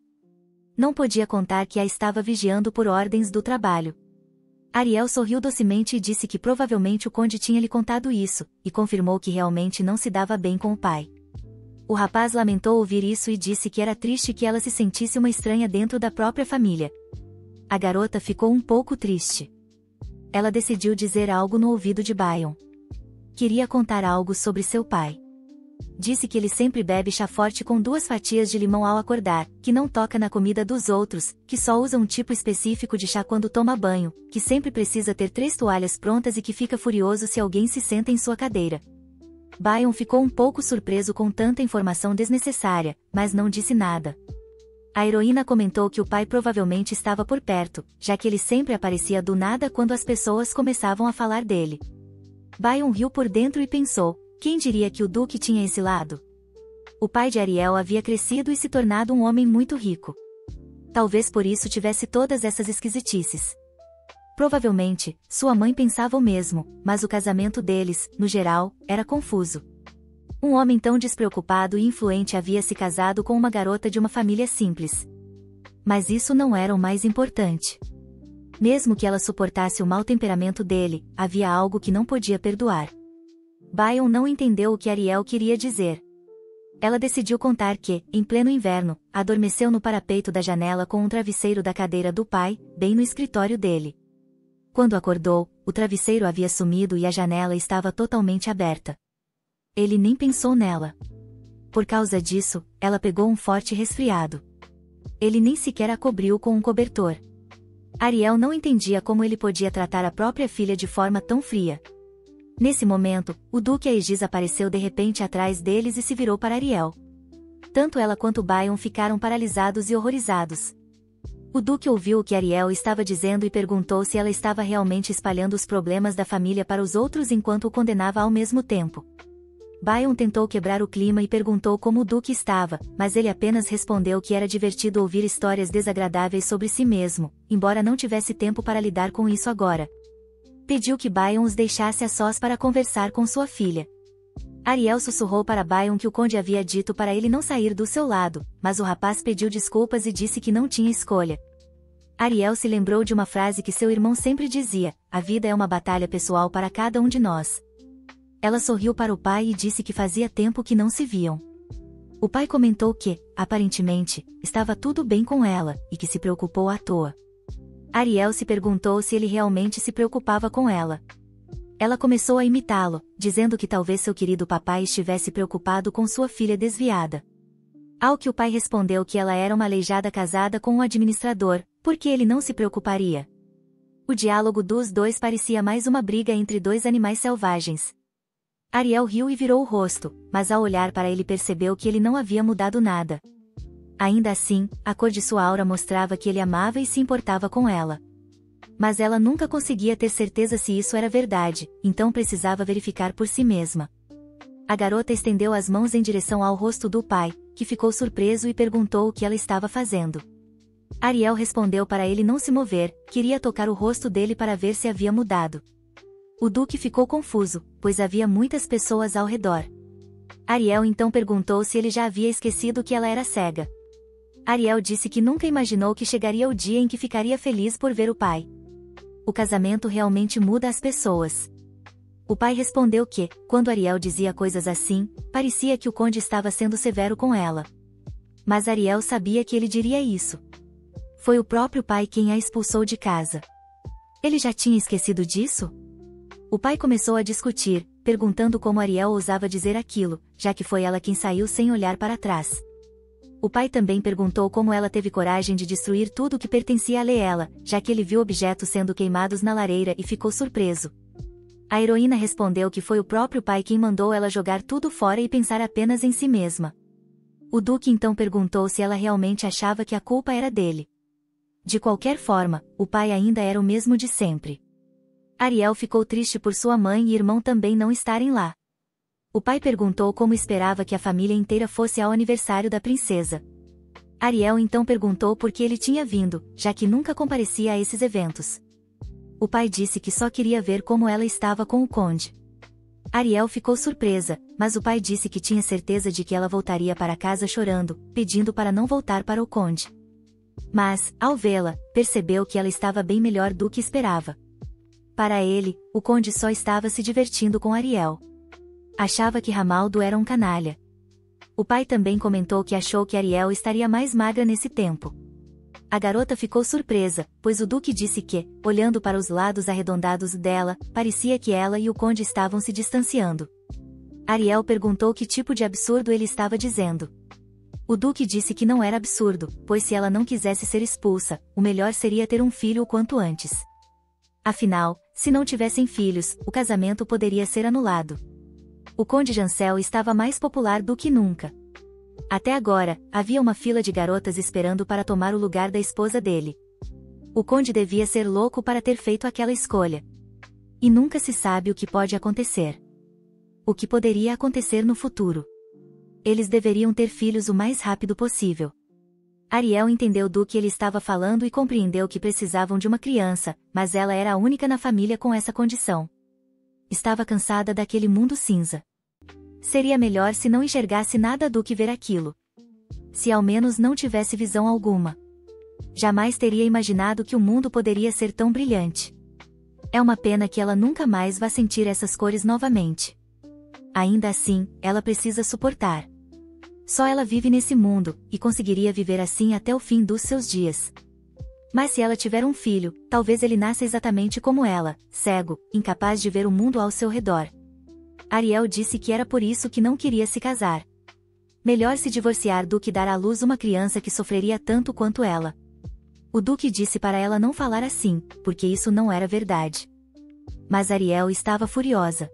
Não podia contar que a estava vigiando por ordens do trabalho. Ariel sorriu docemente e disse que provavelmente o conde tinha lhe contado isso, e confirmou que realmente não se dava bem com o pai. O rapaz lamentou ouvir isso e disse que era triste que ela se sentisse uma estranha dentro da própria família. A garota ficou um pouco triste. Ela decidiu dizer algo no ouvido de Bayon. Queria contar algo sobre seu pai. Disse que ele sempre bebe chá forte com 2 fatias de limão ao acordar, que não toca na comida dos outros, que só usa um tipo específico de chá quando toma banho, que sempre precisa ter 3 toalhas prontas e que fica furioso se alguém se senta em sua cadeira. Bayon ficou um pouco surpreso com tanta informação desnecessária, mas não disse nada. A heroína comentou que o pai provavelmente estava por perto, já que ele sempre aparecia do nada quando as pessoas começavam a falar dele. Bayon riu por dentro e pensou, quem diria que o Duque tinha esse lado? O pai de Ariel havia crescido e se tornado um homem muito rico. Talvez por isso tivesse todas essas esquisitices. Provavelmente, sua mãe pensava o mesmo, mas o casamento deles, no geral, era confuso. Um homem tão despreocupado e influente havia se casado com uma garota de uma família simples. Mas isso não era o mais importante. Mesmo que ela suportasse o mau temperamento dele, havia algo que não podia perdoar. Bayon não entendeu o que Ariel queria dizer. Ela decidiu contar que, em pleno inverno, adormeceu no parapeito da janela com um travesseiro da cadeira do pai, bem no escritório dele. Quando acordou, o travesseiro havia sumido e a janela estava totalmente aberta. Ele nem pensou nela. Por causa disso, ela pegou um forte resfriado. Ele nem sequer a cobriu com um cobertor. Ariel não entendia como ele podia tratar a própria filha de forma tão fria. Nesse momento, o Duque Aegis apareceu de repente atrás deles e se virou para Ariel. Tanto ela quanto Bayon ficaram paralisados e horrorizados. O Duque ouviu o que Ariel estava dizendo e perguntou se ela estava realmente espalhando os problemas da família para os outros enquanto o condenava ao mesmo tempo. Bayon tentou quebrar o clima e perguntou como o Duque estava, mas ele apenas respondeu que era divertido ouvir histórias desagradáveis sobre si mesmo, embora não tivesse tempo para lidar com isso agora. Pediu que Bayon os deixasse a sós para conversar com sua filha. Ariel sussurrou para Bayon que o conde havia dito para ele não sair do seu lado, mas o rapaz pediu desculpas e disse que não tinha escolha. Ariel se lembrou de uma frase que seu irmão sempre dizia: a vida é uma batalha pessoal para cada um de nós. Ela sorriu para o pai e disse que fazia tempo que não se viam. O pai comentou que, aparentemente, estava tudo bem com ela, e que se preocupou à toa. Ariel se perguntou se ele realmente se preocupava com ela. Ela começou a imitá-lo, dizendo que talvez seu querido papai estivesse preocupado com sua filha desviada. Ao que o pai respondeu que ela era uma aleijada casada com um administrador, porque ele não se preocuparia. O diálogo dos dois parecia mais uma briga entre dois animais selvagens. Ariel riu e virou o rosto, mas ao olhar para ele percebeu que ele não havia mudado nada. Ainda assim, a cor de sua aura mostrava que ele amava e se importava com ela. Mas ela nunca conseguia ter certeza se isso era verdade, então precisava verificar por si mesma. A garota estendeu as mãos em direção ao rosto do pai, que ficou surpreso e perguntou o que ela estava fazendo. Ariel respondeu para ele não se mover, queria tocar o rosto dele para ver se havia mudado. O Duque ficou confuso, pois havia muitas pessoas ao redor. Ariel então perguntou se ele já havia esquecido que ela era cega. Ariel disse que nunca imaginou que chegaria o dia em que ficaria feliz por ver o pai. O casamento realmente muda as pessoas. O pai respondeu que, quando Ariel dizia coisas assim, parecia que o conde estava sendo severo com ela. Mas Ariel sabia que ele diria isso. Foi o próprio pai quem a expulsou de casa. Ele já tinha esquecido disso? O pai começou a discutir, perguntando como Ariel ousava dizer aquilo, já que foi ela quem saiu sem olhar para trás. O pai também perguntou como ela teve coragem de destruir tudo que pertencia a Leela, já que ele viu objetos sendo queimados na lareira e ficou surpreso. A heroína respondeu que foi o próprio pai quem mandou ela jogar tudo fora e pensar apenas em si mesma. O Duque então perguntou se ela realmente achava que a culpa era dele. De qualquer forma, o pai ainda era o mesmo de sempre. Ariel ficou triste por sua mãe e irmão também não estarem lá. O pai perguntou como esperava que a família inteira fosse ao aniversário da princesa. Ariel então perguntou por que ele tinha vindo, já que nunca comparecia a esses eventos. O pai disse que só queria ver como ela estava com o conde. Ariel ficou surpresa, mas o pai disse que tinha certeza de que ela voltaria para casa chorando, pedindo para não voltar para o conde. Mas, ao vê-la, percebeu que ela estava bem melhor do que esperava. Para ele, o conde só estava se divertindo com Ariel. Achava que Ramaldo era um canalha. O pai também comentou que achou que Ariel estaria mais magra nesse tempo. A garota ficou surpresa, pois o Duque disse que, olhando para os lados arredondados dela, parecia que ela e o conde estavam se distanciando. Ariel perguntou que tipo de absurdo ele estava dizendo. O Duque disse que não era absurdo, pois se ela não quisesse ser expulsa, o melhor seria ter um filho o quanto antes. Afinal, se não tivessem filhos, o casamento poderia ser anulado. O conde Jancel estava mais popular do que nunca. Até agora, havia uma fila de garotas esperando para tomar o lugar da esposa dele. O conde devia ser louco para ter feito aquela escolha. E nunca se sabe o que pode acontecer. O que poderia acontecer no futuro. Eles deveriam ter filhos o mais rápido possível. Ariel entendeu do que ele estava falando e compreendeu que precisavam de uma criança, mas ela era a única na família com essa condição. Estava cansada daquele mundo cinza. Seria melhor se não enxergasse nada do que ver aquilo. Se ao menos não tivesse visão alguma. Jamais teria imaginado que o mundo poderia ser tão brilhante. É uma pena que ela nunca mais vá sentir essas cores novamente. Ainda assim, ela precisa suportar. Só ela vive nesse mundo, e conseguiria viver assim até o fim dos seus dias. Mas se ela tiver um filho, talvez ele nasça exatamente como ela, cego, incapaz de ver o mundo ao seu redor. Ariel disse que era por isso que não queria se casar. Melhor se divorciar do que dar à luz uma criança que sofreria tanto quanto ela. O Duque disse para ela não falar assim, porque isso não era verdade. Mas Ariel estava furiosa.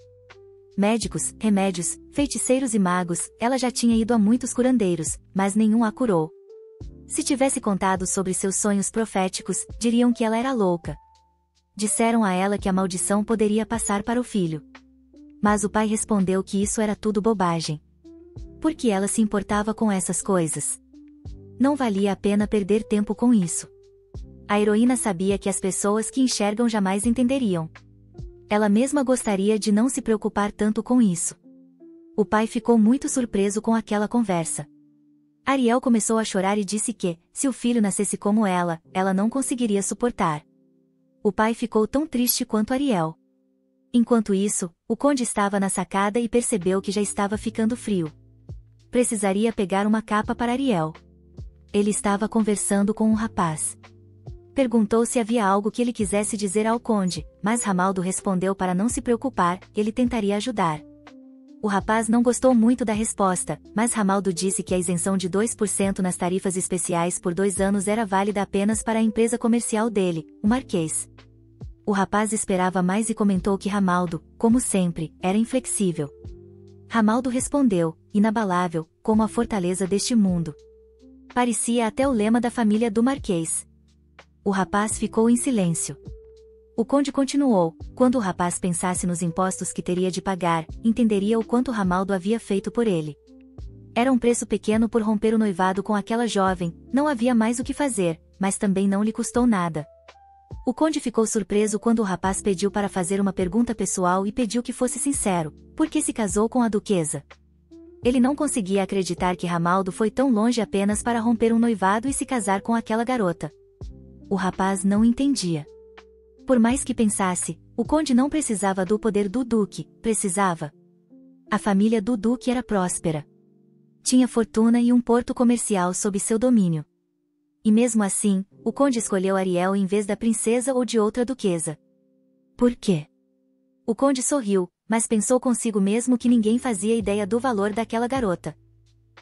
Médicos, remédios, feiticeiros e magos, ela já tinha ido a muitos curandeiros, mas nenhum a curou. Se tivesse contado sobre seus sonhos proféticos, diriam que ela era louca. Disseram a ela que a maldição poderia passar para o filho. Mas o pai respondeu que isso era tudo bobagem. Por que ela se importava com essas coisas? Não valia a pena perder tempo com isso. A heroína sabia que as pessoas que enxergam jamais entenderiam. Ela mesma gostaria de não se preocupar tanto com isso. O pai ficou muito surpreso com aquela conversa. Ariel começou a chorar e disse que, se o filho nascesse como ela não conseguiria suportar. O pai ficou tão triste quanto Ariel. Enquanto isso, o conde estava na sacada e percebeu que já estava ficando frio. Precisaria pegar uma capa para Ariel. Ele estava conversando com um rapaz. Perguntou se havia algo que ele quisesse dizer ao conde, mas Ramaldo respondeu para não se preocupar, ele tentaria ajudar. O rapaz não gostou muito da resposta, mas Ramaldo disse que a isenção de 2% nas tarifas especiais por 2 anos era válida apenas para a empresa comercial dele, o Marquês. O rapaz esperava mais e comentou que Ramaldo, como sempre, era inflexível. Ramaldo respondeu, inabalável, como a fortaleza deste mundo. Parecia até o lema da família do Marquês. O rapaz ficou em silêncio. O conde continuou, quando o rapaz pensasse nos impostos que teria de pagar, entenderia o quanto Ramaldo havia feito por ele. Era um preço pequeno por romper o noivado com aquela jovem, não havia mais o que fazer, mas também não lhe custou nada. O conde ficou surpreso quando o rapaz pediu para fazer uma pergunta pessoal e pediu que fosse sincero, por que se casou com a duquesa? Ele não conseguia acreditar que Ramaldo foi tão longe apenas para romper um noivado e se casar com aquela garota. O rapaz não entendia. Por mais que pensasse, o conde não precisava do poder do duque, precisava. A família do duque era próspera. Tinha fortuna e um porto comercial sob seu domínio. E mesmo assim, o conde escolheu Ariel em vez da princesa ou de outra duquesa. Por quê? O conde sorriu, mas pensou consigo mesmo que ninguém fazia ideia do valor daquela garota.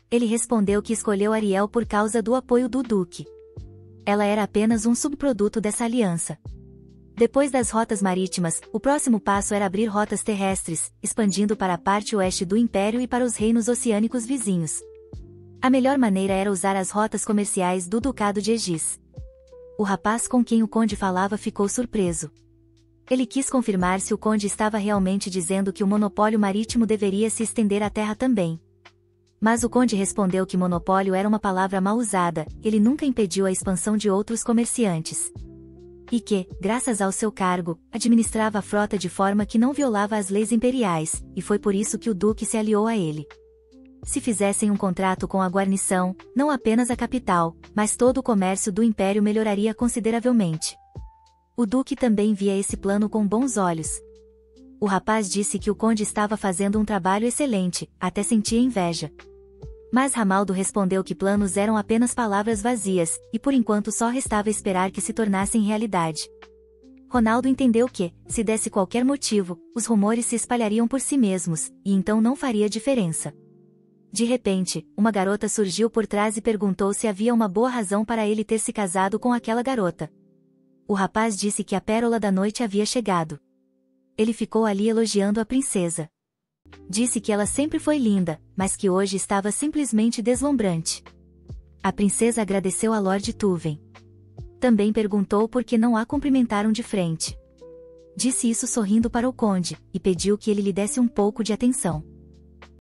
Ele respondeu que escolheu Ariel por causa do apoio do duque. Ela era apenas um subproduto dessa aliança. Depois das rotas marítimas, o próximo passo era abrir rotas terrestres, expandindo para a parte oeste do Império e para os reinos oceânicos vizinhos. A melhor maneira era usar as rotas comerciais do Ducado de Egis. O rapaz com quem o conde falava ficou surpreso. Ele quis confirmar se o conde estava realmente dizendo que o monopólio marítimo deveria se estender à terra também. Mas o conde respondeu que monopólio era uma palavra mal usada, ele nunca impediu a expansão de outros comerciantes. E que, graças ao seu cargo, administrava a frota de forma que não violava as leis imperiais, e foi por isso que o duque se aliou a ele. Se fizessem um contrato com a guarnição, não apenas a capital, mas todo o comércio do império melhoraria consideravelmente. O duque também via esse plano com bons olhos. O rapaz disse que o conde estava fazendo um trabalho excelente, até sentia inveja. Mas Ramaldo respondeu que planos eram apenas palavras vazias, e por enquanto só restava esperar que se tornassem realidade. Ronaldo entendeu que, se desse qualquer motivo, os rumores se espalhariam por si mesmos, e então não faria diferença. De repente, uma garota surgiu por trás e perguntou se havia uma boa razão para ele ter se casado com aquela garota. O rapaz disse que a pérola da noite havia chegado. Ele ficou ali elogiando a princesa. Disse que ela sempre foi linda, mas que hoje estava simplesmente deslumbrante. A princesa agradeceu a Lord Tuven. Também perguntou por que não a cumprimentaram de frente. Disse isso sorrindo para o conde, e pediu que ele lhe desse um pouco de atenção.